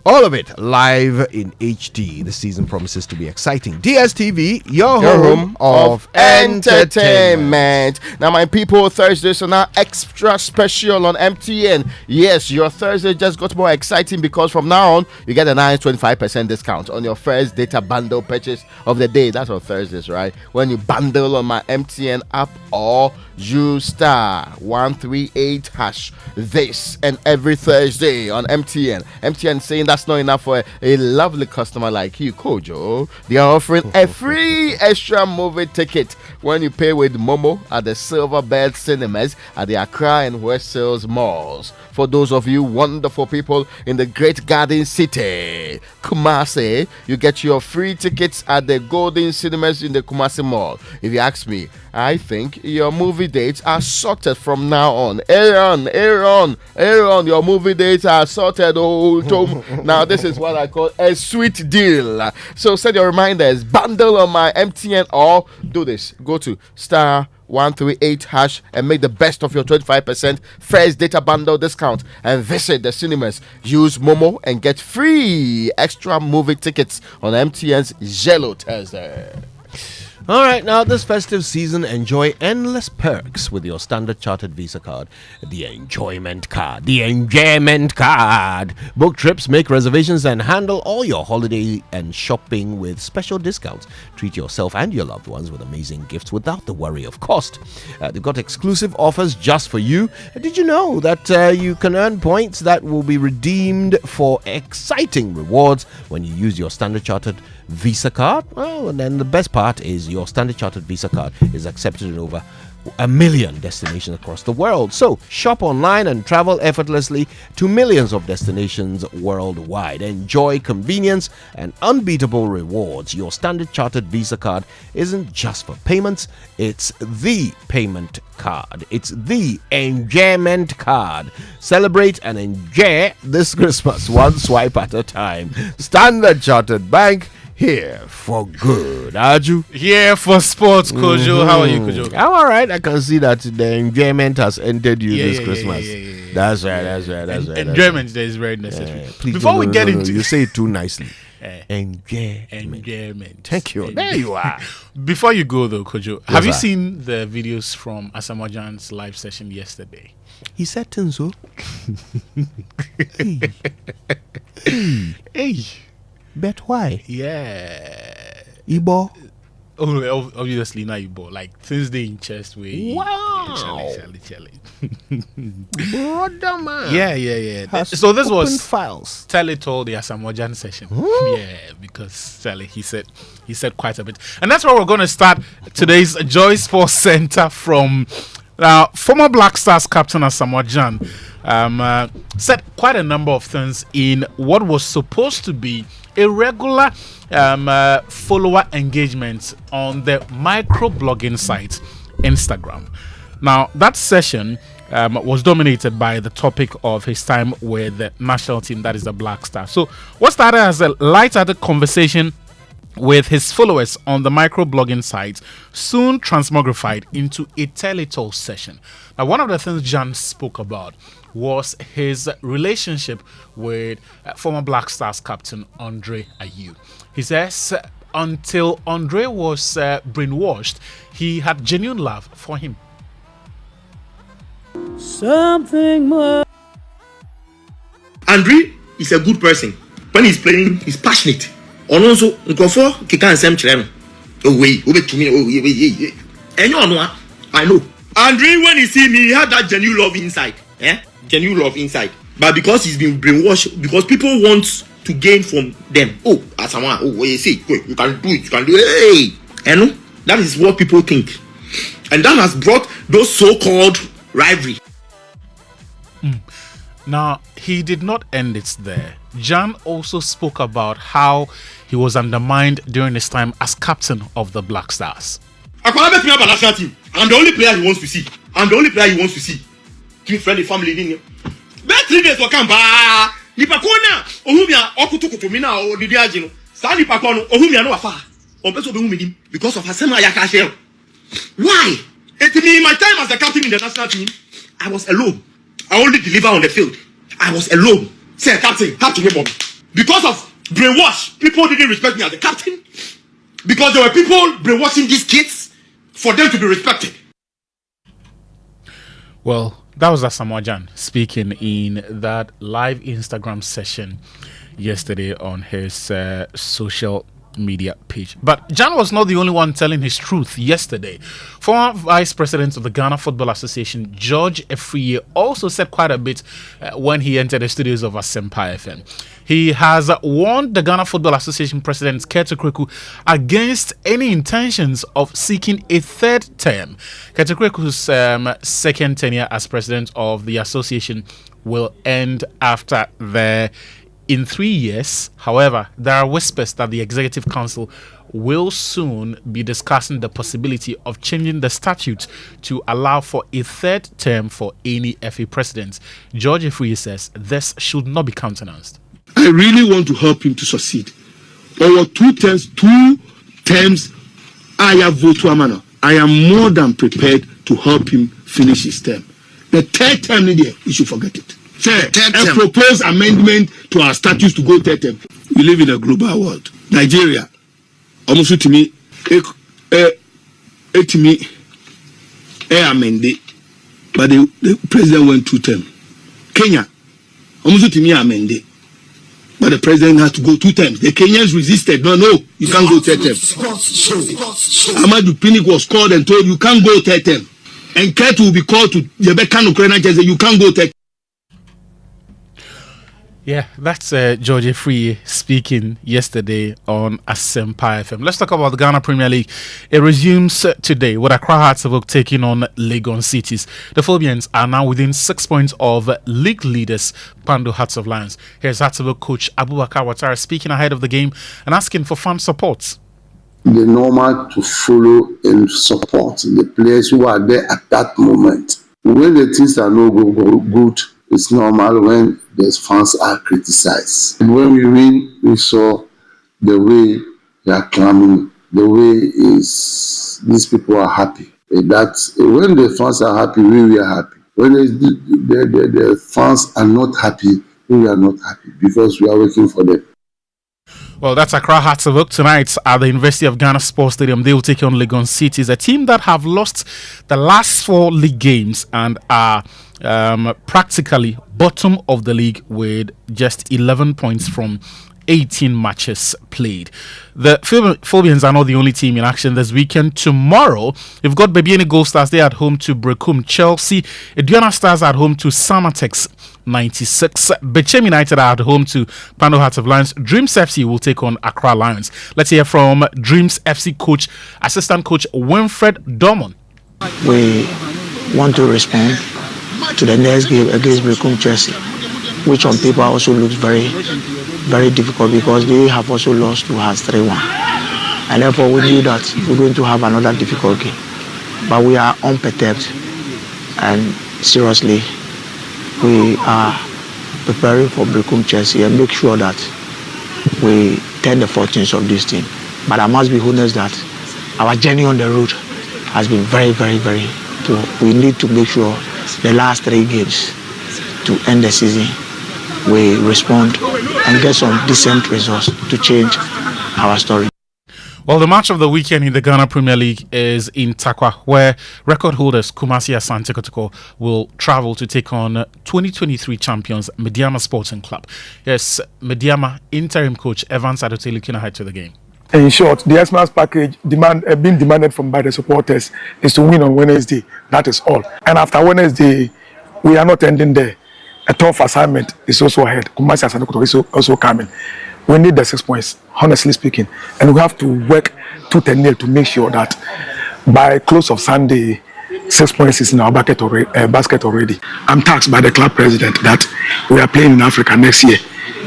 Speaker 2: all of it live in HD. The season promises to be exciting. DSTV, your home of entertainment.
Speaker 3: Now, my people, Thursdays are now extra special on MTN. Yes, your Thursday just got more exciting because from now on, you get a nice 25% discount on your first data bundle purchase of the day. That's on Thursdays, right? When you bundle on my MTN app or you star 138# this and every Thursday on MTN. MTN saying that's not enough for a lovely customer like you, Kojo. They are offering a free extra movie ticket when you pay with Momo at the Silverbird Cinemas at the Accra and West Hills malls. For those of you wonderful people in the Great Garden City, Kumasi, you get your free tickets at the Golden Cinemas in the Kumasi Mall. If you ask me, I think your movie dates are sorted from now on. Aaron, your movie dates are sorted. Oh, Tom. Now this is what I call a sweet deal. So set your reminders, bundle on my MTN or do this. Go to star 138# and make the best of your 25% first data bundle discount and visit the cinemas. Use Momo and get free extra movie tickets on MTN's Jello Thursday.
Speaker 2: All right, now this festive season, enjoy endless perks with your Standard Chartered Visa card. The Enjoyment Card. The Enjoyment Card. Book trips, make reservations, and handle all your holiday and shopping with special discounts. Treat yourself and your loved ones with amazing gifts without the worry of cost. They've got exclusive offers just for you. Did you know that you can earn points that will be redeemed for exciting rewards when you use your Standard Chartered Visa card? Well, and then the best part is your Standard Chartered Visa card is accepted in over 1 million destinations across the world. So shop online and travel effortlessly to millions of destinations worldwide. Enjoy convenience and unbeatable rewards. Your Standard Chartered Visa card isn't just for payments, it's the payment card. It's the enjoyment card. Celebrate and enjoy this Christmas one swipe at a time. Standard Chartered Bank, here for good. Aju?
Speaker 6: Here for sports, Kojo. How are you, Kojo?
Speaker 2: I'm all right. I can see that the enjoyment has entered you this Christmas. That's right.
Speaker 6: Enjoyment is very necessary.
Speaker 2: Please,
Speaker 6: before we get into
Speaker 2: you say it too nicely. Enjoyment. Thank you. There you are.
Speaker 6: Before you go though, Kojo, have you seen the videos from Asamoah's live session yesterday?
Speaker 2: He said so. Hey. Bet why?
Speaker 6: Yeah.
Speaker 2: Ibo.
Speaker 6: obviously now you bought like Thursday in chest way.
Speaker 2: Wow.
Speaker 6: Charlie.
Speaker 2: Brother man.
Speaker 6: Yeah. So this was
Speaker 2: files.
Speaker 6: Charlie told the Asamoah session. Yeah, because Charlie he said quite a bit. And that's where we're going to start today's Joy Sports Center from former Black Stars captain Asamoah Gyan. Said quite a number of things in what was supposed to be a regular follower engagement on the microblogging site Instagram. Now that session was dominated by the topic of his time with the national team, that is the Black Stars. So what started as a light-hearted conversation with his followers on the microblogging site soon transmogrified into a tell-it-all session. Now one of the things Gyan spoke about was his relationship with former Black Stars captain Andre Ayew. He says until Andre was brainwashed, he had genuine love for him.
Speaker 11: Something more. Andre is a good person. When he's playing, he's passionate. And also, he can't say I know. Andre, when he see me, he had that genuine love inside. Genuine love inside. But because he's been brainwashed, because people want to gain from them. As someone, you see, you can do it, you can do it. Hey, that is what people think. And that has brought those so-called rivalry.
Speaker 6: Now, he did not end it there. Gyan also spoke about how he was undermined during his time as captain of the Black Stars.
Speaker 11: I'm the only player he wants to see. Keep friendly family in here. Best 3 days will come back. Nipakona, Ohumia, Okutukumina, or Didiagino. Sally Pacono, Ohumia no afar. Because of Hasema Yakashel. Why? In my time as the captain in the national team, I was alone. I only deliver on the field. I was alone. Say, captain, because of brainwash, people didn't respect me as the captain. Because there were people brainwashing these kids for them to be respected.
Speaker 6: Well, that was Asamoah Gyan speaking in that live Instagram session yesterday on his social media page. But Gyan was not the only one telling his truth yesterday. Former Vice President of the Ghana Football Association, George Afriyie, also said quite a bit when he entered the studios of Asempa FM. He has warned the Ghana Football Association President Kete Kweku against any intentions of seeking a third term. Kete Kweku's second tenure as president of the association will end after in 3 years. However, there are whispers that the Executive Council will soon be discussing the possibility of changing the statute to allow for a third term for any FA president. George Afriyie says this should not be countenanced.
Speaker 11: I really want to help him to succeed. Over 2 terms, I have voted to Amano. I am more than prepared to help him finish his term. The third term, you should forget it. A proposed amendment to our statutes to go third term. We live in a global world. Nigeria, almost to me, amended, but the president went 2 terms. Kenya, almost to me, amended, but the president has to go 2 terms. The Kenyans resisted. No, you can't go third term. Amadou Pinnick was called and told you can't go third term. And Kurt will be called to Rebecca Ukraine and say you can't go third.
Speaker 6: Yeah, that's George Afriyie speaking yesterday on Asempa FM. Let's talk about the Ghana Premier League. It resumes today with Accra Hearts of Oak taking on Legon Cities. The Phobians are now within 6 points of league leaders Pando Hearts of Lions. Here's Hearts of Oak coach Abubakar Ouattara speaking ahead of the game and asking for fan support.
Speaker 13: The normal to follow and support the players who are there at that moment. When the things are not good, it's normal when the fans are criticized. And when we win, we saw the way they are clamming, the way these people are happy. That when the fans are happy, we are happy. When the fans are not happy, we are not happy because we are working for them.
Speaker 6: Well, that's Accra Hearts of Oak tonight at the University of Ghana Sports Stadium. They will take on Legon Cities, a team that have lost the last 4 league games and are practically bottom of the league with just 11 points from 18 matches played. The Phobians are not the only team in action this weekend. Tomorrow, we've got Bebiani Gold Stars. They're at home to Brecum Chelsea. Aduana Stars at home to Samatex 96. Bechem United are at home to Pando Hearts of Lions. Dreams FC will take on Accra Lions. Let's hear from Dreams FC coach, assistant coach Winfred Dorman.
Speaker 15: We want to respond to the next game against Brecum Chelsea, which on paper also looks very, very difficult because they have also lost to Hearts 3-1. And therefore we knew that we're going to have another difficult game. But we are unperturbed and seriously we are preparing for Brecum Chelsea and make sure that we turn the fortunes of this team. But I must be honest that our journey on the road has been very, very, very poor. We need to make sure the last 3 games to end the season we respond and get some decent results to change our story.
Speaker 6: Well, the match of the weekend in the Ghana Premier League is in Takwa, where record holders Kumasi Asante Kotoko will travel to take on 2023 champions Mediama Sporting Club. Yes, Mediama interim coach Evans Adote looking ahead to the game.
Speaker 16: In short, the Xmas package being demanded from by the supporters is to win on Wednesday. That is all. And after Wednesday, we are not ending there. A tough assignment is also ahead. Kumasi Asante Kotoko is also coming. We need the 6 points, honestly speaking, and we have to work tooth and nail to make sure that by close of Sunday, 6 points is in our basket already. I'm tasked by the club president that we are playing in Africa next year.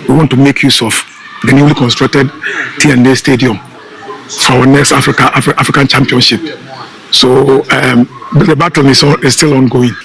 Speaker 16: We want to make use of the newly constructed TNA Stadium for our next African Championship. So the battle is still ongoing.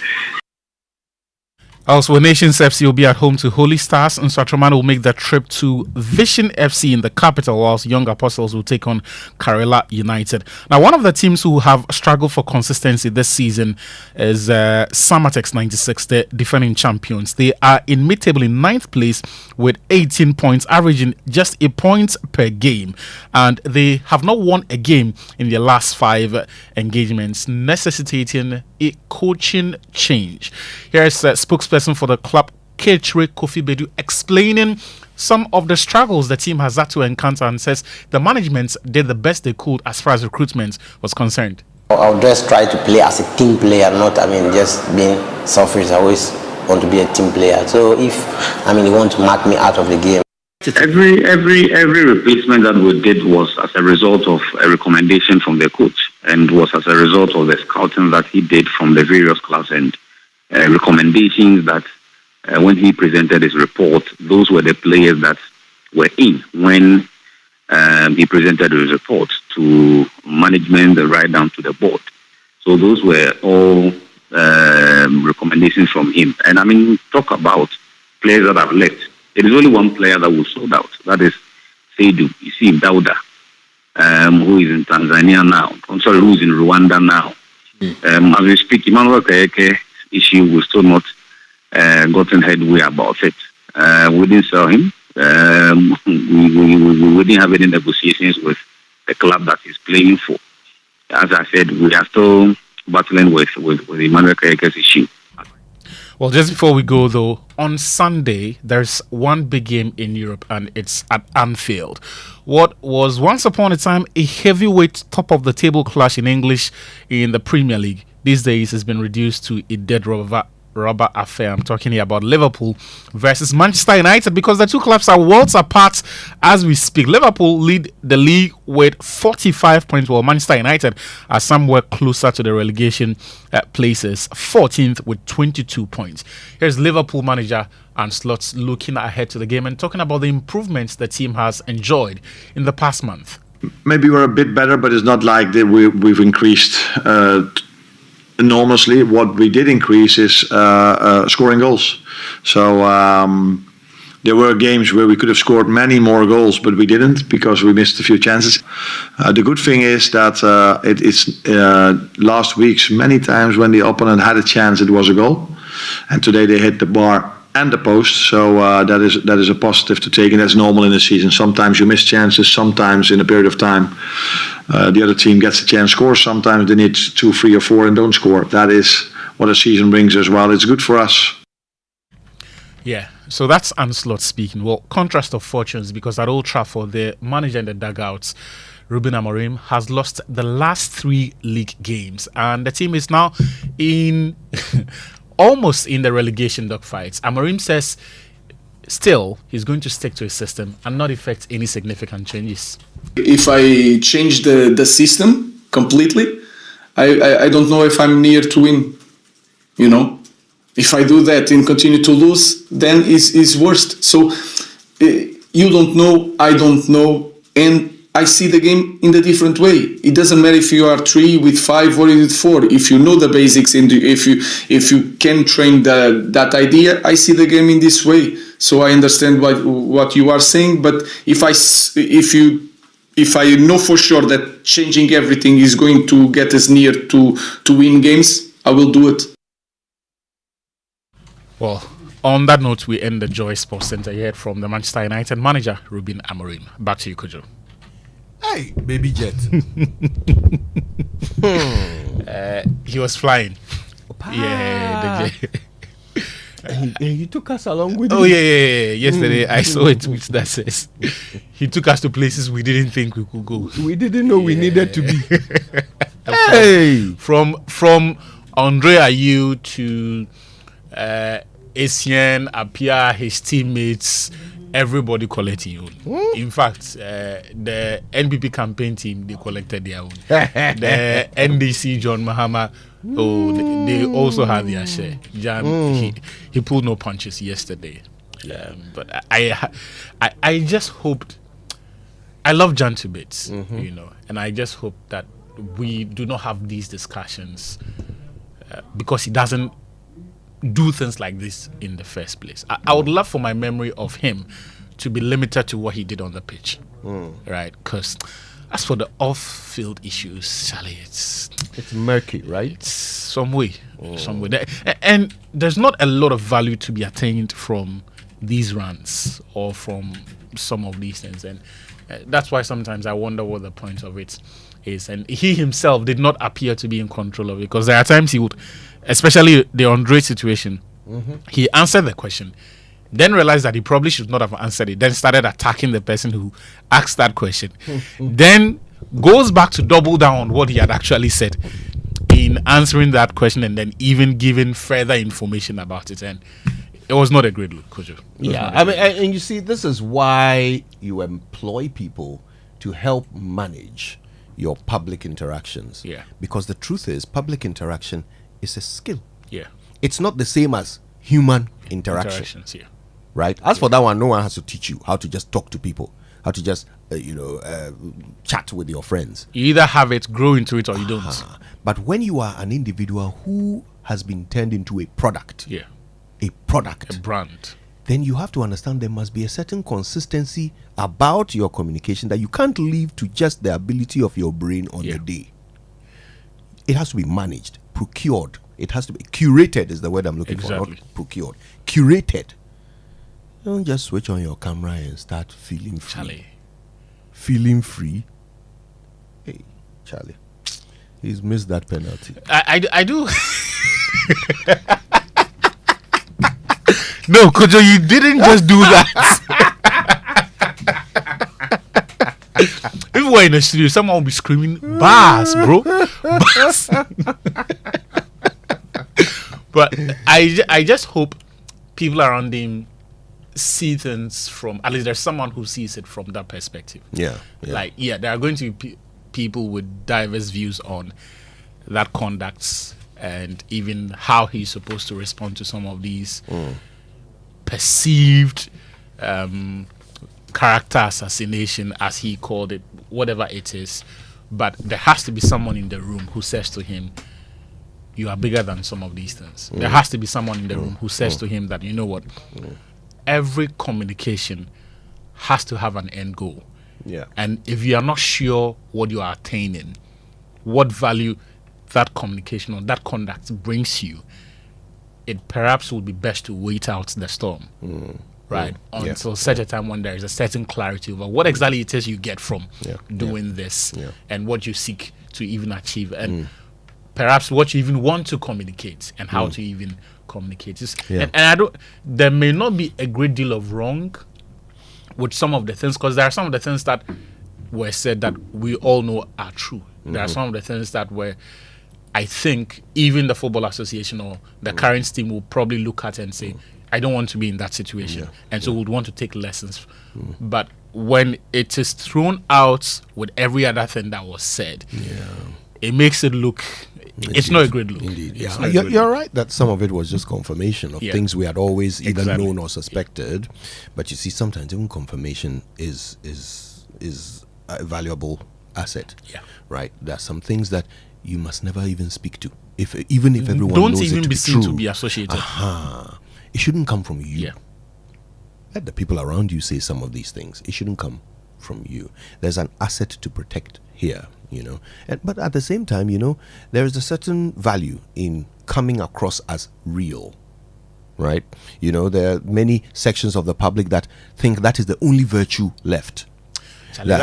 Speaker 6: Also, Nations FC will be at home to Holy Stars, and Satraman will make the trip to Vision FC in the capital, whilst Young Apostles will take on Karela United. Now, one of the teams who have struggled for consistency this season is Samatex 96, the defending champions. They are in mid-table in 9th place with 18 points, averaging just a point per game. And they have not won a game in their last 5 engagements, necessitating a coaching change. Here is a spokesperson for the club, Kechre Kofi Bedu, explaining some of the struggles the team has had to encounter, and says the management did the best they could as far as recruitment was concerned.
Speaker 17: I'll just try to play as a team player, not just being selfish. I always want to be a team player. So if you want to mark me out of the game.
Speaker 23: Every replacement that we did was as a result of a recommendation from the coach, and was as a result of the scouting that he did from the various clubs and recommendations that when he presented his report, those were the players that were in when he presented his report to management right down to the board. So those were all recommendations from him. And talk about players that have left. There is only one player that will sold out. That is Seidu Isim Dauda, who is in Tanzania now. Who is in Rwanda now. As we speak, Emmanuel Kayeke issue, we still not gotten headway about it. We didn't sell him. We didn't have any negotiations with the club that he's playing for. As I said, we are still battling with Emmanuel Kayeke's issue.
Speaker 6: Well, just before we go, though, on Sunday, there's one big game in Europe, and it's at Anfield. What was once upon a time a heavyweight top-of-the-table clash in English in the Premier League, these days has been reduced to a dead rubber affair. I'm talking here about Liverpool versus Manchester United, because the two clubs are worlds apart as we speak. Liverpool lead the league with 45 points, while Manchester United are somewhere closer to the relegation places, 14th with 22 points. Here's Liverpool manager Arne Slot looking ahead to the game and talking about the improvements the team has enjoyed in the past month.
Speaker 25: Maybe we're a bit better, but it's not like that we've increased enormously. What we did increase is scoring goals. So there were games where we could have scored many more goals, but we didn't because we missed a few chances. The good thing is that it's last week's many times when the opponent had a chance, it was a goal, and today they hit the bar and the post. So that is a positive to take, and that's normal in the season. Sometimes you miss chances, sometimes in a period of time the other team gets a chance, scores. Sometimes they need 2, 3 or 4 and don't score. That is what a season brings as well. It's good for us.
Speaker 6: Yeah, So that's Ancelot speaking. Well, contrast of fortunes, because at Old Trafford, the manager in the dugouts, Ruben Amorim, has lost the last 3 league games, and the team is now in almost in the relegation dogfights. Amorim says still he's going to stick to his system and not effect any significant changes.
Speaker 1: If I change the system completely, I don't know if I'm near to win. You know, if I do that and continue to lose, then it's worst. So you don't know, I don't know, and I see the game in a different way. It doesn't matter if you are 3 with 5 or with 4. If you know the basics and if you can train that idea, I see the game in this way. So I understand what you are saying. But if I know for sure that changing everything is going to get us near to win games, I will do it.
Speaker 6: Well, on that note, we end the Joy Sports Centre. You heard from the Manchester United manager, Ruben Amorim. Back to you, Kojo.
Speaker 4: Hey, baby jet.
Speaker 6: He was flying. Yeah.
Speaker 2: And you took us along with him.
Speaker 6: Oh, yeah. Yesterday, I saw a tweet that says he took us to places we didn't think we could go.
Speaker 2: We didn't know we needed to be.
Speaker 6: Hey! From Andre Ayew to Essien, Apia, his teammates, everybody collecting your own. In fact, the NPP campaign team, they collected their own. The NDC, John Mahama, they also had their share. Jan, he pulled no punches yesterday. But I just hoped, I love Jan to bits, you know, and I just hope that we do not have these discussions because he doesn't do things like this in the first place. I would love for my memory of him to be limited to what he did on the pitch, right? Because as for the off-field issues, Charlie, it's
Speaker 2: murky, right?
Speaker 6: It's some way. And there's not a lot of value to be attained from these runs or from some of these things, and that's why sometimes I wonder what the point of it is. And he himself did not appear to be in control of it, because there are times he would, especially the Andre situation, he answered the question, then realized that he probably should not have answered it, then started attacking the person who asked that question, then goes back to double down on what he had actually said in answering that question, and then even giving further information about it. And it was not a great look, Kojo.
Speaker 2: Yeah, I mean, and you see, this is why you employ people to help manage your public interactions.
Speaker 6: Yeah.
Speaker 2: Because the truth is, public interaction is a skill.
Speaker 6: Yeah.
Speaker 2: It's not the same as human interaction.
Speaker 6: Interactions, yeah.
Speaker 2: Right? As for that one, no one has to teach you how to just talk to people, how to just, chat with your friends.
Speaker 6: You either have it, grow into it, or you don't.
Speaker 2: But when you are an individual who has been turned into a product, a
Speaker 6: brand,
Speaker 2: then you have to understand there must be a certain consistency about your communication, that you can't leave to just the ability of your brain on the day. It has to be managed, procured. It has to be curated, is the word I'm looking for, not procured. Curated. Don't just switch on your camera and start feeling free.
Speaker 6: Charlie.
Speaker 2: Feeling free. Hey, Charlie. He's missed that penalty.
Speaker 6: I do. No, Kojo, you didn't just do that. If we were in the studio, someone would be screaming, "Bars, bro!" Bars. But I just hope people around him see things from, at least there's someone who sees it from that perspective. Like, there are going to be people with diverse views on that conduct and even how he's supposed to respond to some of these perceived character assassination, as he called it, whatever it is. But there has to be someone in the room who says to him, you are bigger than some of these things. There has to be someone in the room who says to him that, you know what, every communication has to have an end goal. And if you are not sure what you are attaining, what value that communication or that conduct brings you, it perhaps would be best to wait out the storm, right? Until such a time when there is a certain clarity over what exactly it is you get from doing this and what you seek to even achieve. And perhaps what you even want to communicate and how to even communicate.
Speaker 2: Yeah.
Speaker 6: And I don't. There may not be a great deal of wrong with some of the things, because there are some of the things that were said that we all know are true. There are some of the things that were, I think, even the Football Association or the current team will probably look at and say, I don't want to be in that situation. And so would want to take lessons. But when it is thrown out with every other thing that was said, it makes it look, it's not a great look.
Speaker 2: Indeed,
Speaker 6: It's
Speaker 2: yeah.
Speaker 6: not a great
Speaker 2: You're
Speaker 6: look.
Speaker 2: right that some of it was just confirmation of things we had always either known or suspected. But you see, sometimes even confirmation is a valuable asset.
Speaker 6: Yeah.
Speaker 2: Right. There are some things that you must never even speak to. Even if everyone
Speaker 6: Don't
Speaker 2: knows
Speaker 6: even
Speaker 2: it to
Speaker 6: be
Speaker 2: be
Speaker 6: seen
Speaker 2: true.
Speaker 6: to be associated.
Speaker 2: It shouldn't come from you. Let the people around you say some of these things. It shouldn't come from you. There's an asset to protect here, but at the same time, there is a certain value in coming across as real, right? There are many sections of the public that think that is the only virtue left.
Speaker 6: You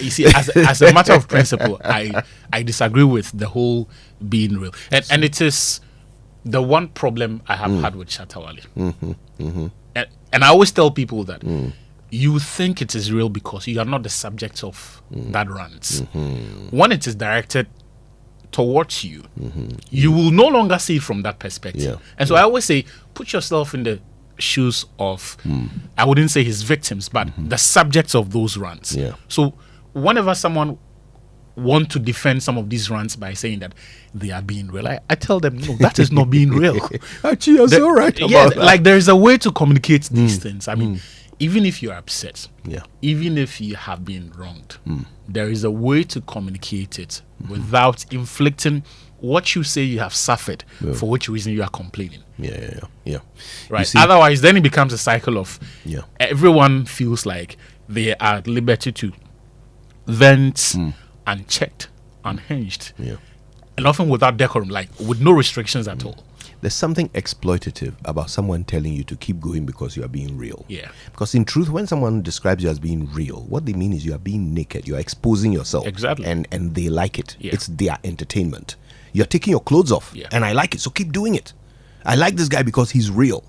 Speaker 6: see, as a matter of principle, I disagree with the whole being real, and it is the one problem I have had with Shatta Wale. And I always tell people that you think it is real because you are not the subject of that rant. When it is directed towards you, you will no longer see it from that perspective. And so I always say, put yourself in the shoes of, I wouldn't say his victims, but the subjects of those rants. So whenever someone want to defend some of these rants by saying that they are being real, I tell them, no, that is not being real.
Speaker 2: Actually, you're so right about that.
Speaker 6: Like there is a way to communicate these things. I mean, even if you're upset, even if you have been wronged, there is a way to communicate it without inflicting what you say you have suffered, for which reason you are complaining.
Speaker 2: Yeah.
Speaker 6: Right. Otherwise, then it becomes a cycle of everyone feels like they are at liberty to vent unchecked, unhinged, and often without decorum, like with no restrictions at all.
Speaker 2: There's something exploitative about someone telling you to keep going because you are being real. Because in truth, when someone describes you as being real, what they mean is you are being naked, you are exposing yourself.
Speaker 6: Exactly.
Speaker 2: And they like it. It's their entertainment. You're taking your clothes off, and I like it, so keep doing it. I like this guy because he's real.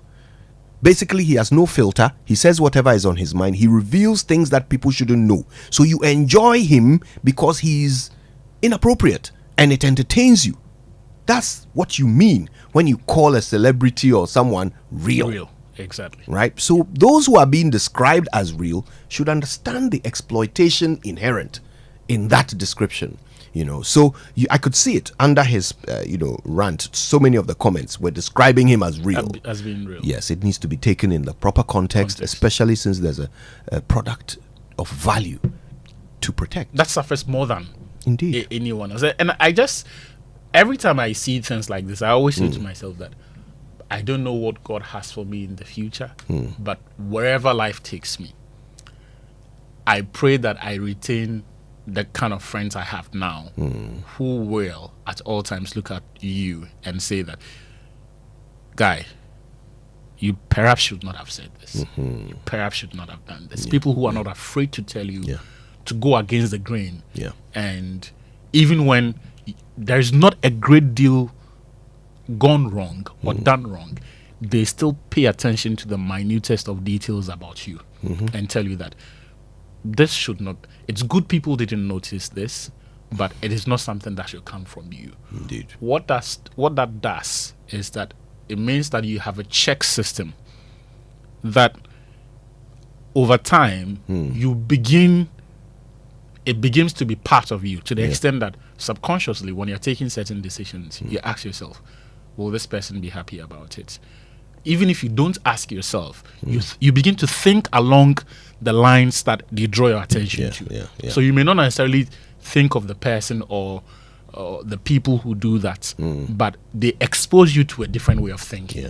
Speaker 2: Basically, he has no filter. He says whatever is on his mind. He reveals things that people shouldn't know. So you enjoy him because he's inappropriate and it entertains you. That's what you mean when you call a celebrity or someone real.
Speaker 6: Real, exactly.
Speaker 2: Right? So those who are being described as real should understand the exploitation inherent in that description. So I could see it under his, rant. So many of the comments were describing him as real.
Speaker 6: As being real.
Speaker 2: Yes, it needs to be taken in the proper context. Especially since there's a product of value to protect.
Speaker 6: That suffers more than
Speaker 2: indeed
Speaker 6: anyone else. And I just, every time I see things like this, I always say to myself that I don't know what God has for me in the future, but wherever life takes me, I pray that I retain the kind of friends I have now who will at all times look at you and say that, guy, you perhaps should not have said this. You perhaps should not have done this. People who are not afraid to tell you to go against the grain. And even when there's not a great deal gone wrong or done wrong, they still pay attention to the minutest of details about you and tell you that this should not, it's good people didn't notice this, but it is not something that should come from you.
Speaker 2: Indeed.
Speaker 6: What that does is that it means that you have a check system that over time it begins to be part of you, to the extent that subconsciously when you're taking certain decisions, you ask yourself, will this person be happy about it? Even if you don't ask yourself, you begin to think along the lines that they draw your attention to. So you may not necessarily think of the person or the people who do that, but they expose you to a different way of thinking.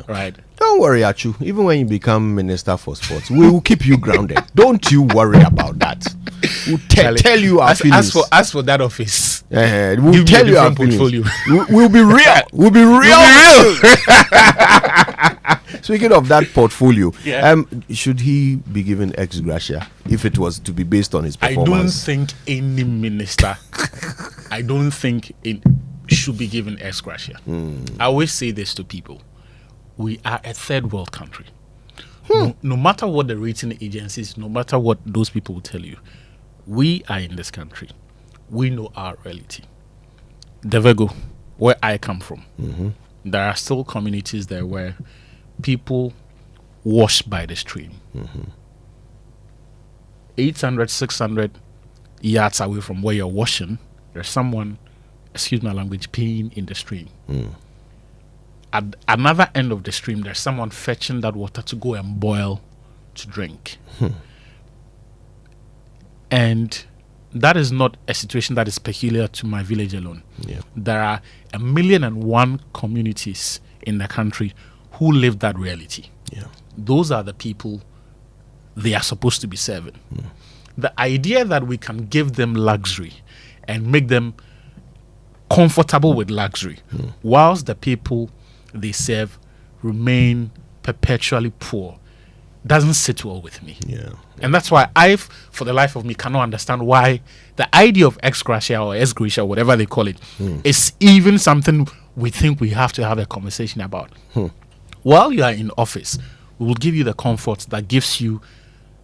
Speaker 6: Right?
Speaker 2: Don't worry, Achu. Even when you become Minister for Sports, we will keep you grounded. Don't you worry about that. We'll tell you our feelings.
Speaker 6: As for that office,
Speaker 2: we'll tell you our portfolio. We'll be real. We'll be real. Speaking of that portfolio, should he be given ex gratia if it was to be based on his performance?
Speaker 6: I don't think any minister I don't think it should be given ex gratia. I always say this to people. We are a third world country. No matter what the rating agencies, no matter what those people will tell you, we are in this country. We know our reality. Devego, where I come from, there are still communities there where people wash by the stream. 800, 600 yards away from where you're washing, there's someone, excuse my language, peeing in the stream. At another end of the stream, there's someone fetching that water to go and boil to drink. And that is not a situation that is peculiar to my village alone. There are 1,000,001 communities in the country who live that reality. Those are the people they are supposed to be serving. The idea that we can give them luxury and make them comfortable with luxury, whilst the people they serve remain perpetually poor, doesn't sit well with me. And that's why for the life of me, cannot understand why the idea of ex gratia or ex gratia, whatever they call it, is even something we think we have to have a conversation about. While you are in office, we will give you the comfort that gives you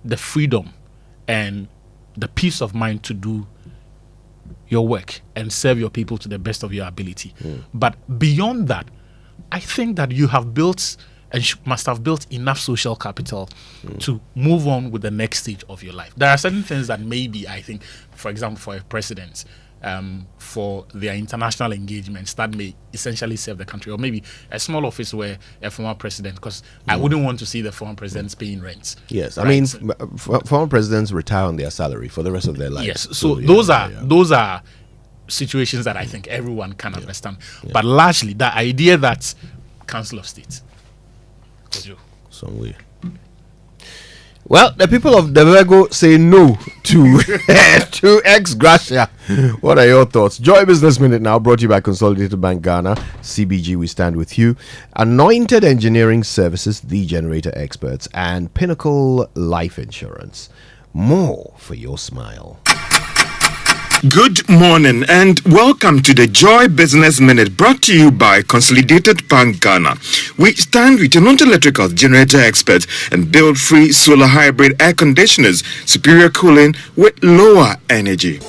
Speaker 6: the freedom and the peace of mind to do your work and serve your people to the best of your ability. But beyond that, I think that you have built and must have built enough social capital to move on with the next stage of your life. There are certain things that maybe, I think, for example, for a president, for their international engagements that may essentially serve the country, or maybe a small office where a former president, because I wouldn't want to see the former presidents paying rents.
Speaker 2: Yes,
Speaker 6: right?
Speaker 2: I mean, former presidents retire on their salary for the rest of their life.
Speaker 6: Yes, so those are situations that I think everyone can understand. But largely, the idea that Council of State.
Speaker 2: Some way. Well, the people of Devego say no to to ex gratia. What are your thoughts? Joy Business Minute now brought to you by Consolidated Bank Ghana, CBG. We stand with you. Anointed Engineering Services, the generator experts, and Pinnacle Life Insurance. More for your smile.
Speaker 5: Good morning and welcome to the Joy Business Minute brought to you by Consolidated Bank Ghana. We stand with your non-electrical generator experts and build free solar hybrid air conditioners, superior cooling with lower energy.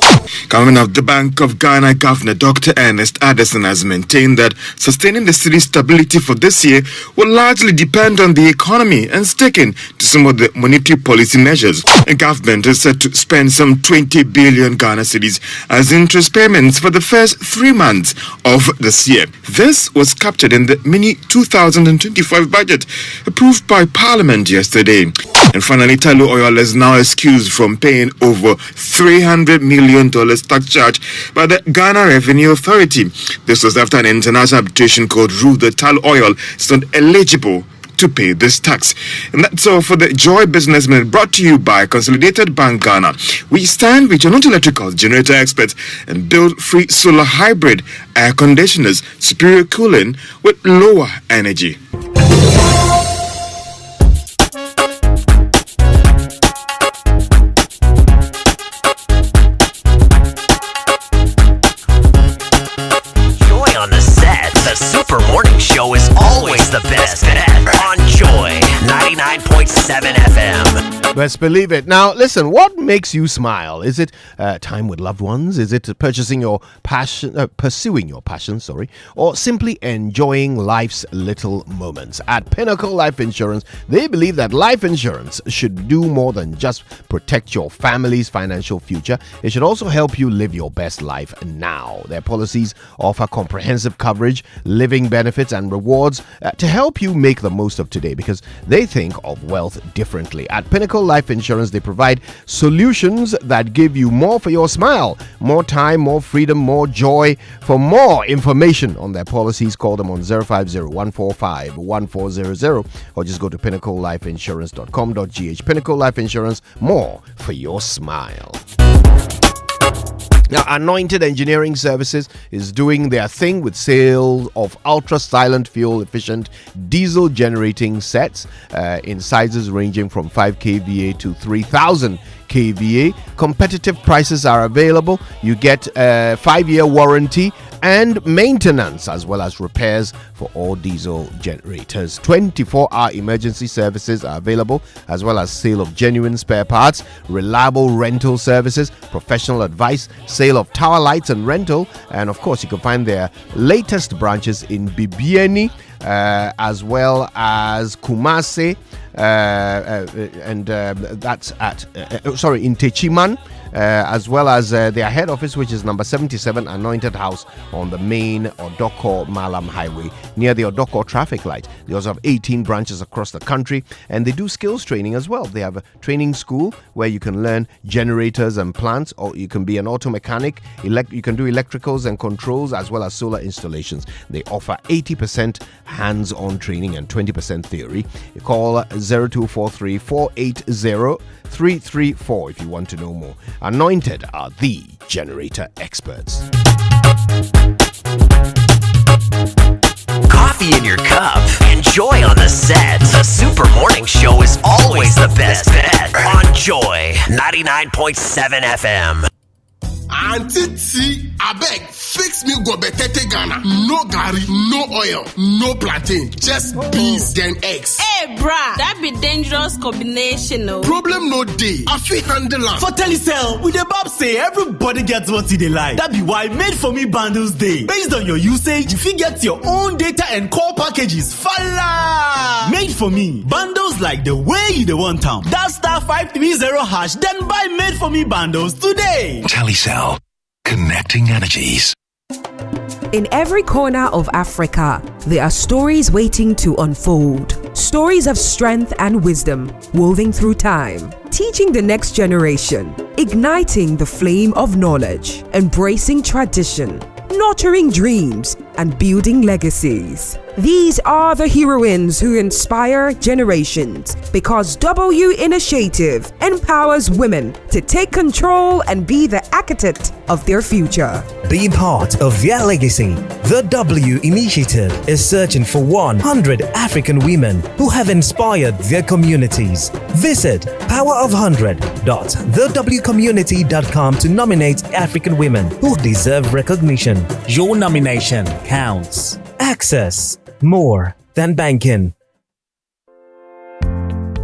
Speaker 5: Governor of the Bank of Ghana, Governor Dr. Ernest Addison, has maintained that sustaining the city's stability for this year will largely depend on the economy and sticking to some of the monetary policy measures. The government is set to spend some 20 billion Ghana cedis as interest payments for the first 3 months of this year. This was captured in the mini 2025 budget approved by Parliament yesterday. And finally, Tullow Oil is now excused from paying over $300 million tax charge by the Ghana Revenue Authority. This was after an international arbitration court ruled that Tullow Oil is not eligible to pay this tax. And that's all for the Joy Business Minute brought to you by Consolidated Bank Ghana. We stand with your non-electrical generator experts and build free solar hybrid air conditioners, superior cooling with lower energy.
Speaker 12: Joy on the set. The Super Morning Show is always the best on Joy 99.7 FM.
Speaker 2: Best believe it. Now, listen, what makes you smile? Is it time with loved ones? Is it pursuing your passion, or simply enjoying life's little moments? At Pinnacle Life Insurance, they believe that life insurance should do more than just protect your family's financial future. It should also help you live your best life now. Their policies offer comprehensive coverage, living benefits, and rewards to help you make the most of today, because they think of wealth differently. At Pinnacle Life Insurance, they provide solutions that give you more for your smile, more time, more freedom, more joy. For more information on their policies, call them on 050-145-1400 or just go to pinnaclelifeinsurance.com.gh. Pinnacle Life Insurance, more for your smile. Now, Anointed Engineering Services is doing their thing with sales of ultra-silent fuel-efficient diesel generating sets in sizes ranging from 5 kVA to 3,000 kVA. Competitive prices are available. You get a 5-year warranty and maintenance, as well as repairs for all diesel generators. 24-hour emergency services are available, as well as sale of genuine spare parts, reliable rental services, professional advice, sale of tower lights and rental. And of course, you can find their latest branches in Bibiani, as well as Kumasi, and that's at in Techiman, as well as their head office, which is number 77 Anointed House on the main Odoko Malam Highway near the Odoko traffic light. They also have 18 branches across the country, and they do skills training as well. They have a training school where you can learn generators and plants, or you can be an auto mechanic. You can do electricals and controls, as well as solar installations. They offer 80% hands-on training and 20% theory. You call 0243 480 334 if you want to know more. Anointed are the generator experts.
Speaker 12: Coffee in your cup. Enjoy on the set. The Super Morning Show is always the best bet on Joy 99.7 FM.
Speaker 7: Auntie T, abeg, fix me gobetete Ghana. No gari, no oil, no plantain, just beans then eggs.
Speaker 14: Hey, brah, that be dangerous combination, no?
Speaker 7: Problem no day. I fit handle am.
Speaker 19: For Telecel, we the Bob say everybody gets what they like. That be why Made For Me bundles day. Based on your usage, you fit get your own data and call packages. Fala! Made For Me bundles like the way you the want them. That *530#, then buy Made For Me bundles today.
Speaker 20: Telecel, connecting energies.
Speaker 22: In every corner of Africa, there are stories waiting to unfold. Stories of strength and wisdom woven through time, teaching the next generation, igniting the flame of knowledge, embracing tradition, nurturing dreams, and building legacies. These are the heroines who inspire generations, because W Initiative empowers women to take control and be the architect of their future.
Speaker 26: Be part of their legacy. The W Initiative is searching for 100 African women who have inspired their communities. Visit powerof100.thewcommunity.com to nominate African women who deserve recognition.
Speaker 27: Your nomination counts.
Speaker 26: Access more than banking.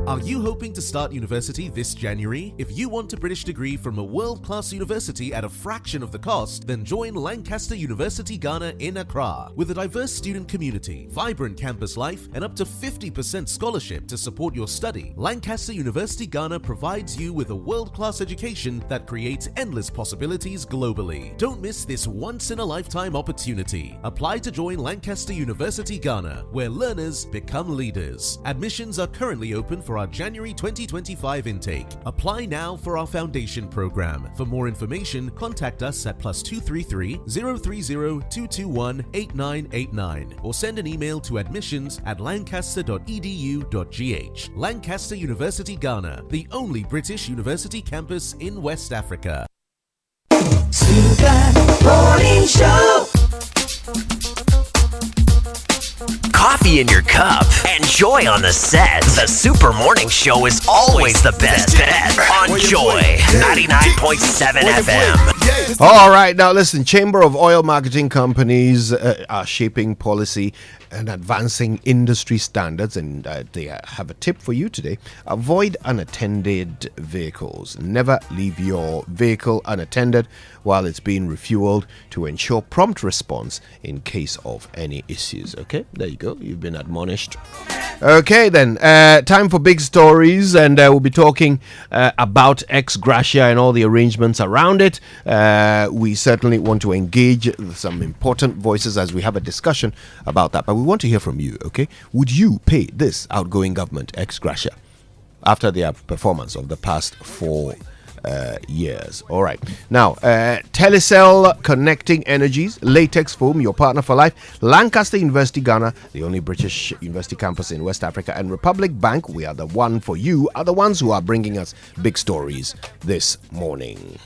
Speaker 28: Are you hoping to start university this January? If you want a British degree from a world-class university at a fraction of the cost, then join Lancaster University Ghana in Accra. With a diverse student community, vibrant campus life, and up to 50% scholarship to support your study, Lancaster University Ghana provides you with a world-class education that creates endless possibilities globally. Don't miss this once-in-a-lifetime opportunity. Apply to join Lancaster University Ghana, where learners become leaders. Admissions are currently open for our January 2025 intake. Apply now for our foundation program. For more information, contact us at +233 030 221 8989 or send an email to admissions@lancaster.edu.gh. Lancaster University Ghana, the only British university campus in West Africa.
Speaker 12: Super Morning Show. Coffee in your cup. Enjoy on the set. The Super Morning Show is always the best bet on Joy 99.7 FM.
Speaker 2: All right, now listen, Chamber of Oil Marketing Companies are shaping policy and advancing industry standards, and they have a tip for you today. Avoid unattended vehicles. Never leave your vehicle unattended while it's being refueled to ensure prompt response in case of any issues. Okay, there you go. You've been admonished. Okay, then, time for big stories, and we'll be talking about ex gratia and all the arrangements around it. We certainly want to engage some important voices as we have a discussion about that, but we want to hear from you. Okay, would you pay this outgoing government ex gratia after their performance of the past 4 years? All right, now Telecel, connecting energies, Latex Foam, your partner for life, Lancaster University Ghana, the only British university campus in West Africa, and Republic Bank, we are the one for you, are the ones who are bringing us big stories this morning.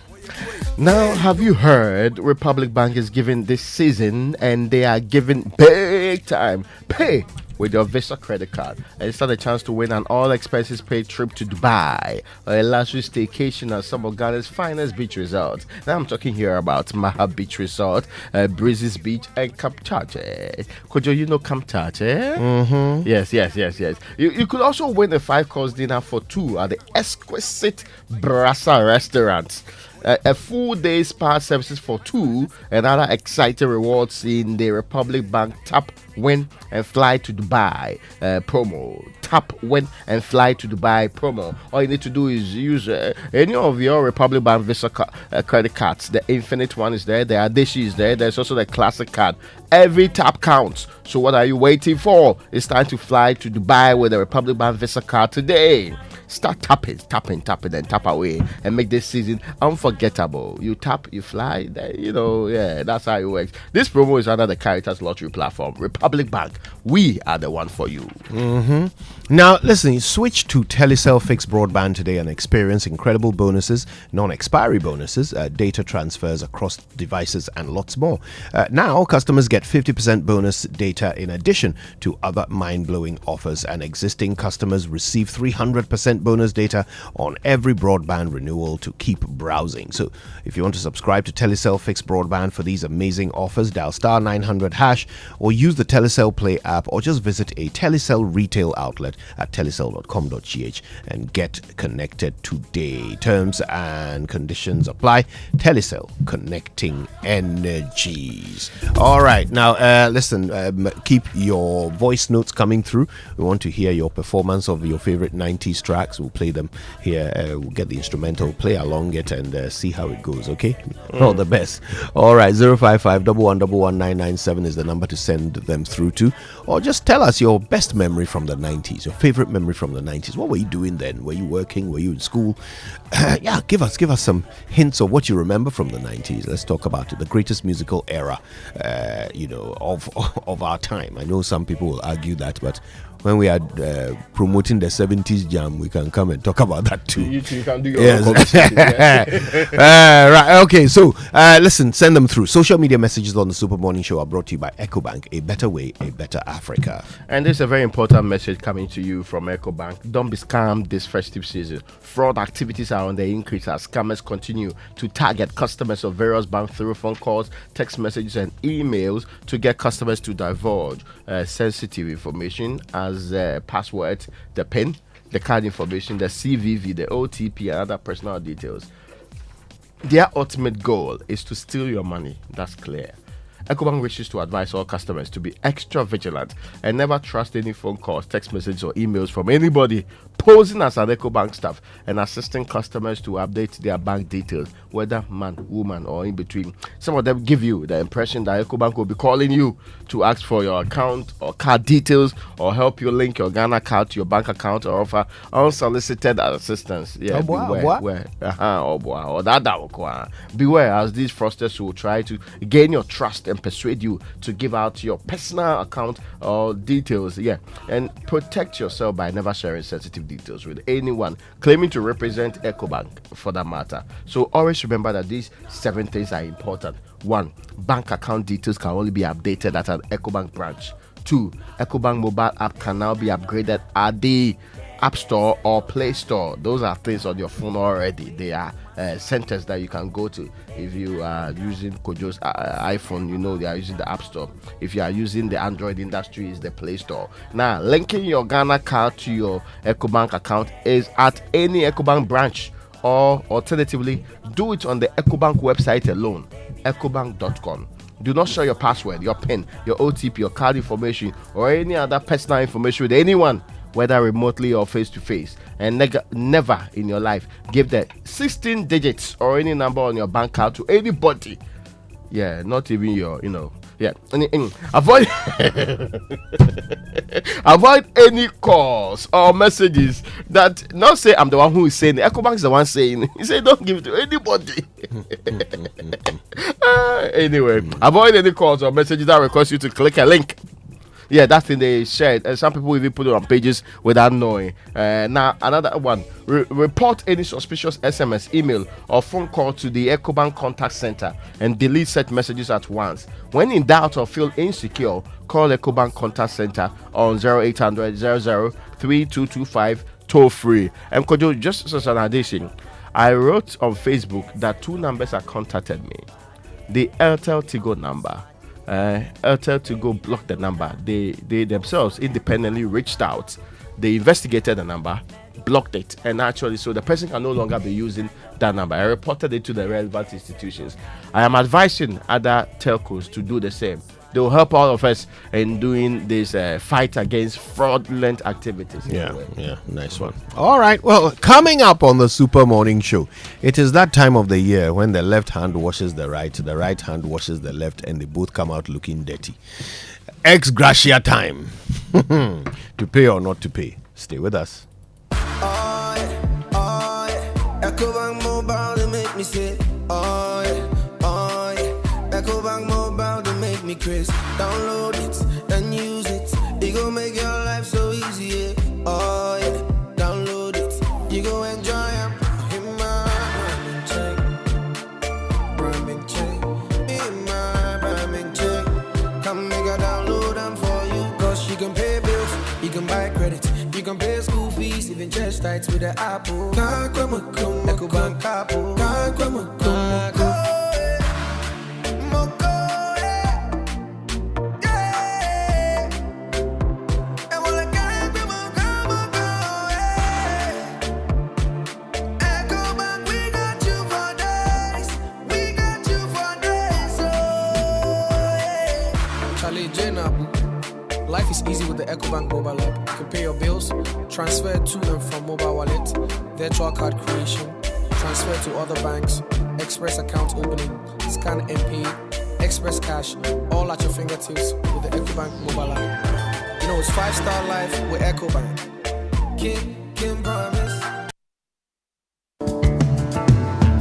Speaker 3: Now, have you heard Republic Bank is giving this season, and they are giving big time pay with your Visa credit card and stand a chance to win an all expenses paid trip to Dubai or a luxury staycation at some of Ghana's finest beach resorts. Now I'm talking here about Maha Beach Resort, Breezes Beach, and Kamchache. Kojo, you know Kamchache?
Speaker 2: Mm-hmm.
Speaker 3: Yes. You could also win a 5-course dinner for 2 at the exquisite Brasa restaurant. A full day spa services for 2 and other exciting rewards in the Republic Bank Tap, Win and Fly to Dubai promo. Tap, Win and Fly to Dubai promo. All you need to do is use any of your Republic Bank Visa credit cards. The Infinite one is there, the Adishi is there, there's also the Classic card. Every tap counts. So what are you waiting for? It's time to fly to Dubai with the Republic Bank Visa card today. Start tapping, and tap away and make this season unforgettable. You tap, you fly, that's how it works. This promo is under the Caritas Lottery platform. Republic Bank, we are the one for you.
Speaker 2: Mm-hmm. Now, listen, switch to Telecel Fixed Broadband today and experience incredible bonuses, non-expiry bonuses, data transfers across devices, and lots more. Now, customers get 50% bonus data in addition to other mind-blowing offers, and existing customers receive 300% bonus data on every broadband renewal to keep browsing. So, if you want to subscribe to Telecel Fixed Broadband for these amazing offers, dial star 900# or use the Telecel Play app, or just visit a Telecel retail outlet at telecel.com.gh and get connected today. Terms and conditions apply. Telecel, connecting energies. All right, now listen, keep your voice notes coming through. We want to hear your performance of your favorite 90s tracks. We'll play them here. We'll get the instrumental, play along it, and see how it goes. Okay, all the best. All right, 055 111 is the number to send them through to, or just tell us your best memory from the 90s, your favorite memory from the 90s. What were you doing then? Were you working? Were you in school? Yeah, give us some hints of what you remember from the 90s. Let's talk about it, the greatest musical era, of our time. I know some people will argue that, but when we are promoting the 70s jam, we can come and talk about that too.
Speaker 3: You can do your own conversation.
Speaker 2: Right, okay, so listen, send them through. Social media messages on the Super Morning Show are brought to you by EcoBank, a better way, a better Africa.
Speaker 3: And there's a very important message coming to you from EcoBank. Don't be scammed this festive season. Fraud activities are on the increase as scammers continue to target customers of various banks through phone calls, text messages, and emails to get customers to divulge sensitive information as passwords, the PIN, the card information, the CVV, the OTP, and other personal details. Their ultimate goal is to steal your money. That's clear. EcoBank wishes to advise all customers to be extra vigilant and never trust any phone calls, text messages, or emails from anybody posing as an EcoBank staff and assisting customers to update their bank details, whether man, woman, or in between. Some of them give you the impression that EcoBank will be calling you to ask for your account or card details or help you link your Ghana card to your bank account or offer unsolicited assistance. Yeah, beware. Beware, as these fraudsters will try to gain your trust and persuade you to give out your personal account or details. Yeah, and protect yourself by never sharing sensitive details with anyone claiming to represent EcoBank for that matter. So always remember that these 7 things are important. 1. Bank account details can only be updated at an EcoBank branch. 2. EcoBank mobile app can now be upgraded at the App Store or Play Store. Those are things on your phone already. They are centers that you can go to. If you are using Kojo's iPhone, they are using the App Store. If you are using the Android industry, is the Play Store. Now, linking your Ghana card to your EcoBank account is at any EcoBank branch, or alternatively, do it on the EcoBank website alone, ecobank.com. Do not share your password, your PIN, your OTP, your card information, or any other personal information with anyone, whether remotely or face-to-face. And never in your life give the 16 digits or any number on your bank card to anybody. Yeah, not even your, yeah. Avoid avoid any calls or messages that not say I'm the one who is saying it. EcoBank is the one saying. He said don't give it to anybody. Anyway, avoid any calls or messages that request you to click a link Yeah, that thing they shared, and some people even put it on pages without knowing. Now another one: report any suspicious SMS, email, or phone call to the EcoBank contact center and delete such messages at once. When in doubt or feel insecure, call EcoBank contact center on 0800 00 3225 toll free. And Kojo, just as an addition, I wrote on Facebook that 2 numbers have contacted me. The Airtel Tigo number. Airtel Tigo blocked the number. They themselves independently reached out. They investigated the number, blocked it, and actually, so the person can no longer be using that number. I reported it to the relevant institutions. I am advising other telcos to do the same. They will help all of us in doing this fight against fraudulent activities.
Speaker 2: Yeah, nice one. All right, well, coming up on the Super Morning Show, it is that time of the year when the left hand washes the right hand washes the left, and they both come out looking dirty. Ex gratia time. To pay or not to pay. Stay with us.
Speaker 8: EcoBank Mobile, they make me say, EcoBank Mobile, they make me crazy. Download it and use it. It gon' make your life so easy, yeah. Download it. You go enjoy it. In my Brahmin check. In my Brahmin check. Come make a download them for you. Cause you can pay bills, you can buy credit, you can pay school fees, even chest tights with the Apple. EcoBank Apple.
Speaker 9: Life is easy with the EcoBank mobile app. You can pay your bills, transfer to and from mobile wallet, virtual card creation, transfer to other banks, express account opening, scan and pay, express cash, all at your fingertips with the EcoBank mobile app. You know, it's 5-star life with EcoBank. Can promise.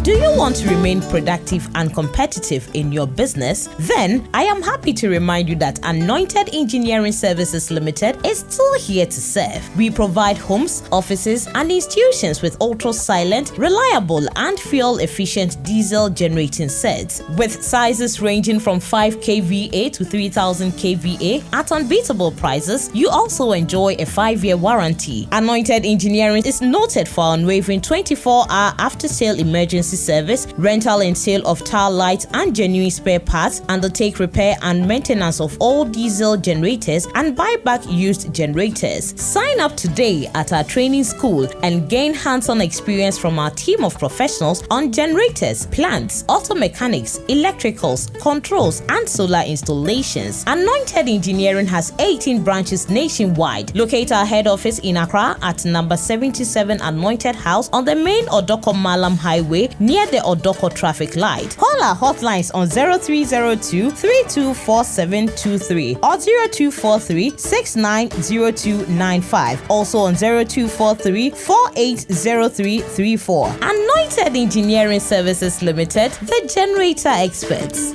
Speaker 10: Do you want to remain productive and competitive in your business? Then I am happy to remind you that Anointed Engineering Services Limited is still here to serve. We provide homes, offices, and institutions with ultra-silent, reliable, and fuel-efficient diesel generating sets with sizes ranging from 5 kVA to 3000 kVA at unbeatable prices. You also enjoy a 5-year warranty. Anointed Engineering is noted for unwavering 24-hour after-sale emergency service, rental and sale of tile lights and genuine spare parts, undertake repair and maintenance of all diesel generators, and buy back used generators. Sign up today at our training school and gain hands-on experience from our team of professionals on generators, plants, auto mechanics, electricals, controls, and solar installations. Anointed Engineering has 18 branches nationwide. Locate our head office in Accra at number 77 Anointed House on the main Odoko Malam Highway near the Odoko traffic light. Call our hotlines on 0302 324723 or 0243 690295. Also on 0243 480334. Anointed Engineering Services Limited, the generator experts.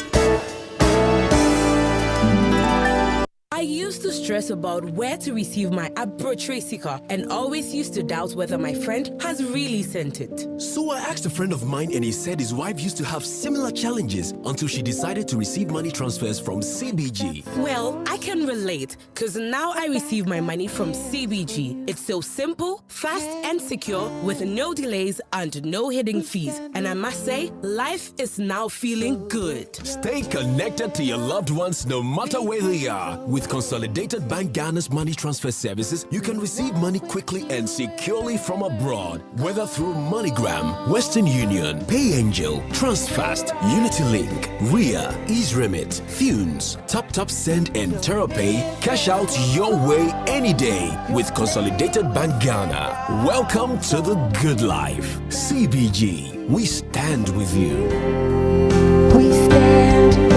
Speaker 22: I used to stress about where to receive my Abro Tracycar and always used to doubt whether my friend has really sent it.
Speaker 11: So I asked a friend of mine and he said his wife used to have similar challenges until she decided to receive money transfers from CBG.
Speaker 22: Well, I can relate because now I receive my money from CBG. It's so simple, fast and secure with no delays and no hidden fees. And I must say, life is now feeling good.
Speaker 11: Stay connected to your loved ones no matter where they are. With Consolidated Bank Ghana's money transfer services, you can receive money quickly and securely from abroad, whether through MoneyGram, Western Union, PayAngel, TransFast, UnityLink, Ria, EaseRemit, Thunes, TapTap Send, and TerraPay. Cash out your way any day with Consolidated Bank Ghana. Welcome to the good life. CBG, we stand with you.
Speaker 22: We stand with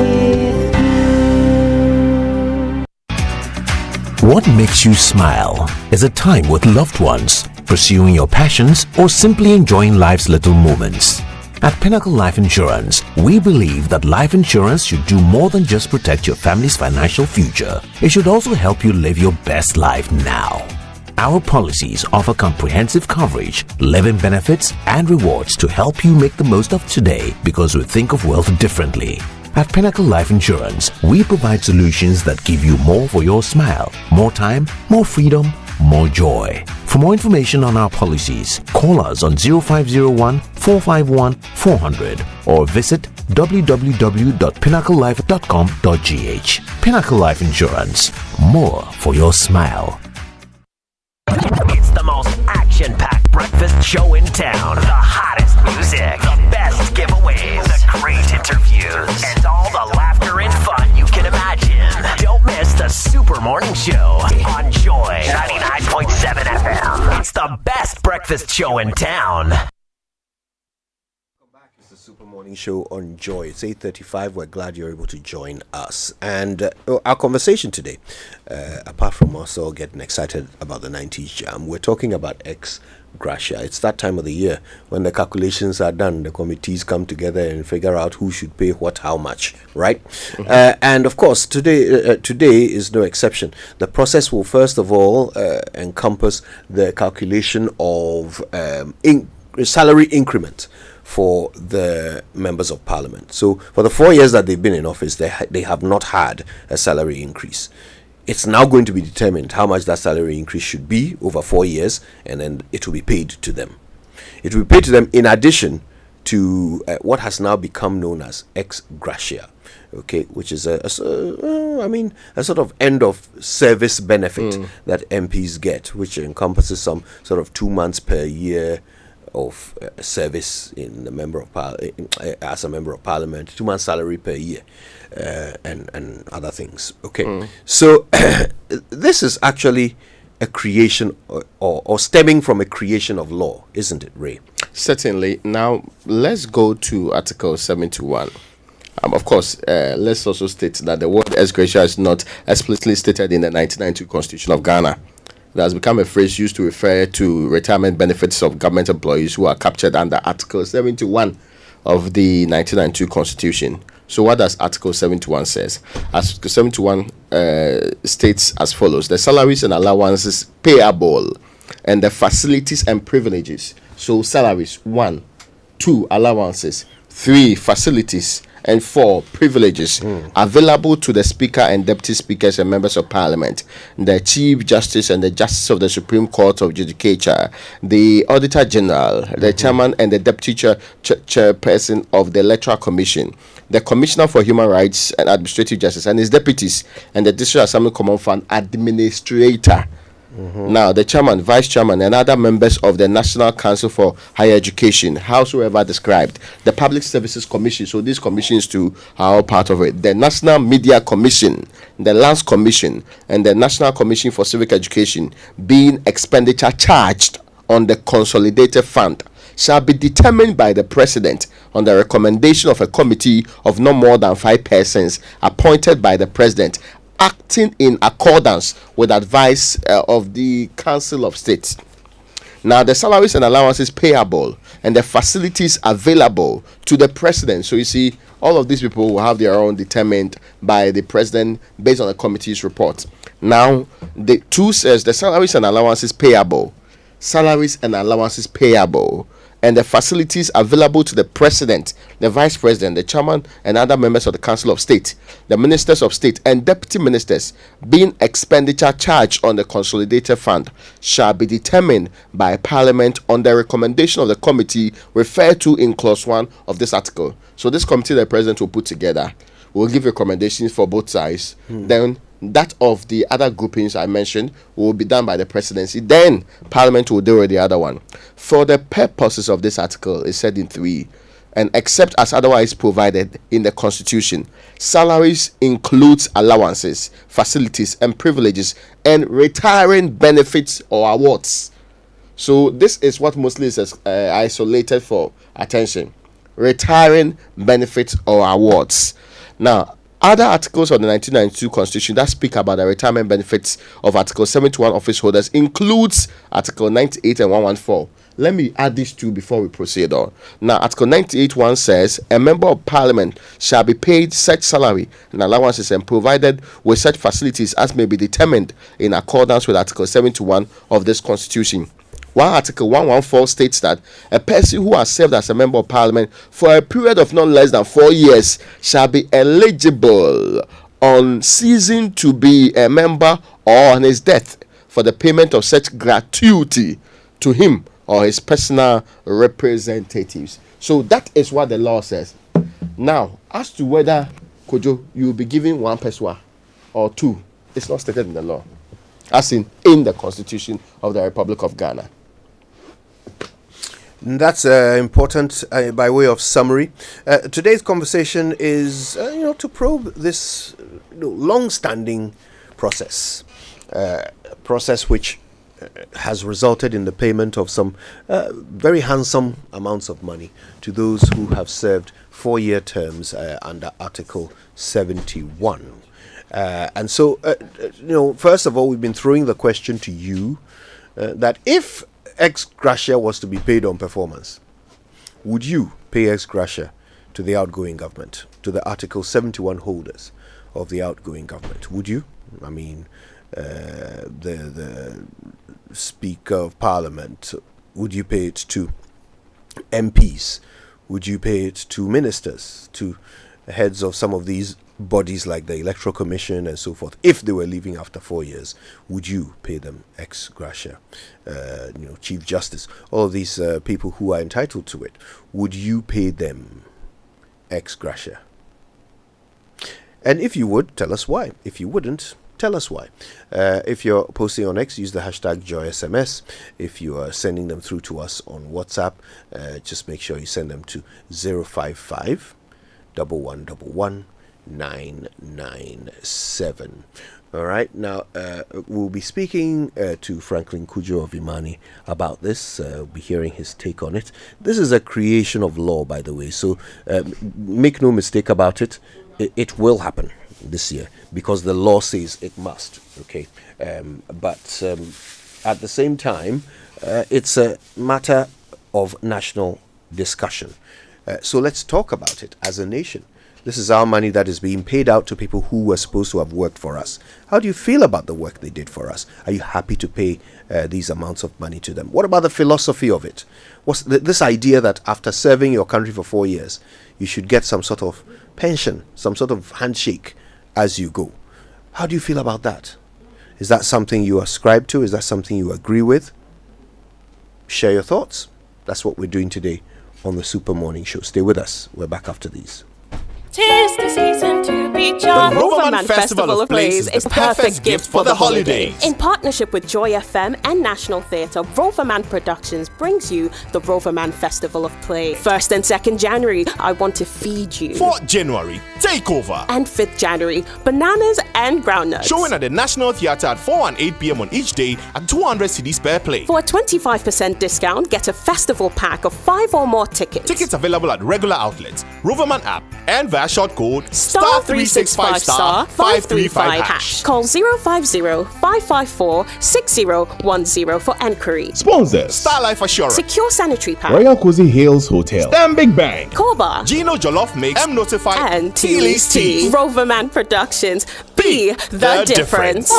Speaker 20: What makes you smile? Is a time with loved ones, pursuing your passions, or simply enjoying life's little moments? At Pinnacle Life Insurance, we believe that life insurance should do more than just protect your family's financial future. It should also help you live your best life now. Our policies offer comprehensive coverage, living benefits, and rewards to help you make the most of today because we think of wealth differently. At Pinnacle Life Insurance, we provide solutions that give you more for your smile, more time, more freedom, more joy. For more information on our policies, call us on 0501 451 400 or visit www.pinnaclelife.com.gh. Pinnacle Life Insurance, more for your smile.
Speaker 12: It's the most action-packed breakfast show in town. The hottest music, the best giveaways, the great interviews, and all the laughter and fun you can imagine. Don't miss the Super Morning Show on Joy 99.7 FM. It's the best breakfast show in town.
Speaker 2: Super Morning Show on Joy. It's 8:35. We're glad you're able to join us. And our conversation today, apart from us all getting excited about the 90s jam, we're talking about ex gratia. It's that time of the year when the calculations are done, the committees come together and figure out who should pay what, how much, right? And of course, today is no exception. The process will first of all encompass the calculation of salary increment for the members of parliament. So for the 4 years that they've been in office, they have not had a salary increase. It's now going to be determined how much that salary increase should be over 4 years, and then it will be paid to them. It will be paid to them in addition to what has now become known as ex gratia, okay, which is a sort of end of service benefit that MPs get, which encompasses some sort of 2 months per year of service in as a member of parliament, 2 months salary per year, and other things. Okay, so this is actually a creation or stemming from a creation of law, isn't it, Ray?
Speaker 3: Certainly. Now let's go to Article 71. Of course, let's also state that the word ex gratia is not explicitly stated in the 1992 Constitution of Ghana. It has become a phrase used to refer to retirement benefits of government employees who are captured under Article 71 of the 1992 Constitution. So what does Article 71 says? Article 71 states as follows: the salaries and allowances payable and the facilities and privileges. So salaries, 1, 2 allowances, 3 facilities, and 4 privileges available to the Speaker and Deputy Speakers and Members of Parliament, the Chief Justice and the Justice of the Supreme Court of Judicature, the Auditor General, the Chairman and the Deputy Chairperson of the Electoral Commission, the Commissioner for Human Rights and Administrative Justice and his deputies, and the District Assembly Common Fund Administrator. Now, the chairman, vice chairman, and other members of the National Council for Higher Education, howsoever described, the Public Services Commission, so these commissions too are all part of it, the National Media Commission, the Lands Commission, and the National Commission for Civic Education, being expenditure charged on the Consolidated Fund, shall be determined by the President on the recommendation of a committee of no more than 5 persons appointed by the President, acting in accordance with advice of the Council of State. Now, the salaries and allowances payable and the facilities available to the President. So you see, all of these people will have their own determined by the President based on the committee's report. Now, the 2 says the salaries and allowances payable, and the facilities available to the President, the Vice President, the Chairman, and other members of the Council of State, the Ministers of State, and Deputy Ministers, being expenditure charged on the Consolidated Fund, shall be determined by Parliament on the recommendation of the committee referred to in Clause 1 of this article. So this committee the President will put together will give recommendations for both sides. Then that of the other groupings I mentioned will be done by the Presidency. Then Parliament will deal with the other one. For the purposes of this article, is said in 3, and except as otherwise provided in the Constitution, salaries includes allowances, facilities, and privileges, and retiring benefits or awards. So this is what mostly is isolated for attention: retiring benefits or awards. Now, other articles of the 1992 Constitution that speak about the retirement benefits of Article 71 office holders includes Article 98 and 114. let me add these two before we proceed on. Now, Article 98.1 says, a member of parliament shall be paid such salary and allowances and provided with such facilities as may be determined in accordance with Article 71 of this Constitution. While Article 114 states that a person who has served as a member of parliament for a period of not less than 4 years shall be eligible on ceasing to be a member or on his death for the payment of such gratuity to him or his personal representatives. So that is what the law says. Now, as to whether, Kojo, you will be given one peswa or two, it's not stated in the law, as in the Constitution of the Republic of Ghana.
Speaker 2: That's important by way of summary. Today's conversation is, to probe this long-standing process, which has resulted in the payment of some very handsome amounts of money to those who have served 4-year terms under Article 71. And so, first of all, we've been throwing the question to you that if ex gratia was to be paid on performance, would you pay ex gratia to the outgoing government, to the Article 71 holders of the outgoing government? Would you? I mean, the Speaker of Parliament, would you pay it to MPs? Would you pay it to ministers, to heads of some of these bodies like the Electoral Commission and so forth? If they were leaving after 4 years, would you pay them ex gratia? Chief Justice, all of these people who are entitled to it, would you pay them ex gratia? And if you would, tell us why. If you wouldn't, tell us why. If you're posting on X, use the hashtag JoySMS. If you are sending them through to us on WhatsApp, just make sure you send them to 055 1111 997. All right, now we'll be speaking to Franklin Cudjoe of Imani about this. We'll be hearing his take on it. This is a creation of law, by the way, so make no mistake about it. It will happen this year because the law says it must. Okay, but at the same time, it's a matter of national discussion. So let's talk about it as a nation. This is our money that is being paid out to people who were supposed to have worked for us. How do you feel about the work they did for us? Are you happy to pay these amounts of money to them? What about the philosophy of it? What's this idea that after serving your country for 4 years, you should get some sort of pension, some sort of handshake as you go? How do you feel about that? Is that something you ascribe to? Is that something you agree with? Share your thoughts. That's what we're doing today on the Super Morning Show. Stay with us. We're back after these.
Speaker 13: 'Tis the season to be joyful.
Speaker 28: The Roverman Festival of Plays is the perfect gift for the holidays.
Speaker 13: In partnership with Joy FM and National Theatre, Roverman Productions brings you the Roverman Festival of Play. 1st and 2nd January, I Want to Feed You.
Speaker 28: 4th January, Takeover.
Speaker 13: And 5th January, Bananas and Groundnuts.
Speaker 28: Showing at the National Theatre at 4 and 8 p.m. on each day at 200 cedis per play.
Speaker 13: For a 25% discount, get a festival pack of 5 or more tickets.
Speaker 28: Tickets available at regular outlets, Roverman app, and via short code *365*535#.
Speaker 13: Call 050-554-6010 for enquiry.
Speaker 28: Sponsors: Star Life Assurance,
Speaker 13: Secure Sanitary Pack,
Speaker 28: Royal Cozy Hills Hotel, Stanbic Bank,
Speaker 13: Koba,
Speaker 28: Gino Jollof Mix, M Notify,
Speaker 13: and
Speaker 28: Teely's Tea.
Speaker 13: Roverman Productions. Be the difference.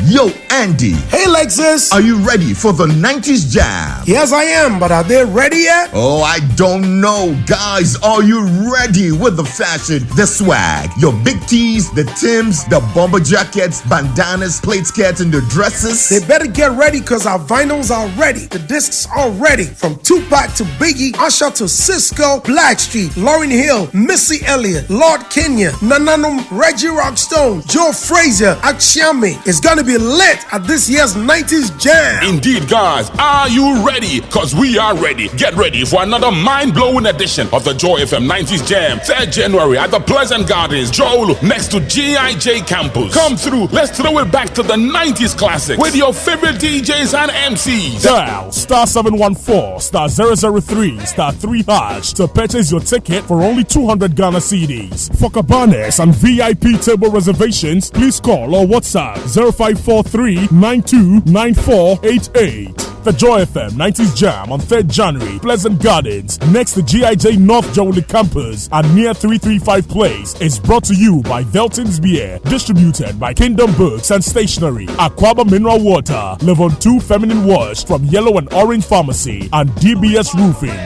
Speaker 15: Yo, Andy.
Speaker 7: Hey, Lexus.
Speaker 15: Are you ready for the 90s jam?
Speaker 7: Yes, I am, but are they ready yet?
Speaker 15: Oh, I don't know. Guys, are you ready with the fashion, the swag, your big tees, the Tims, the bomber jackets, bandanas, plate skirts, and the dresses?
Speaker 7: They better get ready because our vinyls are ready. The discs are ready. From Tupac to Biggie, Usher to Cisco, Blackstreet, Lauryn Hill, Missy Elliott, Lord Kenya, Nananum, Reggie Rockstone, Joe Frazier, Akshiami. It's gonna be lit at this year's 90s Jam.
Speaker 1: Indeed, guys, are you ready? Because we are ready. Get ready for another mind-blowing edition of the Joy FM 90s Jam. 3rd January at the Pleasant Gardens, Jolu, next to GIJ campus. Come through, let's throw it back to the 90s classics with your favorite DJs and MCs.
Speaker 16: Dial star 714 star 003 star 3 hash to purchase your ticket for only 200 Ghana cedis. For cabanas and VIP table reservations, please call or WhatsApp 0543 929488. The Joy FM 90s Jam on 3rd January, Pleasant Gardens, next to GIJ North Jowli campus and near 335 Place, is brought to you by Velton's Beer, distributed by Kingdom Books and Stationery, Aquaba Mineral Water, Level 2 Feminine Wash from Yellow and Orange Pharmacy, and DBS Roofing.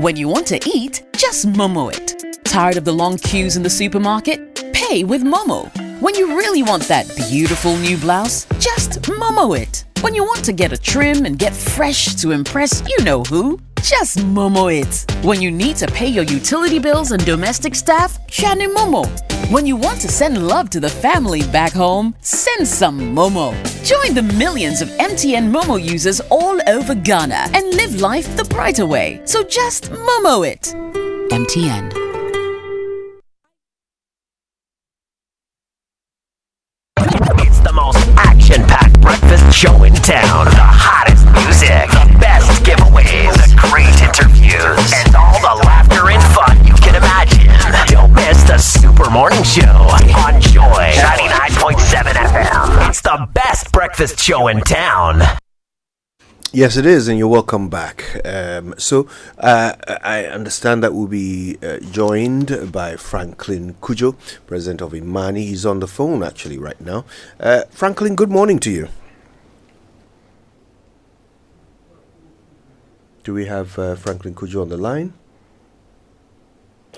Speaker 17: When you want to eat, just Momo it. Tired of the long queues in the supermarket? Pay with Momo. When you really want that beautiful new blouse, just Momo it. When you want to get a trim and get fresh to impress you know who, just Momo it. When you need to pay your utility bills and domestic staff, Shani Momo. When you want to send love to the family back home, send some Momo. Join the millions of MTN Momo users all over Ghana and live life the brighter way. So just Momo it. MTN.
Speaker 12: It's the most action-packed breakfast show in town. The hottest music, the best giveaways, the great interviews, and all the laughter and fun you can imagine. Don't miss the Super Morning Show on Joy 99.7 FM. It's the best breakfast show in town.
Speaker 2: Yes, it is, and you're welcome back. I understand that we'll be joined by Franklin Kujo, President of Imani. He's on the phone actually right now. Franklin, good morning to you. Do we have Franklin Kujo on the line?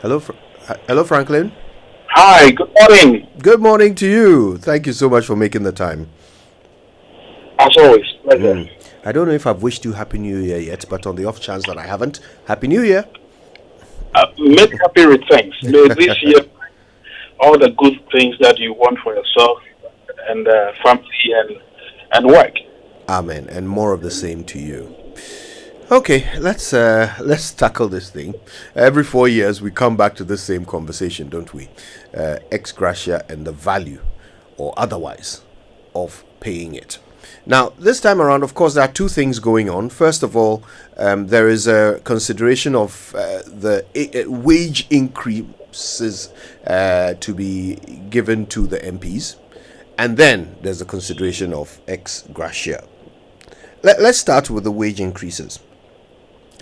Speaker 2: Hello, hello, Franklin.
Speaker 18: Hi, good morning.
Speaker 2: Good morning to you. Thank you so much for making the time.
Speaker 18: As always, pleasure.
Speaker 2: I don't know if I've wished you Happy New Year yet, but on the off chance that I haven't, Happy New Year.
Speaker 18: Make happy returns. May this year all the good things that you want for yourself and family and work.
Speaker 2: Amen. And more of the same to you. Okay, let's tackle this thing. Every 4 years we come back to the same conversation, don't we? Ex gratia and the value or otherwise of paying it. Now, this time around, of course, there are two things going on. First of all, there is a consideration of the wage increases to be given to the MPs. And then there's a consideration of ex gratia. Let's start with the wage increases.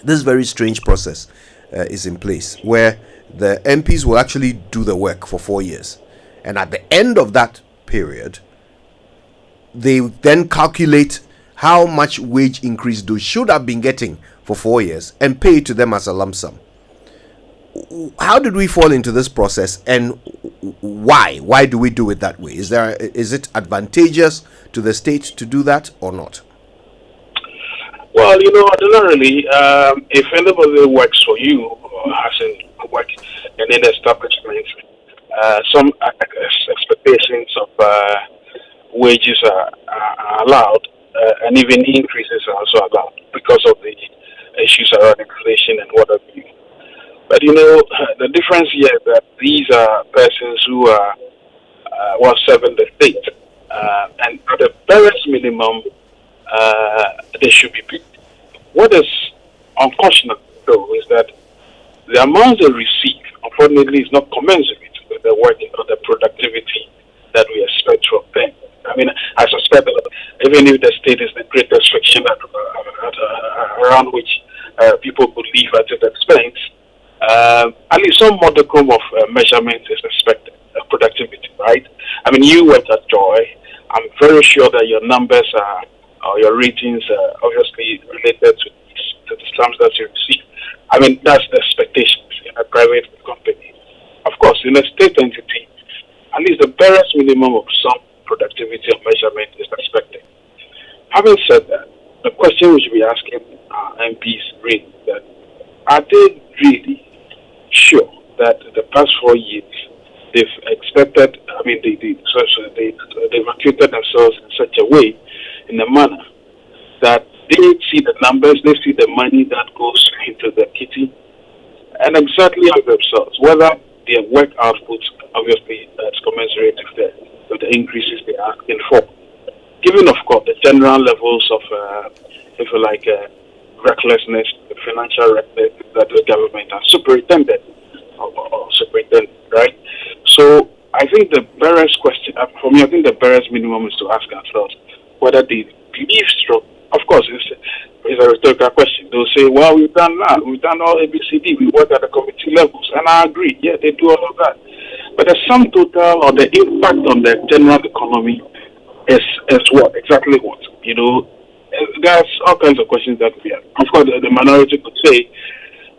Speaker 2: This very strange process is in place where the MPs will actually do the work for 4 years. And at the end of that period, they then calculate how much wage increase they should have been getting for 4 years and pay it to them as a lump sum. How did we fall into this process, and why? Why do we do it that way? Is it advantageous to the state to do that or not?
Speaker 18: Well, ordinarily, if anybody works for you or hasn't worked in an establishment, some expectations of wages are allowed, and even increases are also allowed because of the issues around inflation and what have you. But the difference here is that these are persons who are serving the state, and at the barest minimum, they should be paid. What is unfortunate, though, is that the amount they receive, unfortunately, is not commensurate with the work or the productivity that we expect from them. I mean, I suspect that even if the state is the greatest friction around which people could live at its expense, at least some modicum of measurement is expected, productivity, right? I mean, you work at Joy. I'm very sure that your numbers or your ratings are obviously related to the sums that you receive. I mean, that's the expectation in a private company. Of course, in a state entity, at least the barest minimum of some productivity of measurement is expected. Having said that, the question we should be asking MPs really that are they really sure that the past 4 years they've expected, I mean, they've acquitted themselves in such a way, in a manner, that they see the numbers, they see the money that goes into the kitty, and exactly like themselves, whether their work output obviously is commensurate with the increases they are asking for. Given, of course, the general levels of, if you like, recklessness, financial recklessness that the government has superintended, right? So I think the barest question, for me, I think the barest minimum is to ask ourselves whether they believe strong. Of course, it's a rhetorical question. They'll say, well, we've done that. We've done all ABCD. We work at the committee levels. And I agree. Yeah, they do all of that. But the sum total or the impact on the general economy is what? Exactly what? You know, there's all kinds of questions that we have. Of course, the minority could say,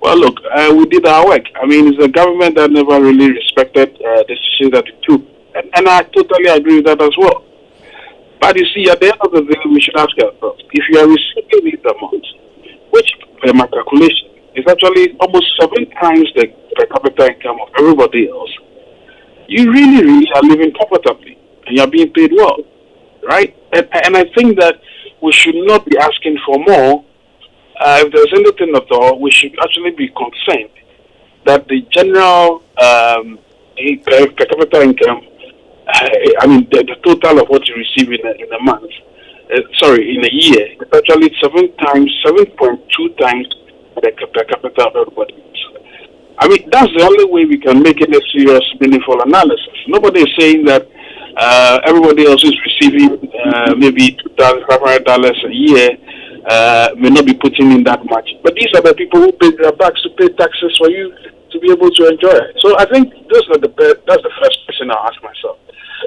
Speaker 18: well, look, we did our work. I mean, it's a government that never really respected decisions that we took. And I totally agree with that as well. But you see, at the end of the day, we should ask ourselves, if you are receiving these amounts, which, by my calculation, is actually almost 7 times the per capita income of everybody else, you really, really are living comfortably, and you are being paid well, right? And I think that we should not be asking for more. If there's anything at all, we should actually be concerned that the general per capita income, I mean, the total of what you receive in a month, in a year, it's actually 7.2 times the per capita of everybody else. I mean, that's the only way we can make it a serious, meaningful analysis. Nobody is saying that everybody else is receiving maybe $2,500 a year, may not be putting in that much. But these are the people who pay their backs to pay taxes for you to be able to enjoy it. So I think that's the first question I'll ask myself.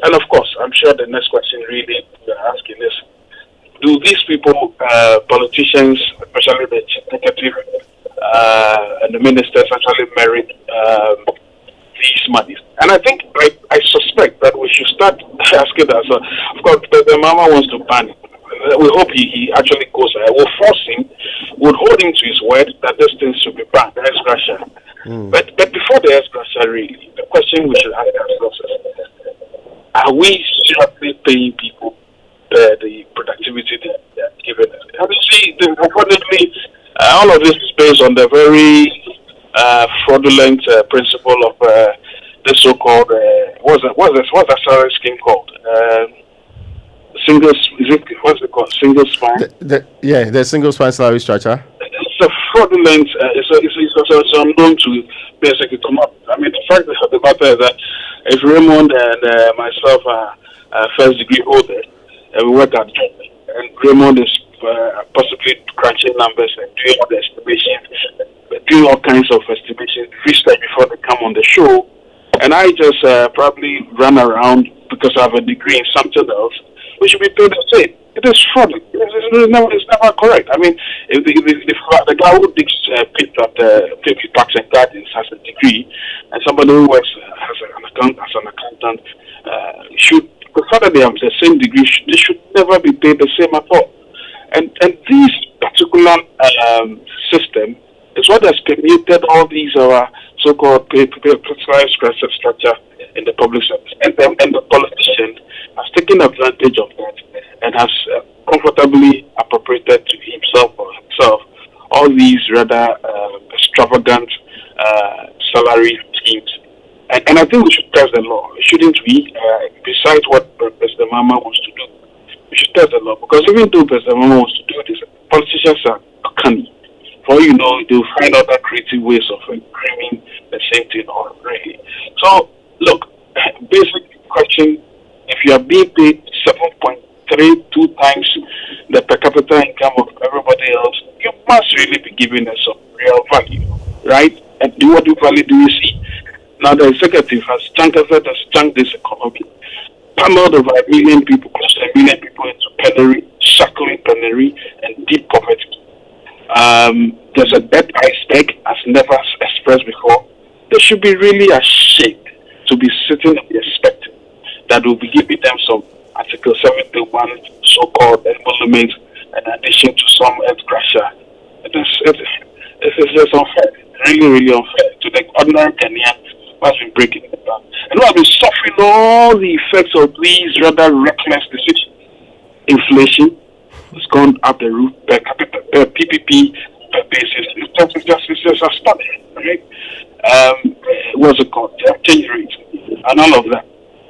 Speaker 18: And of course, I'm sure the next question really we're asking is, do these people, politicians, especially the executive and the ministers, actually merit these monies? And I think, I suspect that we should start asking ourselves. Of course, the Mama wants to ban it. We hope he actually goes ahead. We'll force him, we'll hold him to his word that this thing should be banned, the ex-gratia. But before the ex-gratia, really, the question we should ask ourselves is, are we seriously paying people the productivity they're given us? And you see, unfortunately, all of this is based on the very fraudulent principle of the so-called what's the salary scheme called? What's it called? Single spine.
Speaker 3: The single spine salary structure.
Speaker 18: It's a fraudulent. It's unknown to basically come up. I mean, the fact of the matter is that if Raymond and myself are first degree holders, and we work at job, and Raymond is possibly crunching numbers and doing all the estimations, doing all kinds of estimations, research before they come on the show, and I just probably run around because I have a degree in something else, we should be paid the same. It is fraudulent. It's never correct. I mean, if the guy who digs pits at the Parks and Gardens has a degree, and somebody who works as an accountant should, prefer that they have the same degree, they should never be paid the same at all. And this particular system is what has permeated all these so-called personalized structure in the public service. And the politician has taken advantage of that and has comfortably appropriated to himself or herself all these rather extravagant salary schemes. And I think we should test the law, shouldn't we? Besides what President Mama wants to do, we should test the law, because even though President Mama wants to do this, politicians are cunning. For all you know, they'll find other creative ways of claiming the same thing or really. So, look, basic question: if you are being paid 7.32 times the per capita income of everybody else, you must really be giving us some real value, right? And what value do you see? Now the executive has chunked this economy, pummeled over 1 million people, close to 1 million people into penury, shackling penury, and deep poverty. There's a debt iceberg as never expressed before. They should be really ashamed to be sitting and be expecting that we'll be giving them some Article 71 so-called emolument in addition to some ex-gratia. It is just unfair, really, really unfair to the ordinary Kenyan who has been breaking it down, and who has been suffering all the effects of these rather reckless decisions. Inflation has gone up the roof, PPP basis. It's just astonishing, right? What's it called? Change rates and all of that.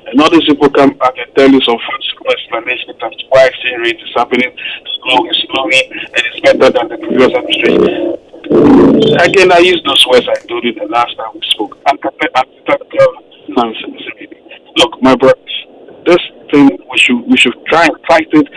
Speaker 18: And all these people come back and tell you some physical explanation as to why exchange rate is happening slowly, and it's better than the previous administration. Again, I use those words I told you the last time we spoke. Nonsense. Look, my brothers, this thing we should try and fight it.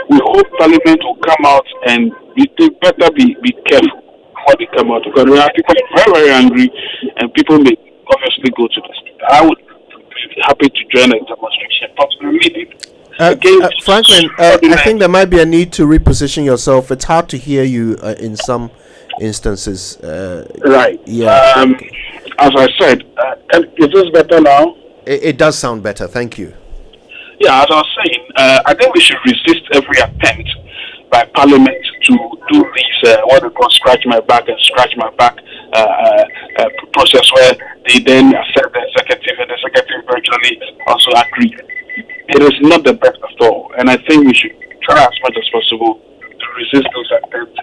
Speaker 18: We hope Parliament will come out, and they better be careful what they come out, because there are people very, very angry, and people may obviously go to the street. I would be happy to join a demonstration, but we need it.
Speaker 2: Franklin, I think there might be a need to reposition yourself. It's hard to hear you in some instances.
Speaker 18: Right.
Speaker 2: Yeah.
Speaker 18: As I said, is this better now?
Speaker 2: It does sound better. Thank you.
Speaker 18: Yeah, as I was saying, I think we should resist every attempt by Parliament to do this, what they call scratch my back process, where they then accept the executive, and the executive virtually also agree. It is not the best at all, and I think we should try as much as possible to resist those attempts.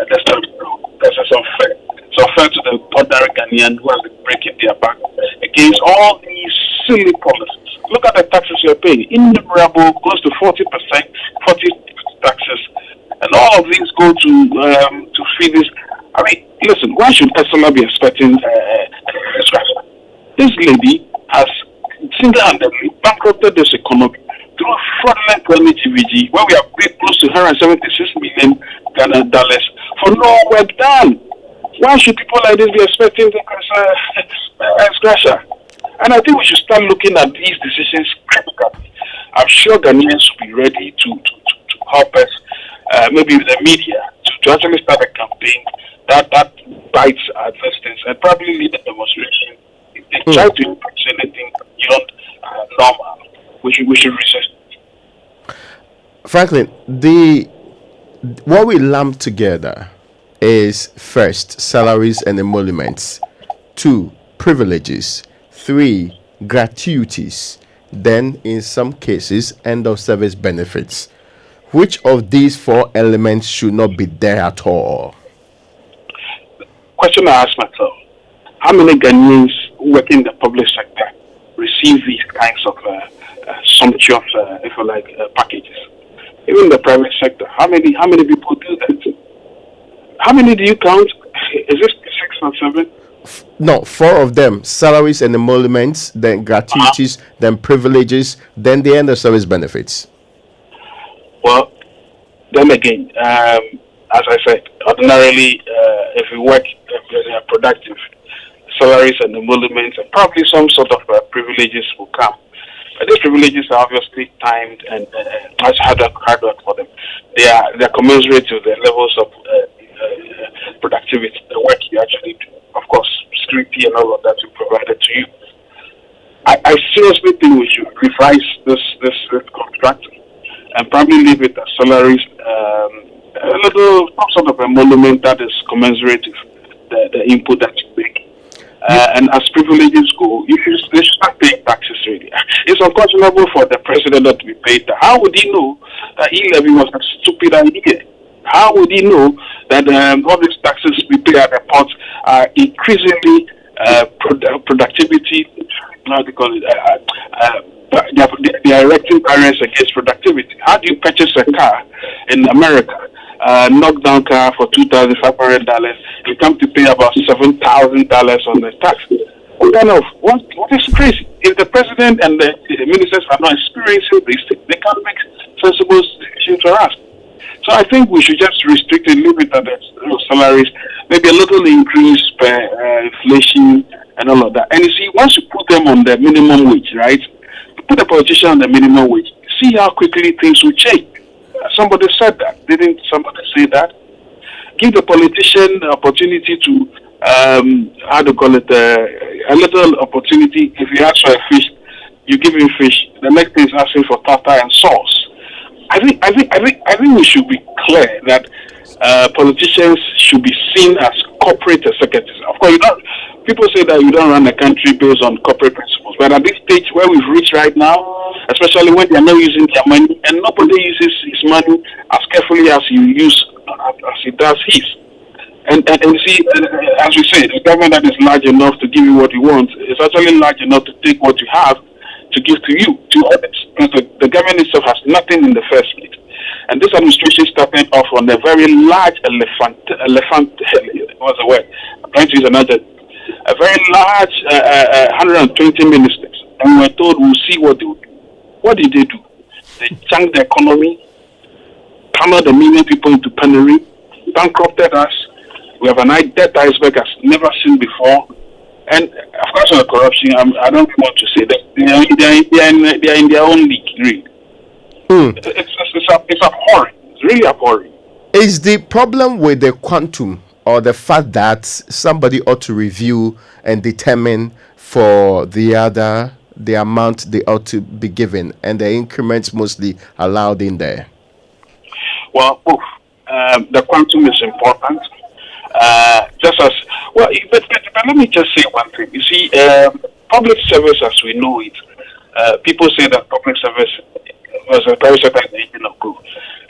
Speaker 18: That's unfair. It's unfair to the ordinary Ghanaian who has been breaking their back against all these silly policies. Look at the taxes you're paying. Innumerable, close to 40%, 40 taxes. And all of these go to feed this. I mean, listen, why should Ursula be expecting discretion? This lady has single-handedly bankrupted this economy through a fraudulent TVG, where we have paid close to $176 million for no work done. Why should people like this be expecting discretion? And I think we should start looking at these decisions critically. I'm sure Ghanaians will be ready to help us, maybe with the media, to actually start a campaign that bites at these things and probably lead a demonstration. If they try to impress anything beyond normal, we should resist.
Speaker 3: Franklin, what we lump together is first, salaries and emoluments, 2, privileges, 3, gratuities, then in some cases end of service benefits. Which of these 4 elements should not be there at all?
Speaker 18: Question I ask myself: how many Ghanaians working in the public sector receive these kinds of sumptuous, if you like, packages? Even in the private sector, how many people do that? How many do you count? Is it 6 or 7?
Speaker 3: No, 4 of them: salaries and emoluments, then gratuities, then privileges, then the end of service benefits.
Speaker 18: Well, then again, as I said, ordinarily, if you work productive, salaries and emoluments, and probably some sort of privileges will come. But these privileges are obviously timed and much harder for them. They are commensurate to the levels of productivity, the work you actually do. Of course, security and all of that will provided to you. I seriously think we should revise this contract and probably leave it as salaries, some sort of emolument that is commensurate with the input that you make. And as privileges go, they should start paying taxes really. It's unconscionable for the president not to be paid that. How would he know that e-levy was a stupid idea? How would he know that all these taxes we pay at the port are increasingly productivity, how do you call it, they are erecting barriers against productivity? How do you purchase a car in America, knockdown car for $2,500, you come to pay about $7,000 on the tax? What is crazy? If the president and the ministers are not experiencing this, they can't make sensible decisions for us. So I think we should just restrict and leave it at the salaries, maybe a little increase per inflation and all of that. And you see, once you put them on the minimum wage, right? You put a politician on the minimum wage, see how quickly things will change. Somebody said that. Didn't somebody say that? Give the politician the opportunity to, a little opportunity. If you ask for a fish, you give him fish. The next thing is asking for tartar and sauce. I think we should be clear that politicians should be seen as corporate executives. Of course, people say that you don't run a country based on corporate principles. But at this stage where we've reached right now, especially when they're not using their money, and nobody uses his money as carefully as he does his. And you see, as we say, the government that is large enough to give you what you want is actually large enough to take what you have to give to you, to others. Because the government itself has nothing in the first place. And this administration started off on a very large elephant, what's the word? I'm trying to use another. A very large 120 ministers. And we were told we'll see what they would do. What did they do? They chunked the economy, tunneled a million people into penury, bankrupted us. We have an debt iceberg as never seen before. And of course, on the corruption, I don't want to say that they are in their own league, really. It's abhorrent. It's really abhorrent.
Speaker 3: Is the problem with the quantum or the fact that somebody ought to review and determine for the amount they ought to be given, and the increments mostly allowed in there?
Speaker 18: Well, the quantum is important. Just as well, but let me just say one thing. You see, public service as we know it, people say that public service was a private sector in the engine of growth.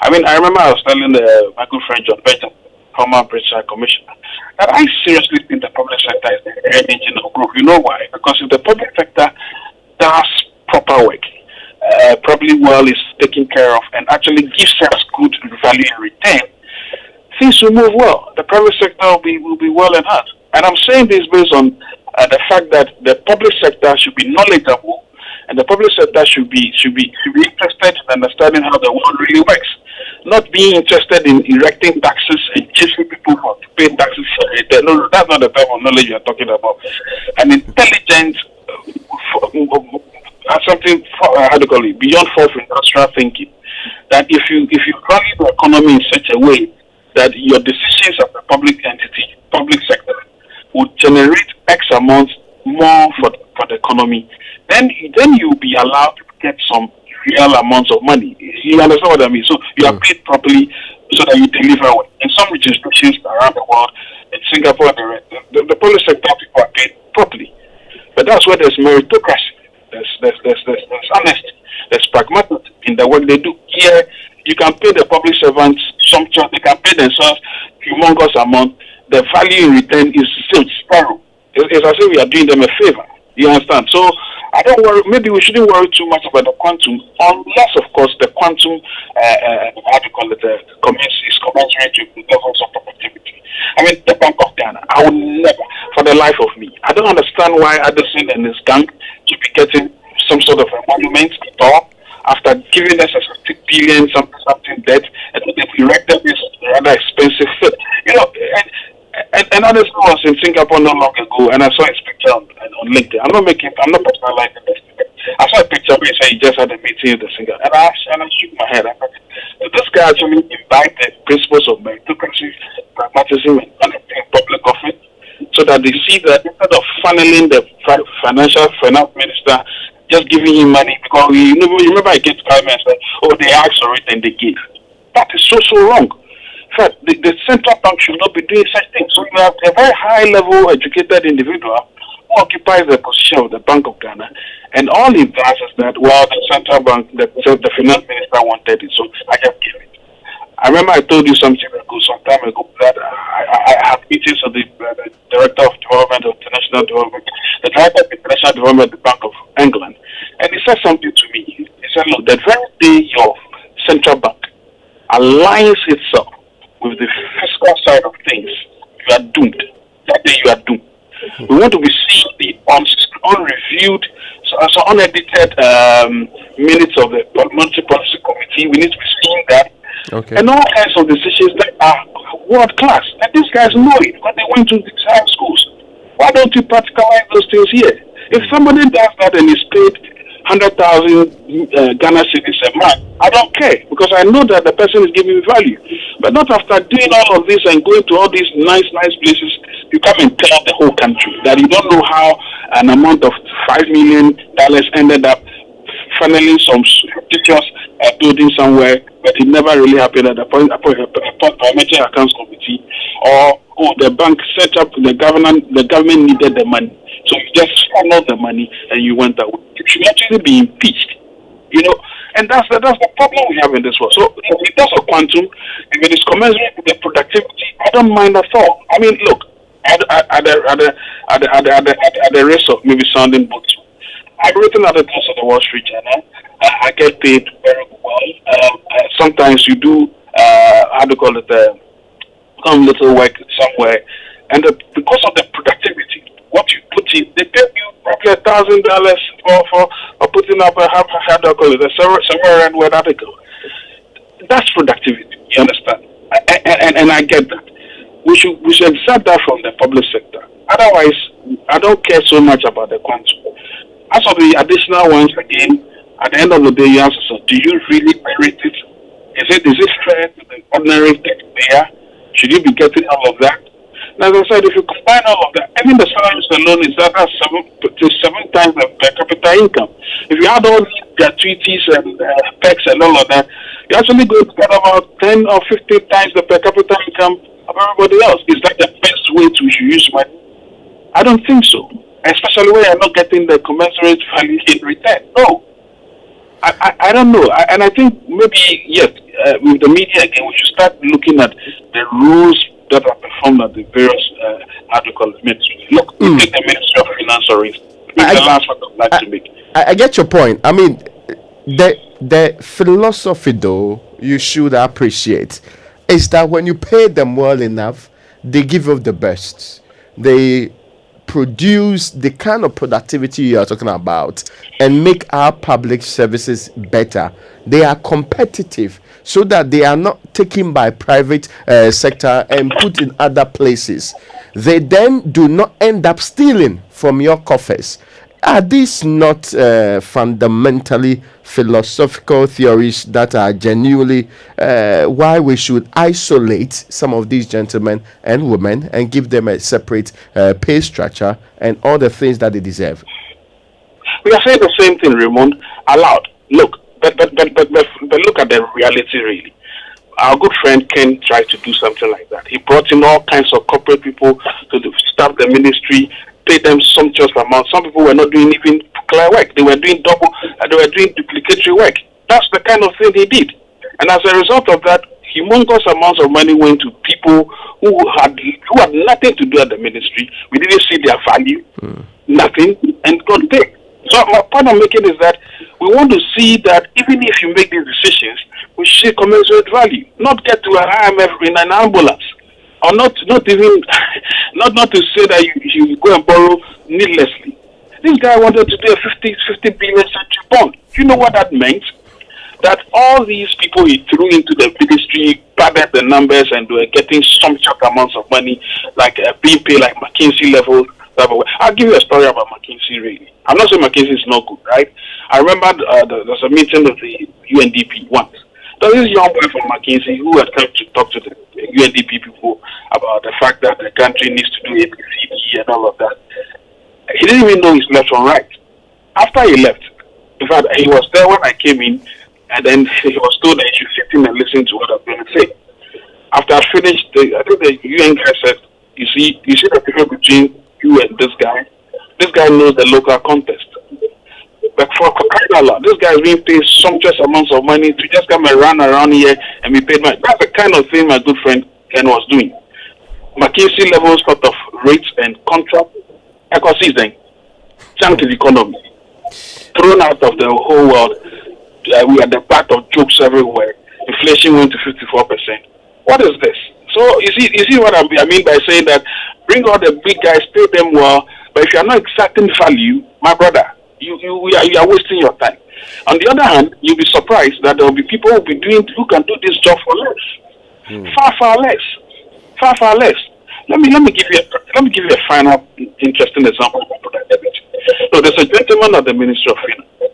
Speaker 18: I mean, I remember I was telling my good friend John Benton, former British High Commissioner, that I seriously think the public sector is the engine of growth. You know why? Because if the public sector does proper work, probably well is taken care of, and actually gives us good value in return, things will move well. The private sector will be well enhanced. And I'm saying this based on the fact that the public sector should be knowledgeable, and the public sector should be interested in understanding how the world really works, not being interested in erecting taxes and chasing people for to pay taxes. No, that's not the type of knowledge you're talking about. An intelligent, something, how do you call it, beyond fourth industrial thinking, that if you run the economy in such a way that your decisions as a public entity, public sector, would generate X amount more for the economy, then you'll be allowed to get some real amounts of money. You understand what I mean? So you are paid properly so that you deliver well. In some jurisdictions around the world, in Singapore, the public sector people are paid properly. But that's where there's meritocracy, there's honesty, there's pragmatism in the work they do. Here, you can pay the public servants sumptuous, they can pay themselves humongous amount. The value in return is still sparrow. It's as if we are doing them a favor. You understand? So I don't worry. Maybe we shouldn't worry too much about the quantum, unless, of course, the quantum, how do you call it, is commensurate with the levels of productivity. I mean, the Bank of Ghana, I would never, for the life of me, I don't understand why Addison and his gang should be getting some sort of a monument at all after giving us a 50 billion something debt, and they've erected this rather expensive fit. You know, and others was in Singapore not long ago, and I saw his picture on LinkedIn. I'm not personalizing this. I saw a picture where he said he just had a meeting with the singer, and I shook my head. I thought, this guy actually imbibed the principles of meritocracy, pragmatism, and honesty in public office, so that they see that instead of funneling the finance minister, just giving him money, because you remember I came to Parliament and said, oh, they asked for it and they gave. That is so wrong. In fact, the central bank should not be doing such things. So you have a very high-level educated individual who occupies the position of the Bank of Ghana, and all he does is that, well, the central bank, the finance minister wanted it, so I just gave it. I remember I told you some time ago that I had meetings with the Director of Development of International Development, the Director of International Development of the Bank of England, and he said something to me. He said, look, the very day your central bank aligns itself with the fiscal side of things, you are doomed. That day you are doomed. We want to be seeing the unreviewed, so unedited minutes of the Monetary Policy Committee. We need to be seeing that. Okay. And all kinds of decisions that are world class. And these guys know it because they went to these high schools. Why don't you practicalize those things here? If somebody does that and is paid 100,000 Ghana cedis a month, I don't care, because I know that the person is giving me value. But not after doing all of this and going to all these nice places, you come and tell the whole country that you don't know how an amount of $5 million ended up funneling some fictitious building somewhere, but it never really happened at the Parliamentary Accounts Committee or the bank set up, the government needed the money, so you just followed the money and you went away. You should actually be impeached, and that's the problem we have in this world. So if it does a quantum, if it is commensurate with the productivity, I don't mind at all. I mean, look, at the risk of maybe sounding boastful, I've written articles on the Wall Street Journal. I get paid very well. Sometimes you do, some little work somewhere, and because of the productivity, what you put in, they pay you probably $1,000 for putting up a several word article. That's productivity. You understand? And I get that. We should accept that from the public sector. Otherwise, I don't care so much about the quantum. As for the additional ones, again, at the end of the day, you answer, so do you really merit it? Is it fair to the ordinary taxpayer? Should you be getting all of that? As I said, if you combine all of that, even the salaries alone is that's 7 times the per capita income. If you add all these gratuities and perks and all of that, you actually go to get about 10 or 15 times the per capita income of everybody else. Is that the best way to use money? I don't think so. Especially when you're not getting the commensurate value in return. No. I don't know. And I think maybe, yes, with the media again, we should start looking at the rules that are performed at the various, ministries. Look, we take the Ministry of Finance or the last one I'd like to make.
Speaker 3: I get your point. I mean, the philosophy, though, you should appreciate is that when you pay them well enough, they give you the best. They produce the kind of productivity you are talking about and make our public services better. They are competitive so that they are not taken by private sector and put in other places. They then do not end up stealing from your coffers. Are these not fundamentally philosophical theories that are genuinely why we should isolate some of these gentlemen and women and give them a separate pay structure and all the things that they deserve?
Speaker 18: We are saying the same thing, Raymond, aloud. Look, but look at the reality, really. Our good friend Ken tried to do something like that. He brought in all kinds of corporate people to staff the ministry, pay them sumptuous amounts. Some people were not doing even clear work. They were doing duplicatory work. That's the kind of thing he did. And as a result of that, humongous amounts of money went to people who had nothing to do at the ministry. We didn't see their value, nothing, and got paid. So my point I'm making is that we want to see that even if you make these decisions, we should commensurate value, not get to an IMF in an ambulance. Or not even not to say that you go and borrow needlessly. This guy wanted to do a 50 billion century bond. Do you know what that meant? That all these people he threw into the ministry padded the numbers and they were getting sumptuous amounts of money, like being paid like McKinsey level. I'll give you a story about McKinsey, really. I'm not saying McKinsey is not good, right? I remember there's a meeting of the UNDP once. There was this young boy from McKinsey who had come to talk to the UNDP people about the fact that the country needs to do ABCD and all of that. He didn't even know his left from right. After he left, in fact, he was there when I came in, and then he was told that he should sit in and listen to what I'm going to say. After I finished, I think the UN guy said, you see the difference between you and this guy? This guy knows the local context. But for Coca-Cola, this guy is being paid sumptuous amounts of money to just come and run around here and be paid money. That's the kind of thing my good friend Ken was doing. McKinsey level sort of rates and contract ecosystem, junk in the economy, thrown out of the whole world. We are the part of jokes everywhere. Inflation went to 54%. What is this? So you see what I mean by saying that bring all the big guys, pay them well, but if you are not exacting value, my brother, you are wasting your time. On the other hand, you'll be surprised that there will be people who can do this job for less, far less. Let me give you a final interesting example of productivity. So there's a gentleman at the Ministry of Finance.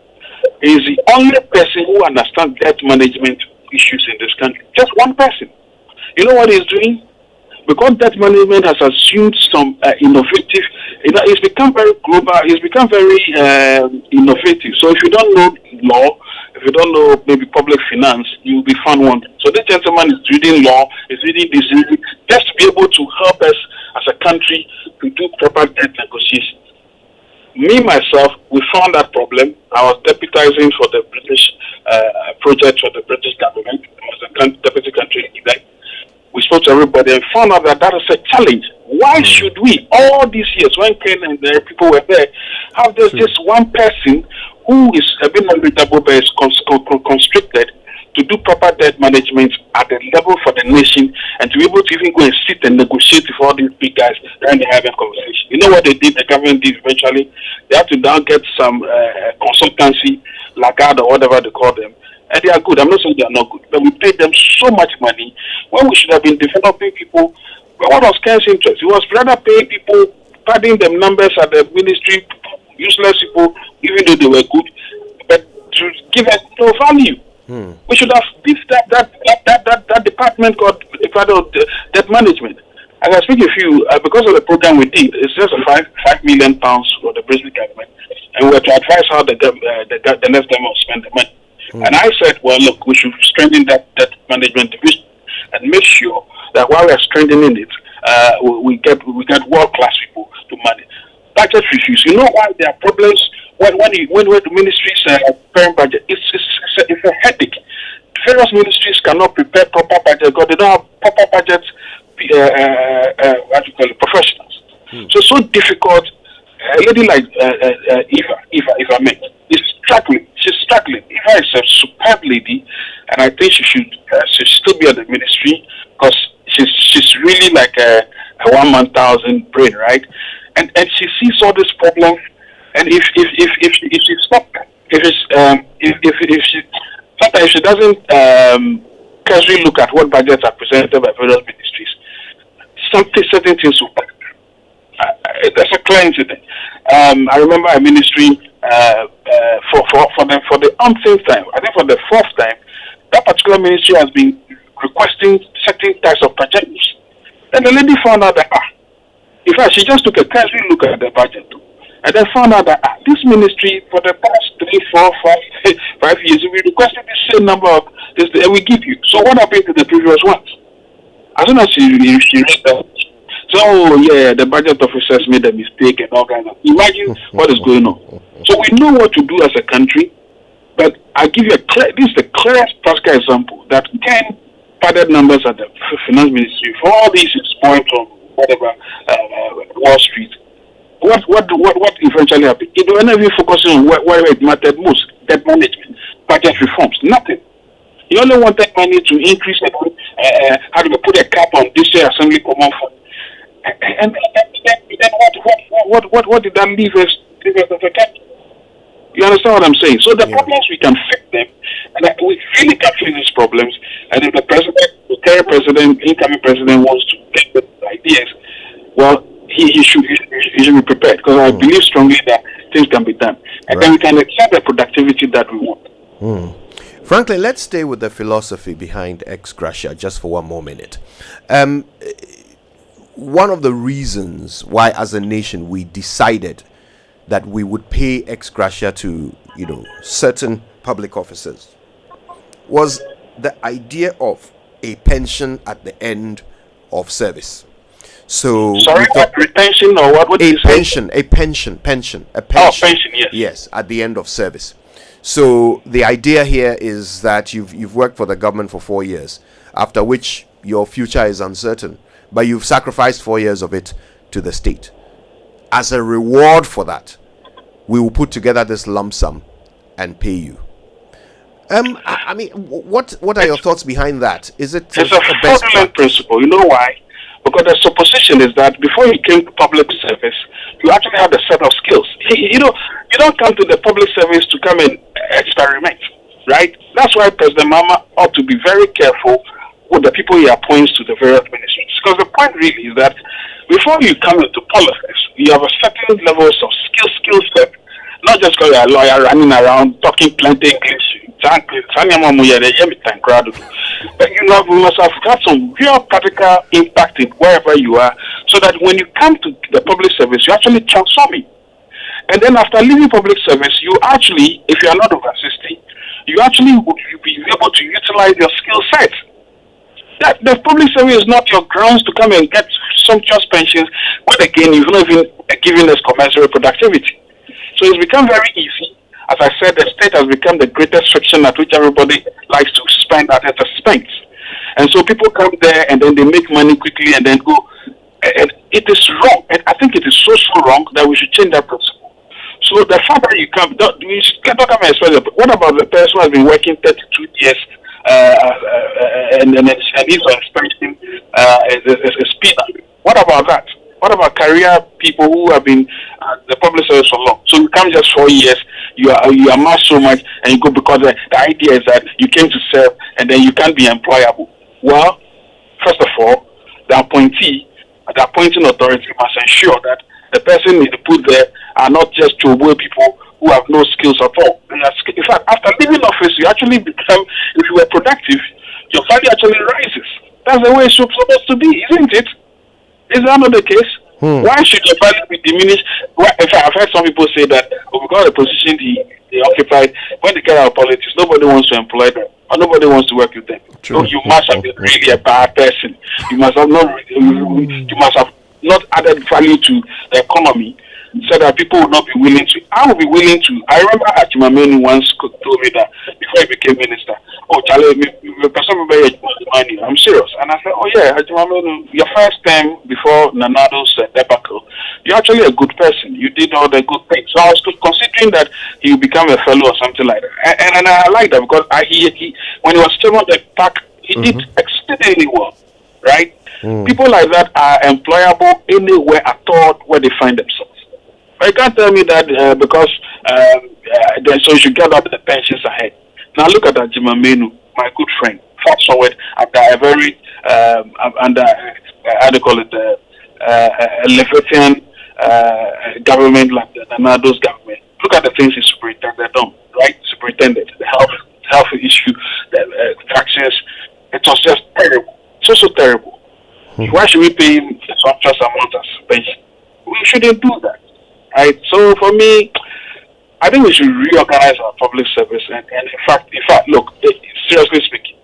Speaker 18: He is the only person who understands debt management issues in this country. Just one person. You know what he's doing? Because debt management has assumed some innovative, it's become very global, it's become very innovative. So if you don't know law, if you don't know maybe public finance, you will be found wondering. So this gentleman is reading law, is reading this, just to be able to help us as a country to do proper debt negotiation. Me, myself, we found that problem. I was deputizing for the British project for the British government. I was a deputy country leader. We spoke to everybody and found out that that is a challenge. Why should we, all these years, when Ken and the people were there, have just one person who is a bit unreadable but is constricted to do proper debt management at the level for the nation and to be able to even go and sit and negotiate with all these big guys and they have a conversation. You know what they did, the government did eventually? They had to now get some consultancy, Lagarde or whatever they call them, and they are good. I'm not saying they are not good, but we paid them so much money when we should have been developing people. But what was Ken's interest? It was rather paying people, padding them numbers at the ministry, useless people, even though they were good, but to give us no value. We should have beefed that department called debt management. As I speak with you, because of the program we did, it's just a £5 million for the British government, and we were to advise how the next time will spend the money. And I said, well, look, we should strengthen that debt management division and make sure that while we are strengthening it, we get world-class people to manage. Budget reviews. You know why there are problems when the ministries preparing budget? It's a headache. Various ministries cannot prepare proper budget because they don't have proper budget professionals. So it's so difficult. A lady like Eva May is struggling. She's struggling. Eva is a superb lady, and I think she should still be at the ministry because she's really like a 1,000 brain, right? And she sees all this problem, and if she stops, sometimes she doesn't casually look at what budgets are presented by various ministries, certain things will happen. That's a clear incident. I remember a ministry for the umpteenth time, I think for the fourth time, that particular ministry has been requesting certain types of projects. Then the lady found out that in fact, she just took a casual look at the budget and then found out that this ministry for the past 3, 4, 5 years, we requested the same number of this, and we give you. So what happened to the previous ones? As soon as she read that, so yeah, the budget officers made a mistake and all kinds of. Imagine what is going on. So we know what to do as a country, but I give you this is the clearest practical example that 10 padded numbers at the finance ministry for all these is point from whatever Wall Street. What eventually happened? It was not even focusing on where it mattered most: debt management, budget reforms. Nothing. You only wanted money to increase how to put a cap on this year assembly common fund. And then what did that leave us as a country? You understand what I'm saying? So the problems, we can fix them, and we really can fix these problems. And if the current president, incoming president wants to get the ideas, well, he should be prepared, because I believe strongly that things can be done, and then we can achieve the productivity that we want.
Speaker 2: Franklin, let's stay with the philosophy behind ex gratia just for one more minute. One of the reasons why, as a nation, we decided that we would pay ex gratia to, certain public officers was the idea of a pension at the end of service. So,
Speaker 18: sorry, retention or what?
Speaker 2: A pension, a pension.
Speaker 18: Oh, pension, yes.
Speaker 2: Yes, at the end of service. So the idea here is that you've worked for the government for 4 years, after which your future is uncertain, but you've sacrificed 4 years of it to the state. As a reward for that, we will put together this lump sum and pay you. I mean, what are your thoughts behind that? Is it
Speaker 18: it's a fraudulent principle? You know why? Because the supposition is that before you came to public service, you actually had a set of skills. You don't come to the public service to come and experiment, right? That's why President Mahama ought to be very careful with the people he appoints to the various ministries. Because the point really is that before you come into politics, you have a certain levels of skill set, not just because you're a lawyer running around talking plenty English. But you must have had some real practical impact in wherever you are, so that when you come to the public service, you actually transform it. And then after leaving public service, you actually, if you are not over 60, you actually would be able to utilize your skill set. That the public service is not your grounds to come and get sumptuous pensions, but again, you've not even given us commensurate productivity. So it's become very easy. As I said, the state has become the greatest friction at which everybody likes to spend at its expense. And so people come there and then they make money quickly and then go. And it is wrong. And I think it is so wrong that we should change that principle. So the fact that you come, you can't come and explain it. What about the person who has been working 32 years and he's expecting a speed? What about that? What about career people who have been the public service for long? So you come just 4 years, you amass so much, and you go because the idea is that you came to serve and then you can't be employable. Well, first of all, the appointing authority must ensure that the person is put there are not just throwaway people who have no skills at all. In fact, after leaving office, you actually become, if you were productive, your value actually rises. That's the way it's supposed to be, isn't it? Is that not the case? Why should your value be diminished? In fact, I've heard some people say that because of the position they occupied, when they get out of politics, nobody wants to employ them or nobody wants to work with them. True. So you must have been really a bad person. You must have not added value to the economy, so that people would not be willing to. I would be willing to. I remember Achimamenu once told me that before he became minister. Oh, Charlie, I'm serious. And I said, oh yeah, Achimamenu, your first time before Nanado's debacle, you're actually a good person. You did all the good things. So I was considering that he would become a fellow or something like that. And I like that because he when he was chairman of the PAC, he did exceedingly well, right? People like that are employable anywhere at all where they find themselves. But you can't tell me that because so you should get out the pensions ahead. Now look at Achimamenu, my good friend. Fast forward under a very how do you call it, a Levitian government like the Nanado's government. Look at the things he superintended on, right? Superintended the health issue, the taxes. It was just terrible, so terrible. Why should we pay him such amount as pension? We shouldn't do that, right? So for me, I think we should reorganize our public service. And in fact, look, seriously speaking,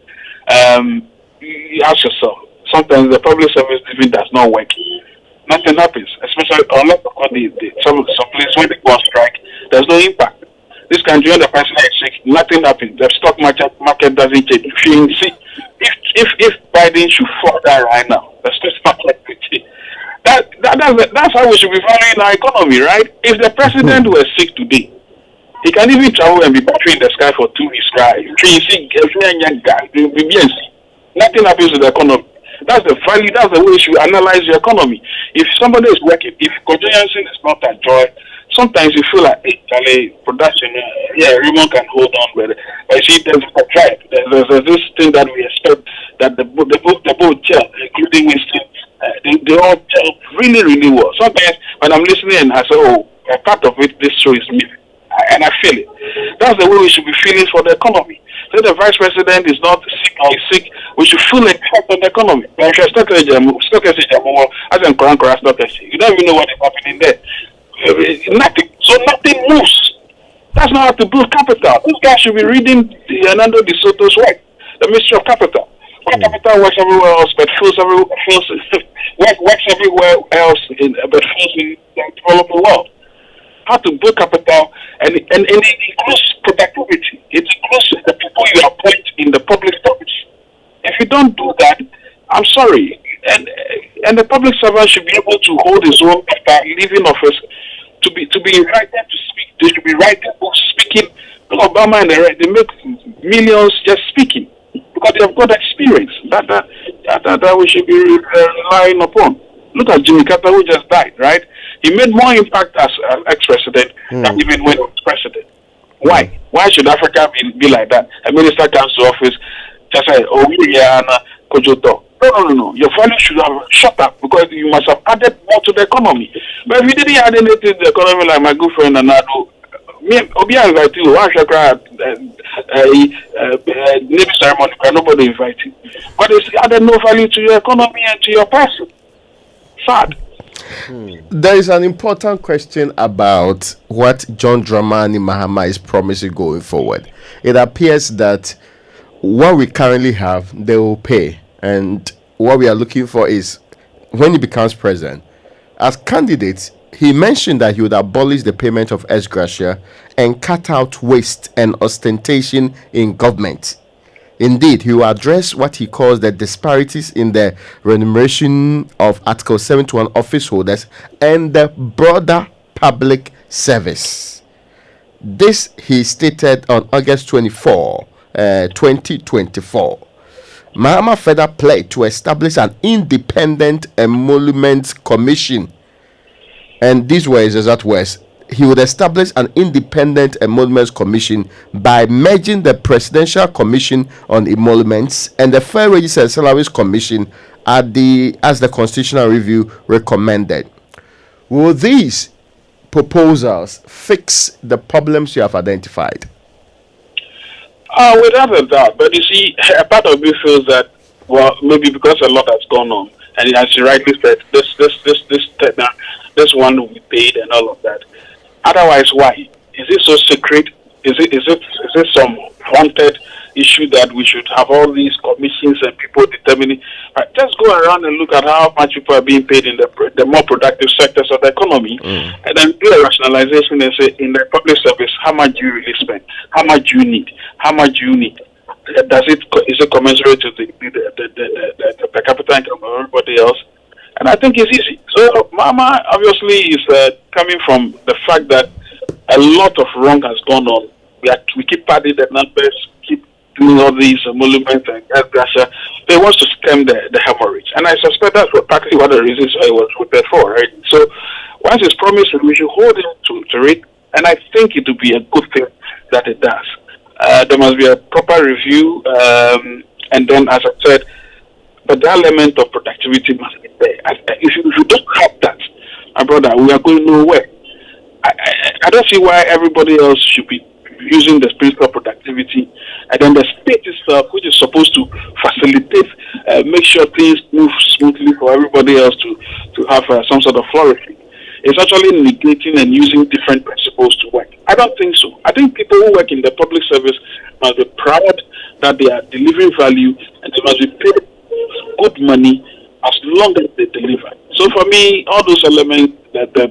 Speaker 18: you ask yourself, sometimes the public service even does not work. Nothing happens, especially unless some place when they go on strike, there's no impact. This country, when the person is sick, nothing happens. The stock market doesn't change. If Biden should fall down right now, the stock market will change. That's how we should be valuing our economy, right? If the president were sick today, he can even travel and be battery in the sky for 2 weeks. Nothing happens to the economy. That's the value. That's the way you should analyze your economy. If somebody is working, if contingency is not a joy, sometimes you feel like, hey, production, Raymond can hold on, but you see, there's a tribe. There's this thing that we expect that the both gel, including Winston, they all gel really, really well. Sometimes when I'm listening and I say, oh, a part of it, this show is me, and I feel it. That's the way we should be feeling for the economy. So the vice president is not sick or is sick, we should feel the effect on the economy. When you're stock exchange, as in Koran stock exchange, you don't even know what is happening there. Nothing. So nothing moves. That's not how to build capital. This guy should be reading Hernando de Soto's work, the Mystery of Capital. Capital works everywhere else, but works everywhere else, but fails in the developing world. How to build capital, and it includes productivity. It includes the people you appoint in the public service. If you don't do that, I'm sorry. And the public servant should be able to hold his own after leaving office, to be invited to speak. They should be writing books, speaking. Obama and they make millions just speaking because they have got experience that we should be relying upon. Look at Jimmy Carter, who just died, right? He made more impact as ex-president than even when he was president. Why? Why should Africa be like that? A minister comes to office, just say, oh, yeah, Kojoto. No. Your value should have shut up because you must have added more to the economy. But if you didn't add anything to the economy, like my good friend Nanado, Obia invited you, one shakra, Navy ceremony, but nobody invited. But it's added no value to your economy and to your person. Sad.
Speaker 3: There is an important question about what John Dramani Mahama is promising going forward. It appears that what we currently have, they will pay. And what we are looking for is when he becomes president, as candidates, he mentioned that he would abolish the payment of ex gratia and cut out waste and ostentation in government. Indeed, he will address what he calls the disparities in the remuneration of Article 71 office holders and the broader public service. This he stated on August 24, 2024. Mahama further pledged to establish an independent emoluments commission. And these were his exact words. He would establish an independent emoluments commission by merging the Presidential Commission on Emoluments and the Fair Wages and Salaries Commission as the Constitutional Review recommended. Will these proposals fix the problems you have identified?
Speaker 18: Without a doubt. But you see, a part of me feels that, well, maybe because a lot has gone on, and as you rightly said, this one will be paid and all of that. Otherwise, why? Is it so secret? Is it some wanted issue that we should have all these commissions and people determining? Just go around and look at how much people are being paid in the more productive sectors of the economy, and then do a rationalization and say, in the public service, how much do you really spend? How much do you need? How much do you need? Is it commensurate to the per capita income of everybody else? And I think it's easy. So Mama obviously is coming from the fact that a lot of wrong has gone on. We keep padding the numbers, keep doing all these emoluments and gratia. They want to stem the hemorrhage. And I suspect that's partly one of the reasons I was voted for, right? So once it's promised, we should hold him to it. And I think it will be a good thing that it does. There must be a proper review. And then, as I said, but the element of productivity must be there. If you don't have that, my brother, we are going nowhere. I don't see why everybody else should be using the principle of productivity, and then the state itself, which is supposed to facilitate, make sure things move smoothly for everybody else to have some sort of flourishing, is actually negating and using different principles to work. I don't think so. I think people who work in the public service must be proud that they are delivering value, and they must be paid good money as long as they deliver. So for me, all those elements that the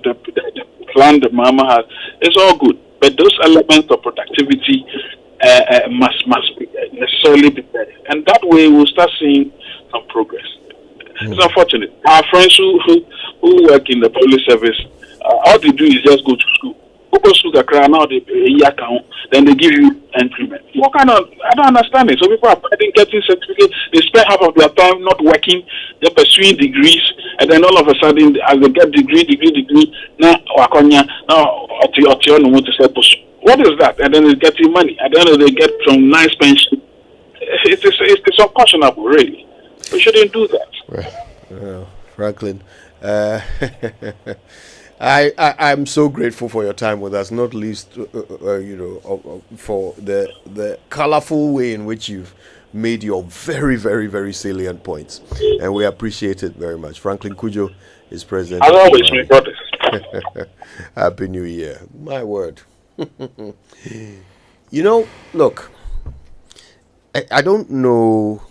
Speaker 18: plan that Mahama has, it's all good. But those elements of productivity must be necessarily be there. And that way we'll start seeing some progress. It's unfortunate. Our friends who work in the public service, all they do is just go to school. Now then they give you increment. What kind of, I don't understand it. So people are getting certificates, they spend half of their time not working, they're pursuing degrees, and then all of a sudden as they get degree, now what is that? And then they get you money, and then they get some nice pension. It's unconscionable, really. We shouldn't do that.
Speaker 2: Well, Franklin, I'm so grateful for your time with us, not least, for the colorful way in which you've made your very, very, very salient points, and we appreciate it very much. Franklin Cudjoe is president.
Speaker 18: As always, my brothers.
Speaker 2: Happy New Year. My word. Look, I don't know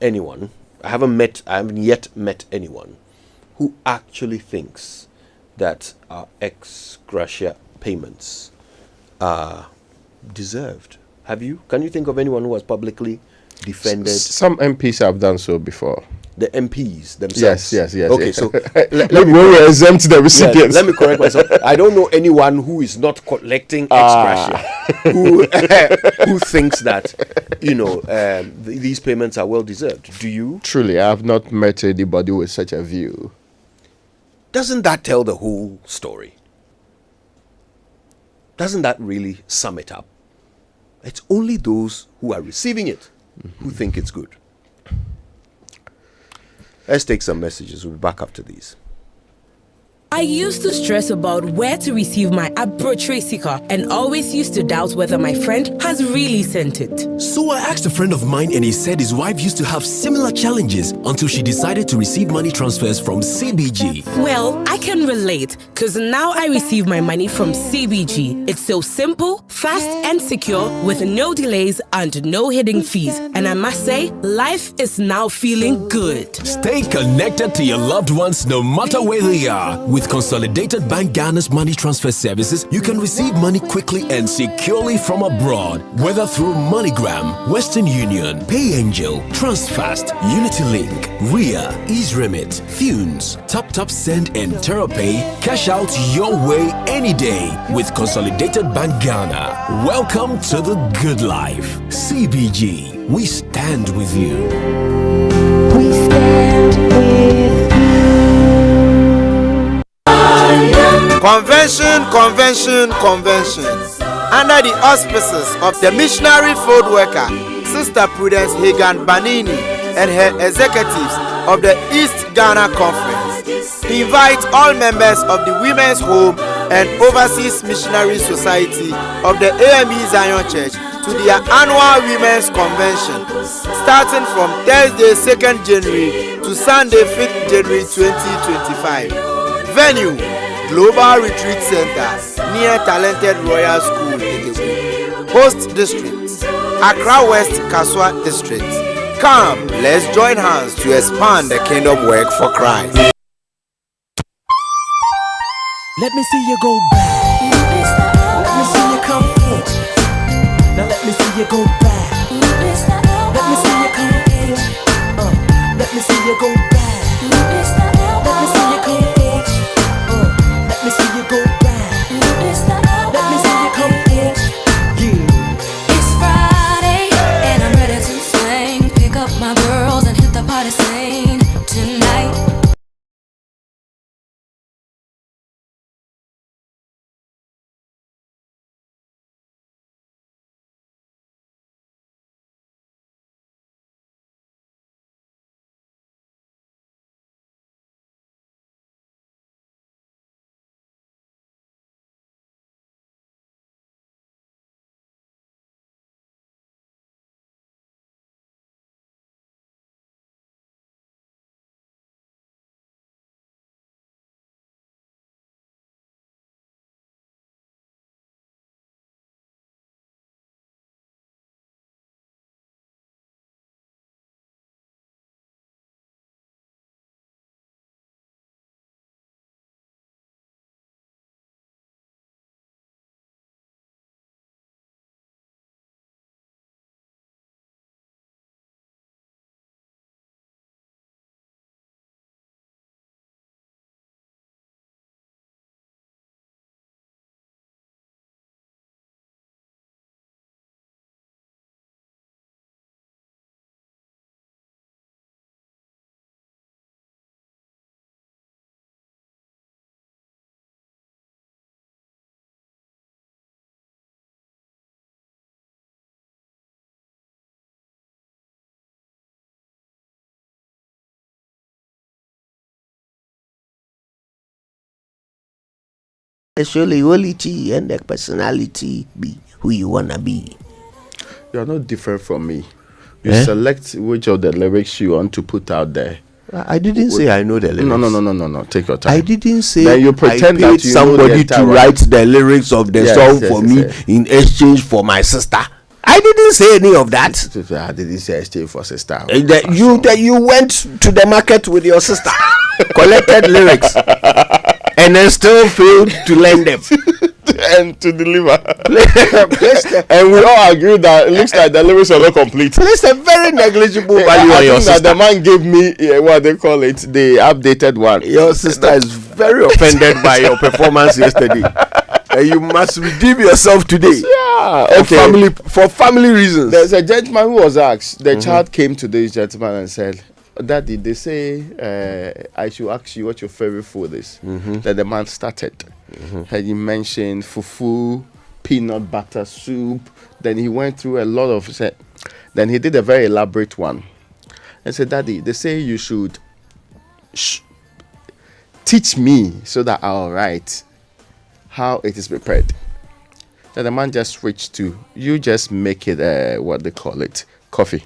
Speaker 2: anyone. I haven't yet met anyone who actually thinks that our ex gratia payments are deserved. Have you? Can you think of anyone who has publicly defended?
Speaker 3: Some MPs have done so before.
Speaker 2: The MPs themselves?
Speaker 3: Yes.
Speaker 2: Okay, so
Speaker 3: let me exempt the recipients.
Speaker 2: Let me correct myself. I don't know anyone who is not collecting ex gratia who thinks that, these payments are well deserved. Do you?
Speaker 3: Truly, I have not met anybody with such a view.
Speaker 2: Doesn't that tell the whole story? Doesn't that really sum it up? It's only those who are receiving it who think it's good. Let's take some messages. We'll be back after these.
Speaker 4: I used to stress about where to receive my Abro Tracy car and always used to doubt whether my friend has really sent it.
Speaker 11: So I asked a friend of mine and he said his wife used to have similar challenges until she decided to receive money transfers from CBG.
Speaker 4: Well, I can relate because now I receive my money from CBG. It's so simple, fast and secure with no delays and no hidden fees. And I must say, life is now feeling good.
Speaker 11: Stay connected to your loved ones no matter where they are. With Consolidated Bank Ghana's money transfer services, you can receive money quickly and securely from abroad, whether through MoneyGram, Western Union, PayAngel, Transfast, UnityLink, Ria, EaseRemit, Thunes, TapTap Send, and TerraPay. Cash out your way any day with Consolidated Bank Ghana. Welcome to the good life. CBG, we stand with you.
Speaker 8: We stand with
Speaker 5: Convention. Under the auspices of the missionary field worker, Sister Prudence Hagan Banini, and her executives of the East Ghana Conference, invite all members of the Women's Home and Overseas Missionary Society of the AME Zion Church to their annual Women's Convention, starting from Thursday 2nd January to Sunday 5th January 2025. Venue: Global Retreat Center near Talented Royal School, Egebu. Host District: Accra West Kaswa District. Come, let's join hands to expand the kingdom work for Christ.
Speaker 27: Let me see you go back. Let me see you come in. Now let me see you go back. Let me see you come in. Let me see you go back. Let me see you come in. Let me see you go back. Let me see you come in. Yeah.
Speaker 6: It's Friday and I'm ready to swing. Pick up my girls and hit the party scene tonight.
Speaker 2: Sexuality and the personality be who you wanna be.
Speaker 3: You are not different from me. You select which of the lyrics you want to put out there.
Speaker 2: I didn't say I know the lyrics.
Speaker 3: No. Take your time.
Speaker 2: I didn't say
Speaker 3: then you pretend
Speaker 2: I paid
Speaker 3: that you
Speaker 2: somebody to write the lyrics of the song for me in exchange for my sister. I didn't say any of that.
Speaker 3: I didn't say exchange for sister.
Speaker 2: You went to the market with your sister, collected lyrics, and then still failed to learn them
Speaker 3: and to deliver. And we all agree that it looks like the lyrics are not complete.
Speaker 2: Place a very negligible value on your sister.
Speaker 3: The man gave me what they call it, the updated one.
Speaker 2: Your sister is very offended by your performance yesterday. And you must redeem yourself today.
Speaker 3: Yeah, okay.
Speaker 2: For family reasons.
Speaker 3: There's a gentleman who was asked. The child came to this gentleman and said, "Daddy, they say I should ask you what your favorite food is." Then the man started. And he mentioned fufu, peanut butter soup. Then he went through a lot of. Then he did a very elaborate one. And said, "Daddy, they say you should teach me so that I'll write how it is prepared. Then the man just switched to, you just make it, what they call it, coffee.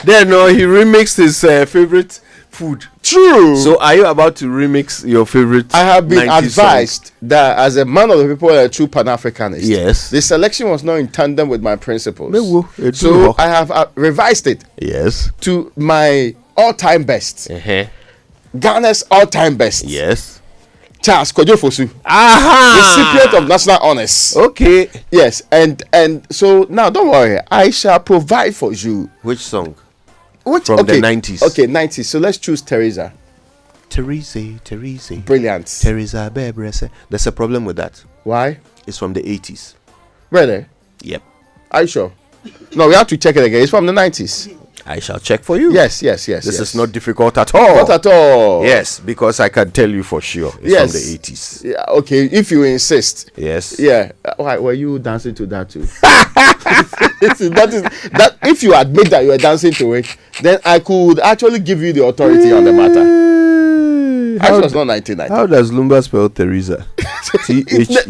Speaker 2: Then he remixed his favorite food.
Speaker 3: True.
Speaker 2: So are you about to remix your favorite?
Speaker 3: I have been
Speaker 2: 90s
Speaker 3: advised that as a man of the people, a true Pan-Africanist.
Speaker 2: Yes.
Speaker 3: The selection was not in tandem with my principles.
Speaker 2: It's
Speaker 3: So
Speaker 2: true.
Speaker 3: I have revised it.
Speaker 2: Yes.
Speaker 3: To my all-time best.
Speaker 2: Uh-huh.
Speaker 3: Ghana's all-time best.
Speaker 2: Yes.
Speaker 3: Charles Kojo Fosu.
Speaker 2: Aha!
Speaker 3: Recipient of National Honors.
Speaker 2: Okay.
Speaker 3: Yes, and so now don't worry. I shall provide for you.
Speaker 2: Which song?
Speaker 3: From
Speaker 2: the 90s.
Speaker 3: Okay, 90s. So let's choose Teresa.
Speaker 2: Teresa.
Speaker 3: Brilliant.
Speaker 2: Teresa Bebrese. There's a problem with that.
Speaker 3: Why?
Speaker 2: It's from the 80s.
Speaker 3: Really?
Speaker 2: Yep.
Speaker 3: Are you sure? No, we have to check it again. It's from the 90s.
Speaker 2: I shall check for you.
Speaker 3: Yes.
Speaker 2: This is not difficult at all.
Speaker 3: Not at all.
Speaker 2: Yes, because I can tell you for sure. It's
Speaker 3: Yes.
Speaker 2: from the 80s.
Speaker 3: Yeah, okay, if you insist.
Speaker 2: Yes.
Speaker 3: Yeah. Why were you dancing to that too? that if you admit that you were dancing to it, then I could actually give you the authority on the matter. How was not 1990.
Speaker 2: How does Lumba spell Teresa? T-H-E-R-E-S-A.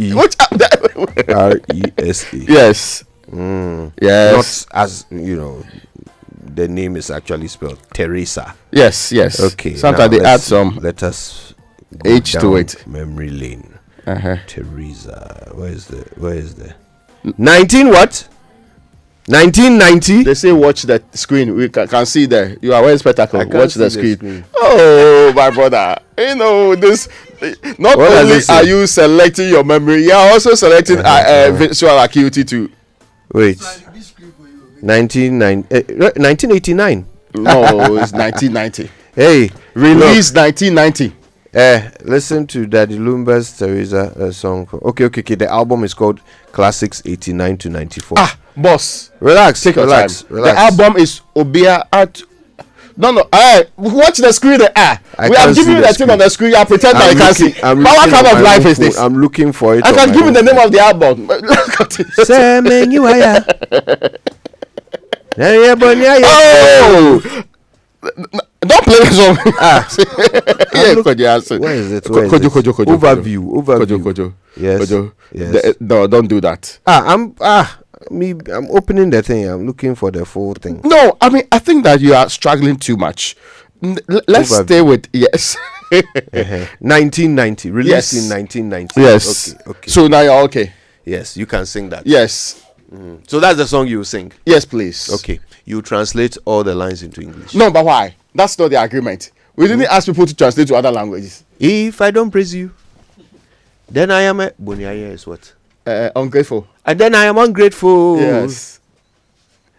Speaker 3: Yes. Yes.
Speaker 2: Not as the name is actually spelled Teresa.
Speaker 3: Yes.
Speaker 2: Okay.
Speaker 3: Sometimes they add some.
Speaker 2: Let us go
Speaker 3: H
Speaker 2: down
Speaker 3: to it.
Speaker 2: Memory lane. Teresa. Where is the 19 what? 1990.
Speaker 3: They say watch the screen. We can see there. You are wearing spectacles. Watch the screen. Oh, my brother. This. Not
Speaker 2: What
Speaker 3: only
Speaker 2: does it
Speaker 3: are
Speaker 2: say?
Speaker 3: you selecting your memory, you are also selecting visual acuity too.
Speaker 2: Wait. 1989.
Speaker 3: No, it's 1990.
Speaker 2: Hey,
Speaker 3: release 1990.
Speaker 2: Listen to Daddy Lumba's Teresa song. Okay. The album is called Classics 89 to 94.
Speaker 3: Boss,
Speaker 2: relax.
Speaker 3: Take your time. The album is Obia at. No. Watch the screen. We have given you the thing on the screen. I pretend that I can't see. What kind of life is this?
Speaker 2: I'm looking for it.
Speaker 3: I can give you the name of the album. Look at it. Oh! Don't play the song.
Speaker 2: Where is it?
Speaker 3: Overview.
Speaker 2: Yes.
Speaker 3: No, don't do that.
Speaker 2: I'm opening the thing. I'm looking for the full thing.
Speaker 3: No, I mean, I think that you are struggling too much. Let's stay with
Speaker 2: 1990. Released in 1990.
Speaker 3: Yes.
Speaker 2: Okay.
Speaker 3: So now you're okay.
Speaker 2: Yes, you can sing that.
Speaker 3: Yes.
Speaker 2: So that's the song you sing.
Speaker 3: Yes, please.
Speaker 2: Okay. You translate all the lines into English.
Speaker 3: No, but why? That's not the agreement. We didn't ask people to translate to other languages.
Speaker 2: If I don't praise you, then I am Boniaya is what?
Speaker 3: Ungrateful.
Speaker 2: And then I am ungrateful.
Speaker 3: Yes.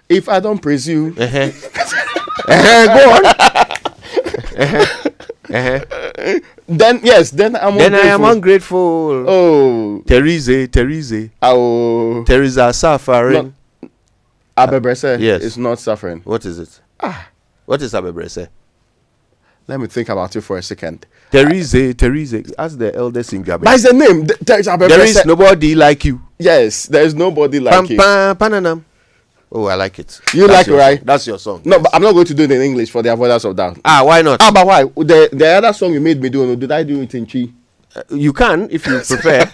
Speaker 3: If I don't praise you.
Speaker 2: Go on.
Speaker 3: Then I am
Speaker 2: ungrateful.
Speaker 3: Oh.
Speaker 2: Teresa.
Speaker 3: Oh.
Speaker 2: Teresa suffering.
Speaker 3: Abebrese is not suffering.
Speaker 2: What is it? What is Abebrese?
Speaker 3: Let me think about it for a second.
Speaker 2: Teresa. Ask the eldest in Gabon.
Speaker 3: But it's the name.
Speaker 2: There is nobody like you.
Speaker 3: Yes, there is nobody like you.
Speaker 2: Pananam. Oh, I like it.
Speaker 3: You like it, right?
Speaker 2: That's your song.
Speaker 3: No, but I'm not going to do it in English for the avoidance of doubt.
Speaker 2: Why not?
Speaker 3: But why? The other song you made me do, did I do it in Chi?
Speaker 2: You can, if you prefer.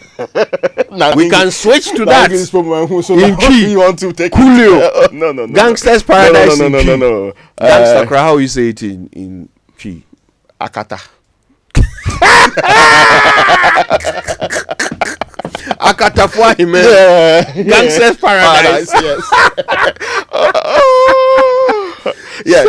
Speaker 2: We can switch to that.
Speaker 3: In
Speaker 2: Chi.
Speaker 3: You want to take
Speaker 2: Coolio.
Speaker 3: No.
Speaker 2: Gangsters Paradise.
Speaker 3: No.
Speaker 2: Gangster Cry, how you say it in Chi?
Speaker 3: Akata.
Speaker 2: Akata Fuahime. Gangsters Paradise.
Speaker 3: Yes. Yeah.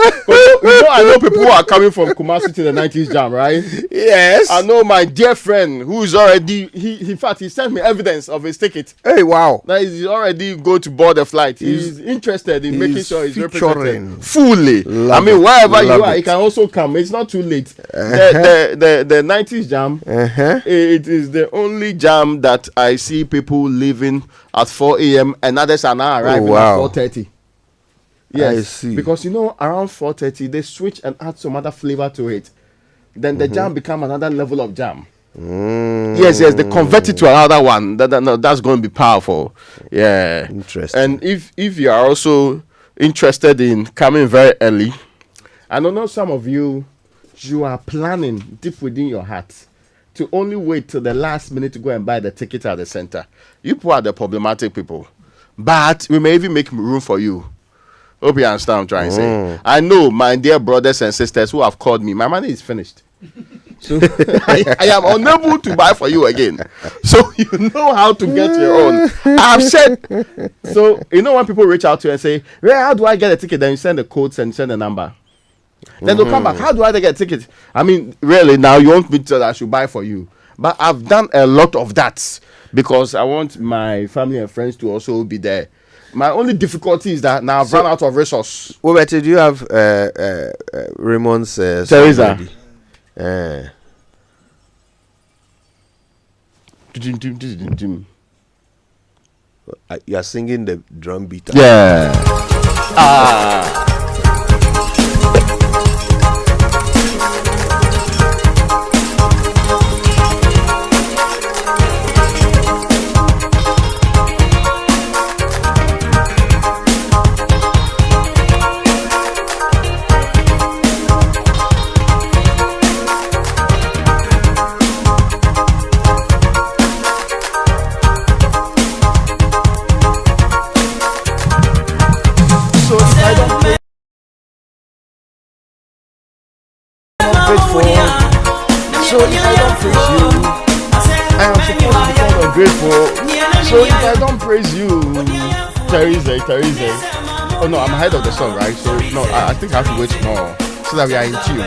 Speaker 3: I know people who are coming from Kumasi to the 90s jam, right?
Speaker 2: Yes.
Speaker 3: I know my dear friend who's already, in fact, he sent me evidence of his ticket.
Speaker 2: Hey, wow.
Speaker 3: That he's already going to board the flight. He's interested in making sure he's represented fully. Wherever you are, he can also come. It's not too late. The 90s jam, it is the only jam that I see people leaving at 4 a.m. and others are now arriving at 4:30. Yes, I see. Because around 4:30 they switch and add some other flavor to it. Then the jam become another level of jam. Yes, they convert it to another one. That's going to be powerful. Yeah,
Speaker 2: interesting.
Speaker 3: And if you are also interested in coming very early, I don't know some of you are planning deep within your heart to only wait till the last minute to go and buy the ticket at the center. You people are the problematic people. But we may even make room for you. Hope you understand what I'm trying to say. I know my dear brothers and sisters who have called me, my money is finished. So I am unable to buy for you again. So you know how to get your own. I've said, so you know when people reach out to you and say, well, how do I get a ticket? Then you send the codes and send the number. Then they'll come back. How do I get a ticket? I mean, really, now you want me to that I should buy for you. But I've done a lot of that because I want my family and friends to also be there. My only difficulty is that now I've run out of resources.
Speaker 2: Well, do you have Raymond's
Speaker 3: Teresa?
Speaker 2: You are singing the drum beat.
Speaker 3: Yeah. Ah. So if I don't praise you, I am supposed to be kind of grateful. So if I don't praise you, Teresa. Oh no, I'm ahead of the song, right? So no, I think I have to wait more so that we are in tune.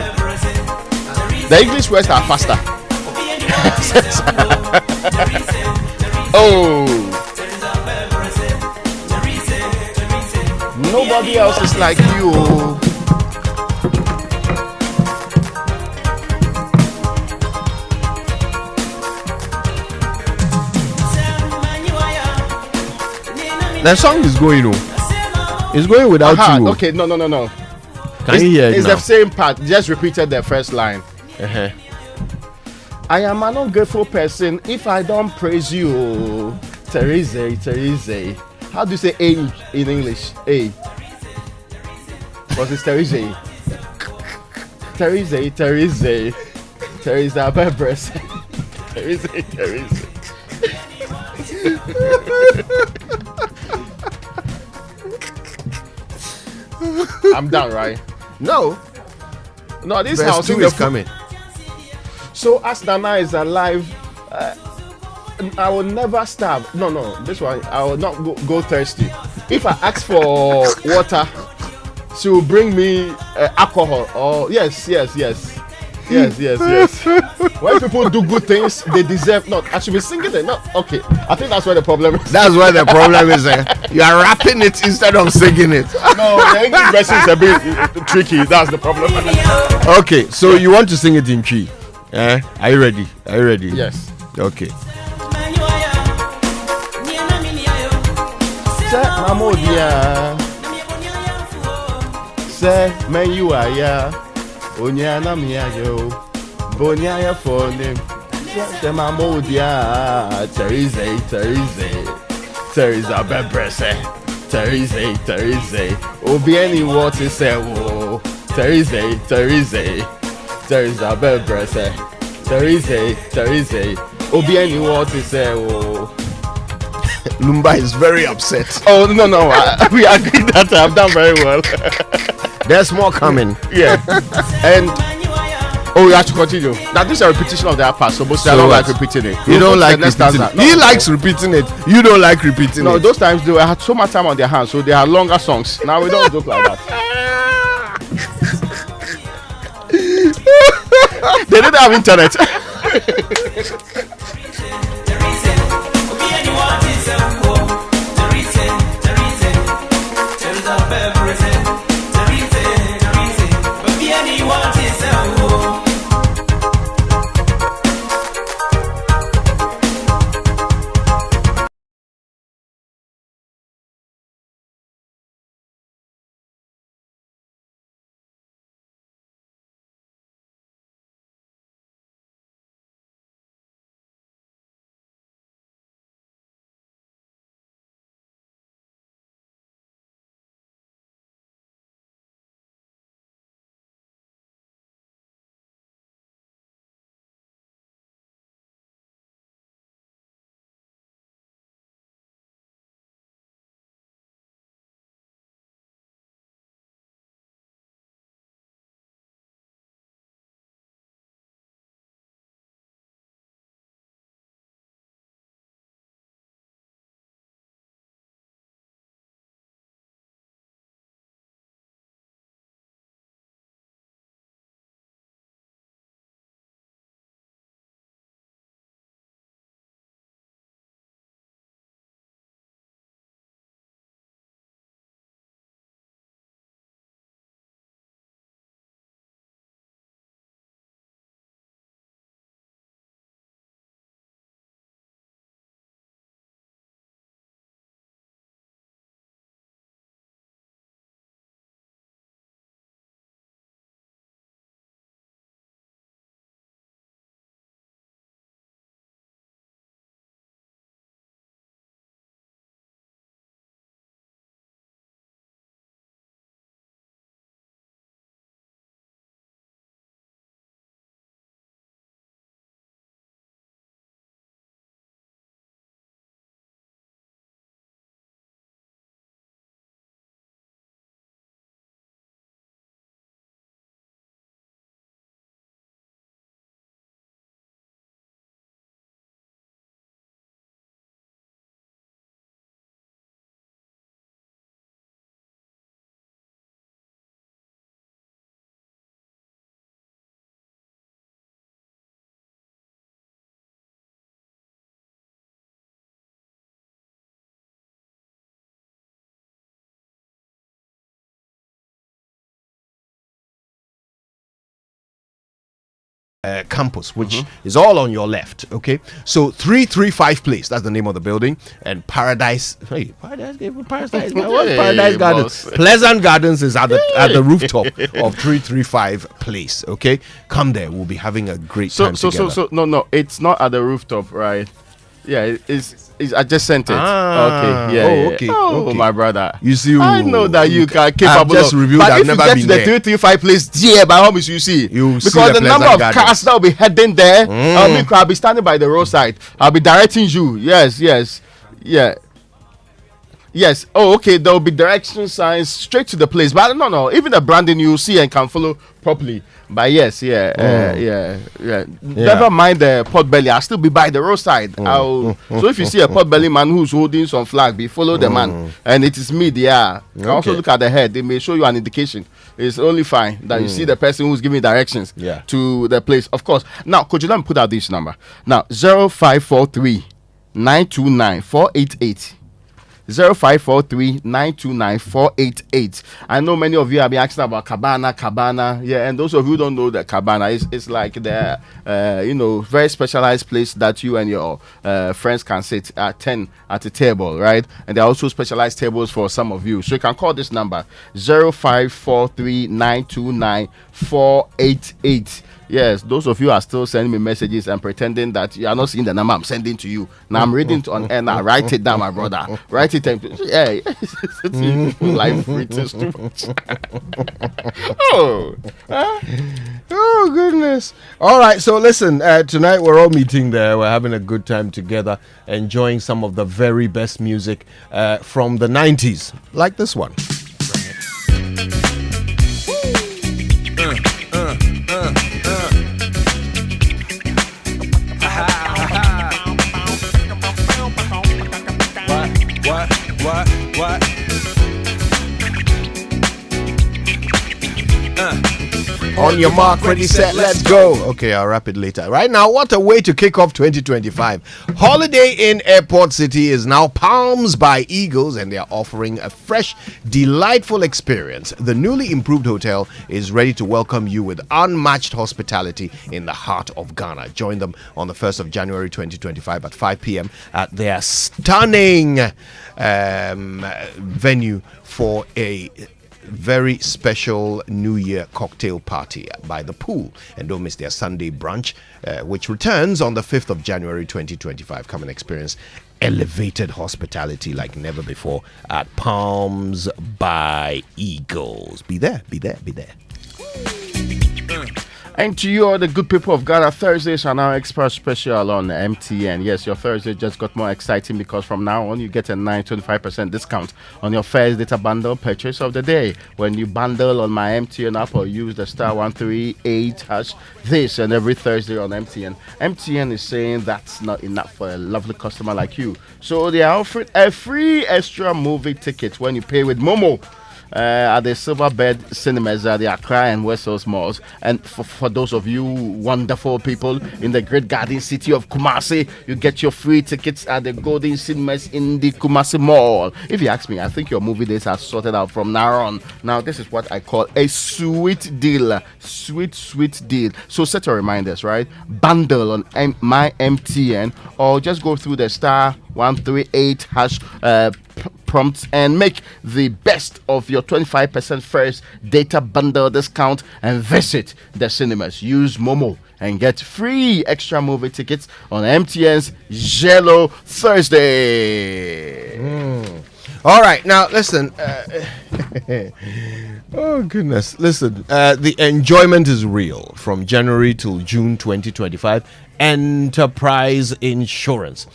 Speaker 3: The English words are faster. Oh, nobody else is like you.
Speaker 2: The song is going on. It's going without you.
Speaker 3: Okay, no.
Speaker 2: Can you hear it
Speaker 3: It's
Speaker 2: now?
Speaker 3: the same part. Just repeated the first line. I am an ungrateful person if I don't praise you. Teresa. How do you say A in English? A. What is Teresa? Teresa Bebres. Teresa. I'm done, right?
Speaker 2: No,
Speaker 3: this
Speaker 2: Verse
Speaker 3: house
Speaker 2: 2 is coming.
Speaker 3: So as Nana is alive, I will never starve. No, this one I will not go thirsty. If I ask for water, she will bring me alcohol. Oh yes. When people do good things, they deserve. Not I should be singing it. Not okay. I think that's where the problem is.
Speaker 2: That's where the problem is. You are rapping it instead of singing it.
Speaker 3: No, the English version is a bit tricky. That's the problem.
Speaker 2: Okay, so you want to sing it in Chi? Are you ready?
Speaker 3: Yes.
Speaker 2: Okay.
Speaker 3: Say, man, you are ya. Onyana miyayo. Bonyaya for name. Say, Mamodia. Teresa Bebrese. Teresa. Obieni what is say, oh. Teresa Bebrese. Teresa. Obieni what is say, oh.
Speaker 2: Lumba is very upset.
Speaker 3: Oh no, we agree that I've done very well.
Speaker 2: There's more coming.
Speaker 3: Yeah, and we have to continue. Now this is a repetition of that part, so most I don't like repeating it.
Speaker 2: You don't like repeating it. He likes repeating it. You don't like repeating it.
Speaker 3: No, those times they had so much time on their hands, so they are longer songs. Now we don't joke like that. They didn't have internet.
Speaker 2: campus, which is all on your left. Okay, so 335 Place, that's the name of the building, and Paradise. Hey, Paradise Gardens. Pleasant Gardens is at the rooftop of 335 Place. Okay, come there. We'll be having a great time together.
Speaker 3: So no, it's not at the rooftop, right? Yeah, I just sent it. Okay, yeah.
Speaker 2: Okay.
Speaker 3: Oh, my brother.
Speaker 2: You see,
Speaker 3: I know that you can capable.
Speaker 2: I've just reviewed. I've never been there.
Speaker 3: But if you get to the 335 Place, yeah, by all means you see. Because the number of cars that will be heading there, I'll be standing by the roadside. I'll be directing you. Yes. Oh, okay. There will be direction signs straight to the place. But no. Even the branding you'll see and can follow properly. But yes, Never mind the pot belly. I'll still be by the roadside. So if you see a pot belly man who's holding some flag, follow the man, and it is me. Yeah. Also look at the head. They may show you an indication. It's only fine that you see the person who's giving directions to the place. Of course. Now, could you let me put out this number? Now 0543 929 488. 0543-929-488. I know many of you have been asking about Cabana. Yeah, and those of you who don't know that Cabana is like the very specialized place that you and your friends can sit at 10 at a table, right? And there are also specialized tables for some of you. So you can call this number 0543-929-488. Yes, those of you are still sending me messages and pretending that you are not seeing the number I'm sending to you. Now I'm reading it on air now. Write it down, my brother. Write it down. Yeah. Life reads too much.
Speaker 2: Oh, goodness. All right, so listen, tonight we're all meeting there. We're having a good time together, enjoying some of the very best music from the 90s, like this one.
Speaker 11: What?
Speaker 2: On your mark, ready, set, let's go. Okay, I'll wrap it later. Right now, what a way to kick off 2025. Holiday Inn Airport City is now Palms by Eagles, and they are offering a fresh, delightful experience. The newly improved hotel is ready to welcome you with unmatched hospitality in the heart of Ghana. Join them on the 1st of January 2025 at 5 p.m. at their stunning venue for a very special New Year cocktail party by the pool. And don't miss their Sunday brunch, which returns on the 5th of January 2025. Come and experience elevated hospitality like never before at Palms by Eagles. Be there.
Speaker 3: And to you, all the good people of Ghana, Thursdays are now extra special on MTN. Yes, your Thursday just got more exciting because from now on, you get a 25% discount on your first data bundle purchase of the day. When you bundle on my MTN app or use the *138# this and every Thursday on MTN. MTN is saying that's not enough for a lovely customer like you. So they are offering a free extra movie ticket when you pay with Momo. At the Silverbed Cinemas at the Accra and West Hills malls. And for those of you wonderful people in the great garden city of Kumasi, you get your free tickets at the Golden Cinemas in the Kumasi Mall. If you ask me, I think your movie dates are sorted out from now on. Now, this is what I call a sweet deal. Sweet deal. So set your reminders, right? Bundle on my MTN or just go through the *138# prompts and make the best of your 25% first data bundle discount and visit the cinemas. Use Momo and get free extra movie tickets on MTN's Jello Thursday.
Speaker 2: All right, now listen. Oh goodness, listen. The enjoyment is real from January till June 2025. Enterprise Insurance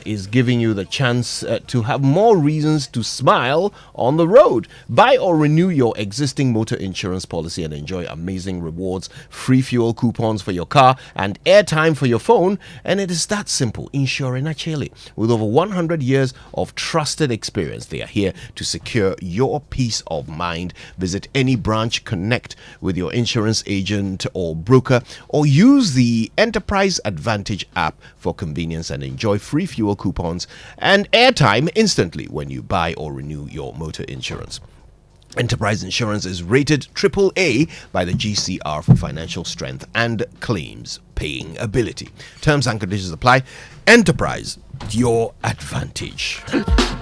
Speaker 2: is giving you the chance to have more reasons to smile on the road. Buy or renew your existing motor insurance policy and enjoy amazing rewards, free fuel coupons for your car, and airtime for your phone. And it is that simple. Insurina Chile. With over 100 years of trusted experience, they are here to secure your peace of mind. Visit any branch, connect with your insurance agent or broker, or use the Enterprise Advantage app for convenience and enjoy free fuel coupons and airtime instantly when you buy or renew your motor insurance. Enterprise Insurance is rated AAA by the GCR for financial strength and claims paying ability. Terms and conditions apply. Enterprise, your advantage.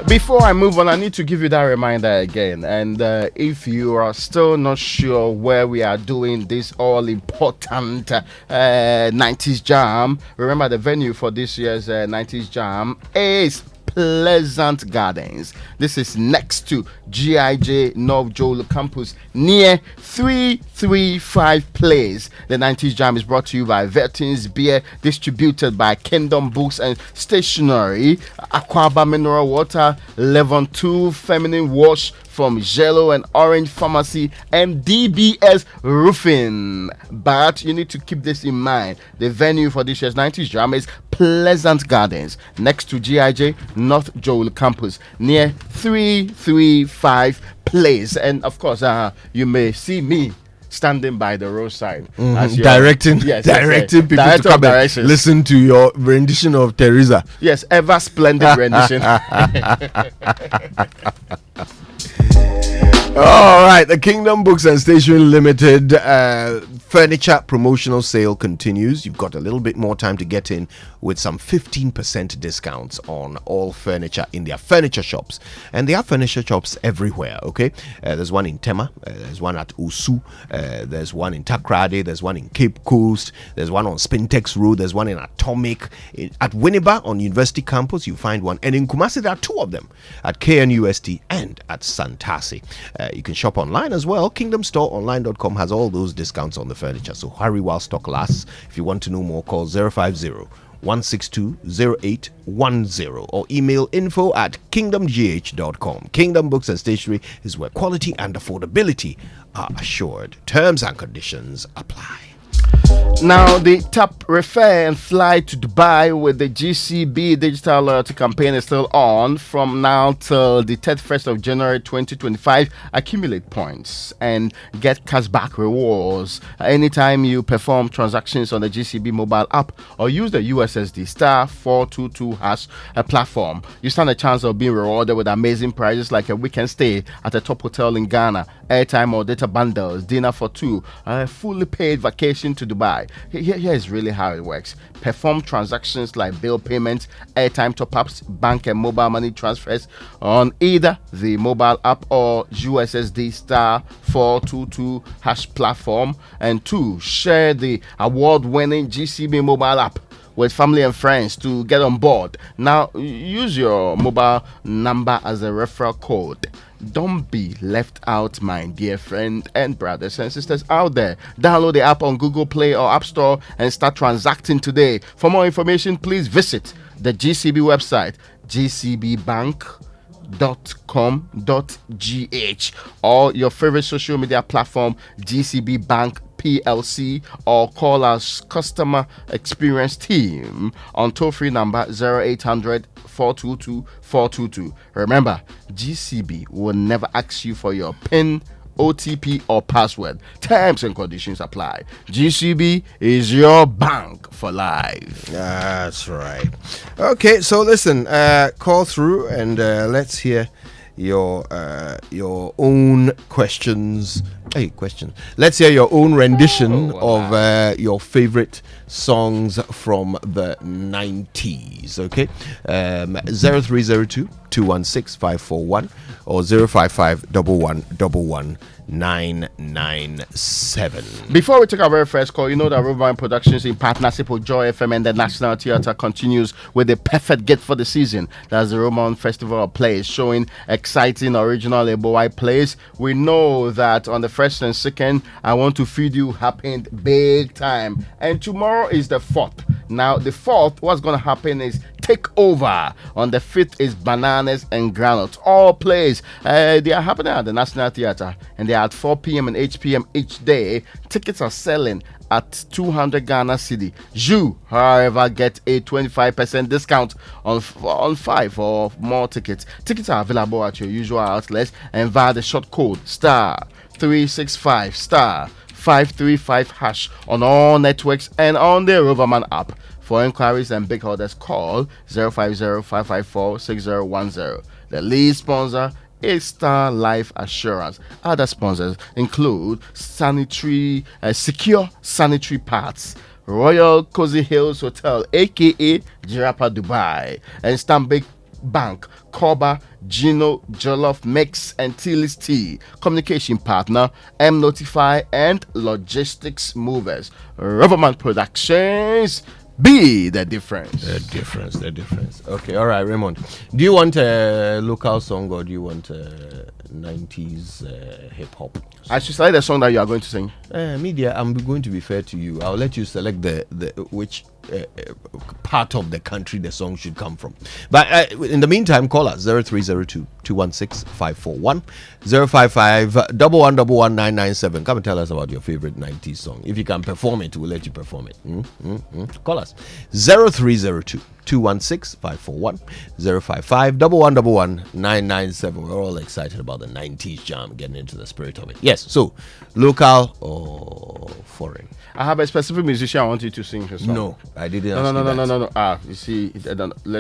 Speaker 3: Before I move on, I need to give you that reminder again. And if you are still not sure where we are doing this all-important 90s Jam, remember the venue for this year's 90s Jam is Pleasant Gardens. This is next to GIJ North Joel Campus near 335 Place. The 90s Jam is brought to you by Veltins Beer, distributed by Kingdom Books and Stationery, Aquaba Mineral Water, Level 2 Feminine Wash from Jello and Orange Pharmacy, and DBS Roofing. But you need to keep this in mind. The venue for this year's 90s Jam is Pleasant Gardens, next to GIJ North Joel Campus, near 335 Place. And of course, you may see me standing by the roadside,
Speaker 2: directing people to come and listen to your rendition of Teresa.
Speaker 3: Yes, ever splendid rendition.
Speaker 2: All right, the Kingdom Books and Stationery Limited furniture promotional sale continues. You've got a little bit more time to get in with some 15% discounts on all furniture in their furniture shops. And they have furniture shops everywhere, okay? There's one in Tema, there's one at Usu, there's one in Takrade, there's one in Cape Coast, there's one on Spintex Road, there's one in Atomic. At Winneba on University Campus, you find one. And in Kumasi, there are two of them, at KNUST and at Santasi. You can shop online as well. KingdomStoreOnline.com has all those discounts on the furniture. So hurry while stock lasts. If you want to know more, call 050-162-0810 or email info@kingdomgh.com. Kingdom Books and Stationery is where quality and affordability are assured. Terms and conditions apply.
Speaker 3: Now, the Tap, Refer and Fly to Dubai with the GCB digital loyalty campaign is still on from now till the 31st of January 2025. Accumulate points and get cashback rewards anytime you perform transactions on the GCB mobile app or use the USSD *422# platform. You stand a chance of being rewarded with amazing prizes like a weekend stay at a top hotel in Ghana, airtime or data bundles, dinner for two, a fully paid vacation to Dubai. Here is really how it works. Perform transactions like bill payments, airtime top-ups, bank and mobile money transfers on either the mobile app or USSD *422# platform. And two, share the award-winning GCB mobile app with family and friends to get on board. Now, use your mobile number as a referral code. Don't be left out, my dear friend and brothers and sisters out there. Download the app on Google Play or App Store and start transacting today. For more information, please visit the GCB website, gcbbank.com.gh, or your favorite social media platform, GCB Bank PLC, or call our customer experience team on toll-free number 0800 422 422. Remember, GCB will never ask you for your PIN, OTP, or password. Terms and conditions apply. GCB is your bank for life.
Speaker 2: That's right. Okay, so listen, call through and let's hear your own questions. Let's hear your own rendition of your favorite songs from the 90s. Okay, 0302 216 541 or 055 1111 997.
Speaker 3: Before we take our very first call, you know that Rover Productions in partnership with Joy FM and the National Theatre continues with the perfect gift for the season. That's the Roman Festival of Plays, showing exciting original Ebowi plays. We know that on the 1st and 2nd, I Want to Feed You happened big time, and tomorrow is the 4th. Now the 4th, what's going to happen is Take Over. On the 5th is Bananas and Granules. All plays, they are happening at the National Theatre, and they are at 4 p.m. and 8 p.m. each day. Tickets are selling at 200 Ghana Cedi. You, however, get a 25% discount on 5 or more tickets. Tickets are available at your usual outlets and via the short code *365 *535# on all networks and on the Roverman app. For inquiries and big orders, call 050-554-6010. The lead sponsor A-Star Life Assurance. Other sponsors include secure sanitary pads, Royal Cozy Hills Hotel, aka Jirapa Dubai, and Stanbic Bank, Koba, Gino, Jollof Mix, and Tilly's Tea. Communication partner, M Notify, and Logistics Movers. Riverman Productions. Be the difference.
Speaker 2: The difference. Okay, all right, Raymond. Do you want a local song or do you want 90s hip hop?
Speaker 3: I should select the song that you are going to sing.
Speaker 2: Media, I'm going to be fair to you. I'll let you select the which part of the country the song should come from. But in the meantime, call us 0302 216 541 055 1111 Come and tell us about your favorite 90s song. If you can perform it, we'll let you perform it. Call us 0302 216 541 055 1111 We're all excited about the 90s jam, getting into the spirit of it. Yes, so local or foreign?
Speaker 3: I have a specific musician I want you to sing his song.
Speaker 2: No, I didn't ask you that.
Speaker 3: No. You see,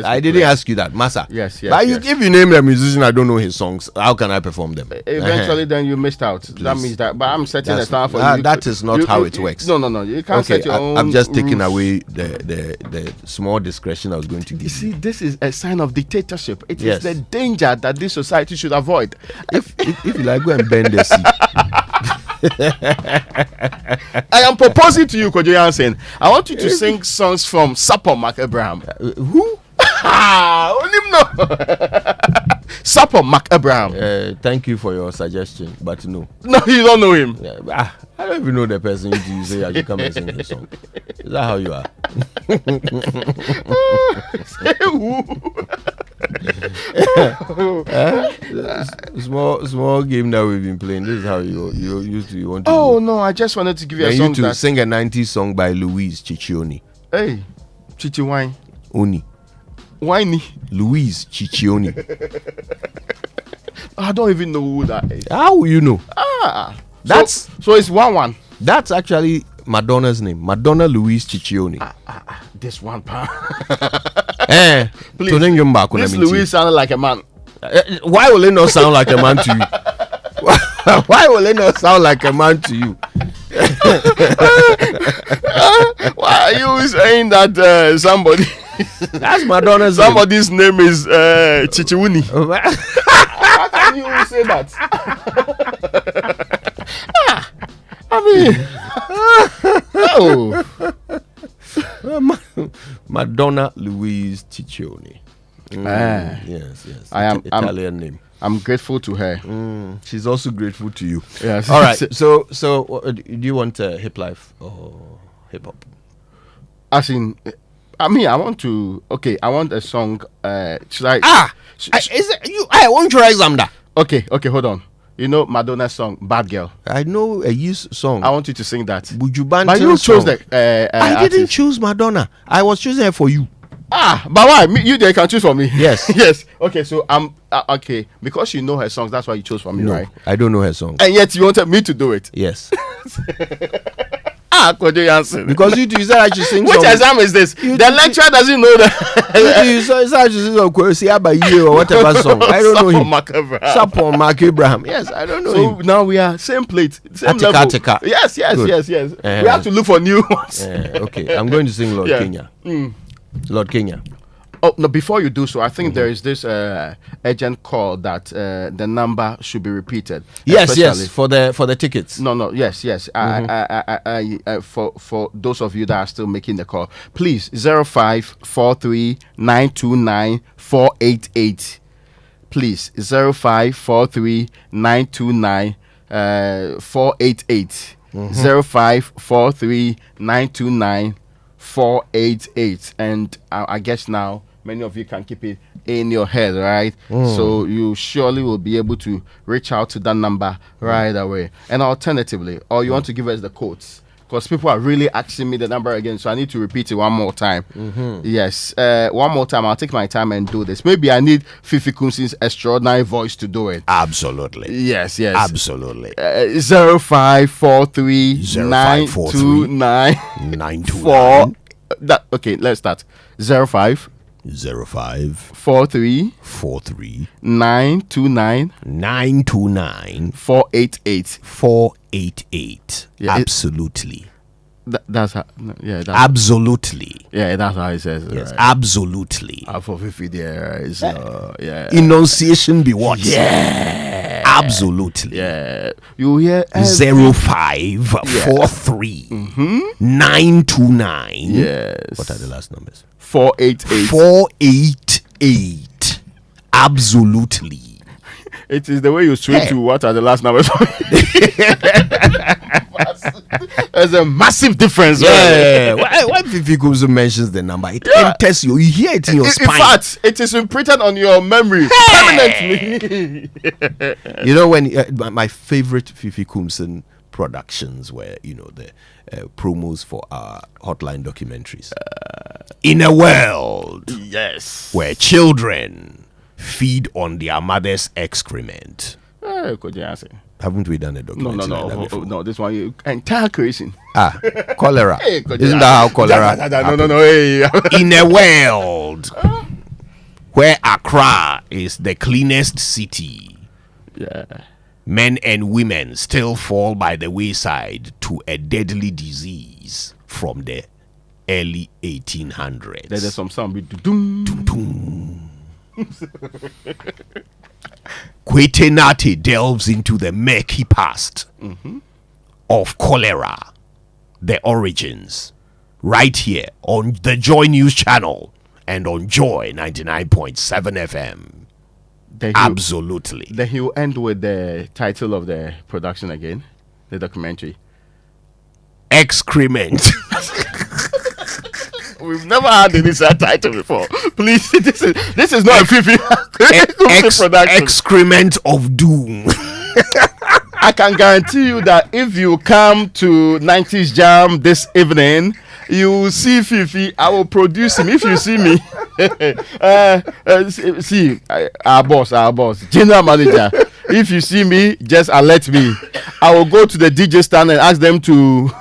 Speaker 2: I didn't ask you that, Massa.
Speaker 3: Yes.
Speaker 2: But if you name a musician, I don't know his songs. How can I perform them?
Speaker 3: Eventually, then you missed out.
Speaker 2: Please.
Speaker 3: That means that. But I'm setting a stand for you.
Speaker 2: That is not how it works.
Speaker 3: No. You can't set your own.
Speaker 2: I'm just taking away the small discretion I was going to give.
Speaker 3: You see, this is a sign of dictatorship. It is the danger that this society should avoid.
Speaker 2: If you like, go and bend the seat.
Speaker 3: I am proposing to you, Kojo Jansen. I want you to sing songs from Sapon McAbraham.
Speaker 2: Who?
Speaker 3: Sapon McAbraham.
Speaker 2: Thank you for your suggestion, but no.
Speaker 3: No, you don't know him.
Speaker 2: I don't even know the person you say I should come and sing his song. Is that how you are? Small game that we've been playing. This is how you used to want to.
Speaker 3: Oh no, I just wanted to give you a song.
Speaker 2: To sing a 90s song by Louise Ciccioni.
Speaker 3: Hey, Chichi Wine.
Speaker 2: Oni.
Speaker 3: Winey.
Speaker 2: Louise Ciccioni.
Speaker 3: I don't even know who that is.
Speaker 2: How will you know?
Speaker 3: That's so it's 1-1.
Speaker 2: That's actually Madonna's name. Madonna Louise Ciccioni.
Speaker 3: This one part.
Speaker 2: Please,
Speaker 3: this Louise sounded like a man.
Speaker 2: Why will it not sound like a man to you? Why will it not sound like a man to you?
Speaker 3: Why are you saying that somebody?
Speaker 2: That's Madonna's
Speaker 3: somebody's name is Chichiwuni. How can you say that?
Speaker 2: Madonna Louise Ciccioni. Yes.
Speaker 3: I'm
Speaker 2: Italian name.
Speaker 3: I'm grateful to her.
Speaker 2: She's also grateful to you.
Speaker 3: Yes.
Speaker 2: All right. So do you want hip life or hip hop?
Speaker 3: As in, I want to. Okay, I want a song. Should I?
Speaker 2: Is it you? I want to exam that.
Speaker 3: Okay, hold on. You know Madonna's song "Bad Girl."
Speaker 2: I know a use song.
Speaker 3: I want you to sing that.
Speaker 2: Would you ban?
Speaker 3: But you chose the.
Speaker 2: I didn't choose Madonna. I was choosing her for you.
Speaker 3: But why? You they can choose for me.
Speaker 2: Yes.
Speaker 3: Yes. Okay, so I'm okay because you know her songs. That's why you chose for me, right?
Speaker 2: I don't know her songs.
Speaker 3: And yet you wanted me to do it.
Speaker 2: Yes.
Speaker 3: Kojo Jansen.
Speaker 2: Because you said I should sing.
Speaker 3: Which exam is this? The lecturer doesn't know that.
Speaker 2: You said I should sing or whatever song. I don't know him. Sapon McAbraham. Yes, I don't know him.
Speaker 3: So now we are same plate, same level. Yes. We have to look for new ones.
Speaker 2: Okay, I'm going to sing Lord Kenya. Lord Kenya.
Speaker 3: Oh no! Before you do so, I think there is this urgent call that the number should be repeated.
Speaker 2: Yes, for the tickets.
Speaker 3: No, yes. For those of you that are still making the call, please 0543-929-488. Please 0543-929-488. 0543-929-488. And I guess now many of you can keep it in your head, right? So you surely will be able to reach out to that number right away. And alternatively, or you want to give us the codes, because people are really asking me the number again, so I need to repeat it one more time. Yes, one more time. I'll take my time and do this. Maybe I need Fifi Kunsi's extraordinary voice to do it.
Speaker 2: Absolutely.
Speaker 3: Yes.
Speaker 2: Absolutely.
Speaker 3: 0543-929-929. Okay, let's start. 05
Speaker 2: 05
Speaker 3: 43
Speaker 2: 43
Speaker 3: 929
Speaker 2: 929
Speaker 3: 488.
Speaker 2: 488.
Speaker 3: Yeah,
Speaker 2: Absolutely.
Speaker 3: That's how. Yeah, that's,
Speaker 2: Absolutely.
Speaker 3: yeah, that's how it says it.
Speaker 2: Yes,
Speaker 3: Right?
Speaker 2: absolutely.
Speaker 3: For Fifi there is yeah.
Speaker 2: Enunciation be what?
Speaker 3: Yeah.
Speaker 2: Absolutely.
Speaker 3: Yeah. You hear
Speaker 2: 05 43 929.
Speaker 3: Yes.
Speaker 2: What are the last numbers?
Speaker 3: 488.
Speaker 2: 488. Absolutely.
Speaker 3: It is the way you switch to what are the last numbers. There's a massive difference.
Speaker 2: Yeah. When Fifi Kumzo mentions the number, it enters you. You hear it in your spine.
Speaker 3: In fact, it is imprinted on your memory permanently.
Speaker 2: You know, when my favorite Fifi Kumson productions were, the promos for our hotline documentaries. In a world,
Speaker 3: yes,
Speaker 2: where children feed on their mother's excrement. Haven't we done a documentary?
Speaker 3: No. This one, you entire creation.
Speaker 2: Cholera.
Speaker 3: Hey,
Speaker 2: Isn't that how cholera?
Speaker 3: No. Hey.
Speaker 2: In a world where Accra is the cleanest city, men and women still fall by the wayside to a deadly disease from the early 1800s.
Speaker 3: There's some sound. Doom.
Speaker 2: Kwetenate delves into the murky past of cholera, the origins, right here on the Joy News channel and on Joy 99.7 FM. Absolutely.
Speaker 3: Then he'll end with the title of the production again, the documentary.
Speaker 2: Excrement.
Speaker 3: We've never had any such title before. Please, this is not a Fifi production.
Speaker 2: Excrement of doom.
Speaker 3: I can guarantee you that if you come to 90s Jam this evening, you will see Fifi. I will produce him. If you see me, see our boss, general manager. If you see me, just alert me. I will go to the DJ stand and ask them to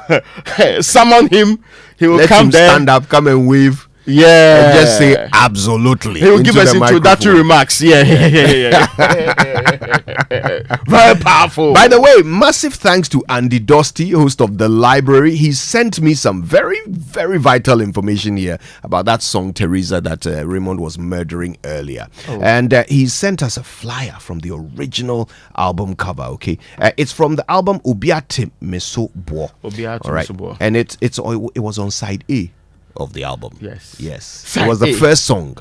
Speaker 3: summon him. He will
Speaker 2: Let
Speaker 3: come
Speaker 2: him
Speaker 3: there,
Speaker 2: stand up, come and wave.
Speaker 3: Yeah.
Speaker 2: And just say absolutely.
Speaker 3: He will give us introductory remarks. Yeah. Very powerful.
Speaker 2: By the way, massive thanks to Andy Dosty, host of The Library. He sent me some very, very vital information here about that song Teresa that Raymond was murdering earlier. And he sent us a flyer from the original album cover, okay? It's from the album Obiate Meso Bo.
Speaker 3: Obiate
Speaker 2: right?
Speaker 3: Meso Bo.
Speaker 2: And it was on side A of the album.
Speaker 3: Yes.
Speaker 2: It was the first song,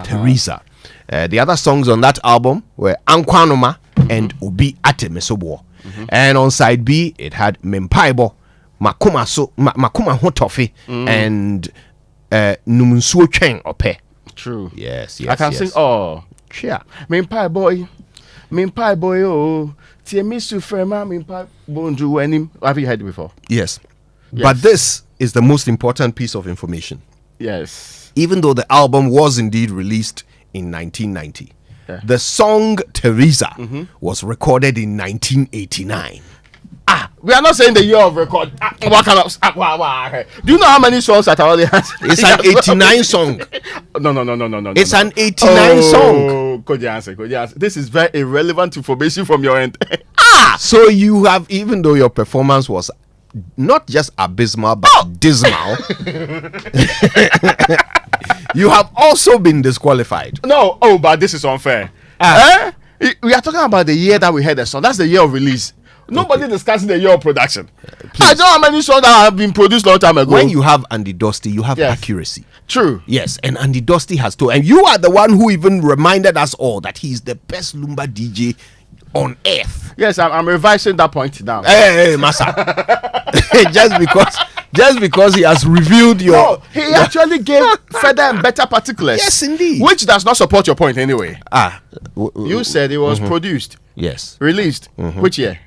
Speaker 2: Teresa. The other songs on that album were Ankwanoma and Obi Ate Mesobo. And on side B, it had Mempaibo, Makuma Hotofe, and Numunsuo Cheng Ope.
Speaker 3: True.
Speaker 2: Yes.
Speaker 3: I can sing. Oh,
Speaker 2: yeah.
Speaker 3: Mempaibo, oh, Tiemisu Frema, Mempaibo Wenim. Have you heard it before?
Speaker 2: Yes. But this is the most important piece of information.
Speaker 3: Yes.
Speaker 2: Even though the album was indeed released in 1990, the song Teresa was recorded in 1989.
Speaker 3: We are not saying the year of record. What kind of? Do you know how many songs that already has?
Speaker 2: It's an 89 song.
Speaker 3: No.
Speaker 2: It's an 89 song.
Speaker 3: Could you answer? This is very irrelevant information from your end.
Speaker 2: So you have, even though your performance was not just abysmal but dismal, you have also been disqualified.
Speaker 3: No, but this is unfair. We are talking about the year that we heard the song. That's the year of release. Nobody discussing the year of production. I know how many songs that have been produced long time ago.
Speaker 2: When you have Andy Dosty, you have accuracy.
Speaker 3: True.
Speaker 2: Yes, and Andy Dosty has told, and you are the one who even reminded us all that he's the best Lumba DJ on earth.
Speaker 3: Yes, I'm revising that point now.
Speaker 2: Hey, Massa. just because he has revealed your...
Speaker 3: No, he actually gave further and better particulars.
Speaker 2: Yes, indeed.
Speaker 3: Which does not support your point anyway. You said it was produced.
Speaker 2: Yes.
Speaker 3: Released. Which year?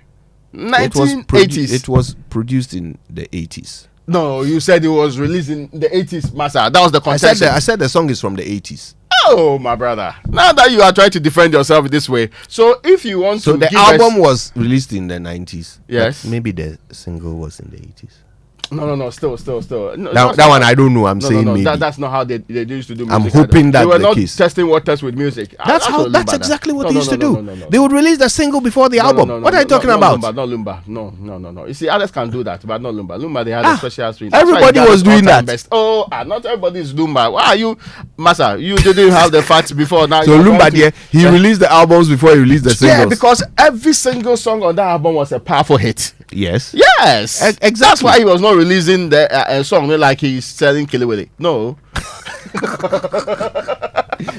Speaker 3: 1980s.
Speaker 2: It was produced in the 80s.
Speaker 3: No, you said it was released in the 80s, Massa. That was the contention.
Speaker 2: I said the song is from the 80s.
Speaker 3: Oh, my brother. Now that you are trying to defend yourself this way. So if you want to...
Speaker 2: So the album was released in the 90s.
Speaker 3: Yes.
Speaker 2: Maybe the single was in the 80s.
Speaker 3: No. Still. No,
Speaker 2: that one I don't know. I'm saying maybe.
Speaker 3: That's not how they used to do music.
Speaker 2: I'm hoping that
Speaker 3: they were
Speaker 2: the
Speaker 3: not
Speaker 2: case.
Speaker 3: testing waters with music.
Speaker 2: That's exactly what they used to do. They would release the single before the album. What are you talking about?
Speaker 3: Not Lumba. No. You see, others can do that, but not Lumba. Lumba, they had a special street.
Speaker 2: Everybody was doing that.
Speaker 3: Best. Not everybody's Lumba. Why are you, Massa? You didn't have the facts before. Now
Speaker 2: so Lumba, he released the albums before he released the singles.
Speaker 3: Yeah, because every single song on that album was a powerful hit.
Speaker 2: Yes.
Speaker 3: Exactly. That's why he was not releasing the song like he's selling Kilewele. No.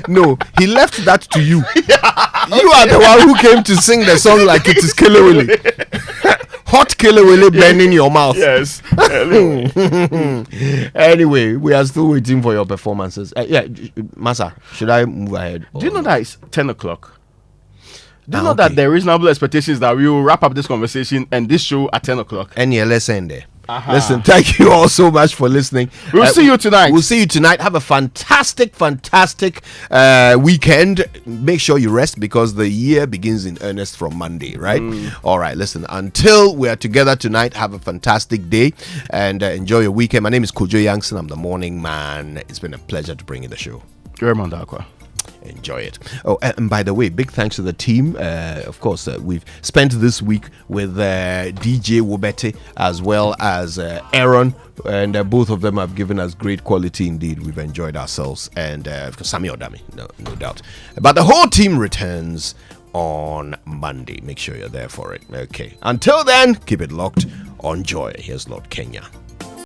Speaker 2: No, he left that to you. You are the one who came to sing the song like it is Kilewele. Hot Kilewele burning your mouth.
Speaker 3: Yes.
Speaker 2: Anyway, we are still waiting for your performances. Massa, should I move ahead?
Speaker 3: Do you know that it's 10 o'clock? Do you know that the reasonable expectation is that we will wrap up this conversation and this show at 10 o'clock?
Speaker 2: And let's end there. Listen, thank you all so much for listening.
Speaker 3: We'll see you tonight.
Speaker 2: Have a fantastic weekend. Make sure you rest because the year begins in earnest from Monday, right? All right, listen, until we are together tonight, have a fantastic day and enjoy your weekend. My name is Kojo Youngson. I'm the morning man. It's been a pleasure to bring you the show.
Speaker 3: Raymond Aqua.
Speaker 2: Enjoy it. Oh, and by the way, big thanks to the team. Of course, we've spent this week with DJ Wobete as well as Aaron, and both of them have given us great quality indeed. We've enjoyed ourselves, and Sami Odami, no doubt. But the whole team returns on Monday. Make sure you're there for it. Okay. Until then, keep it locked on Joy. Here's Lord Kenya.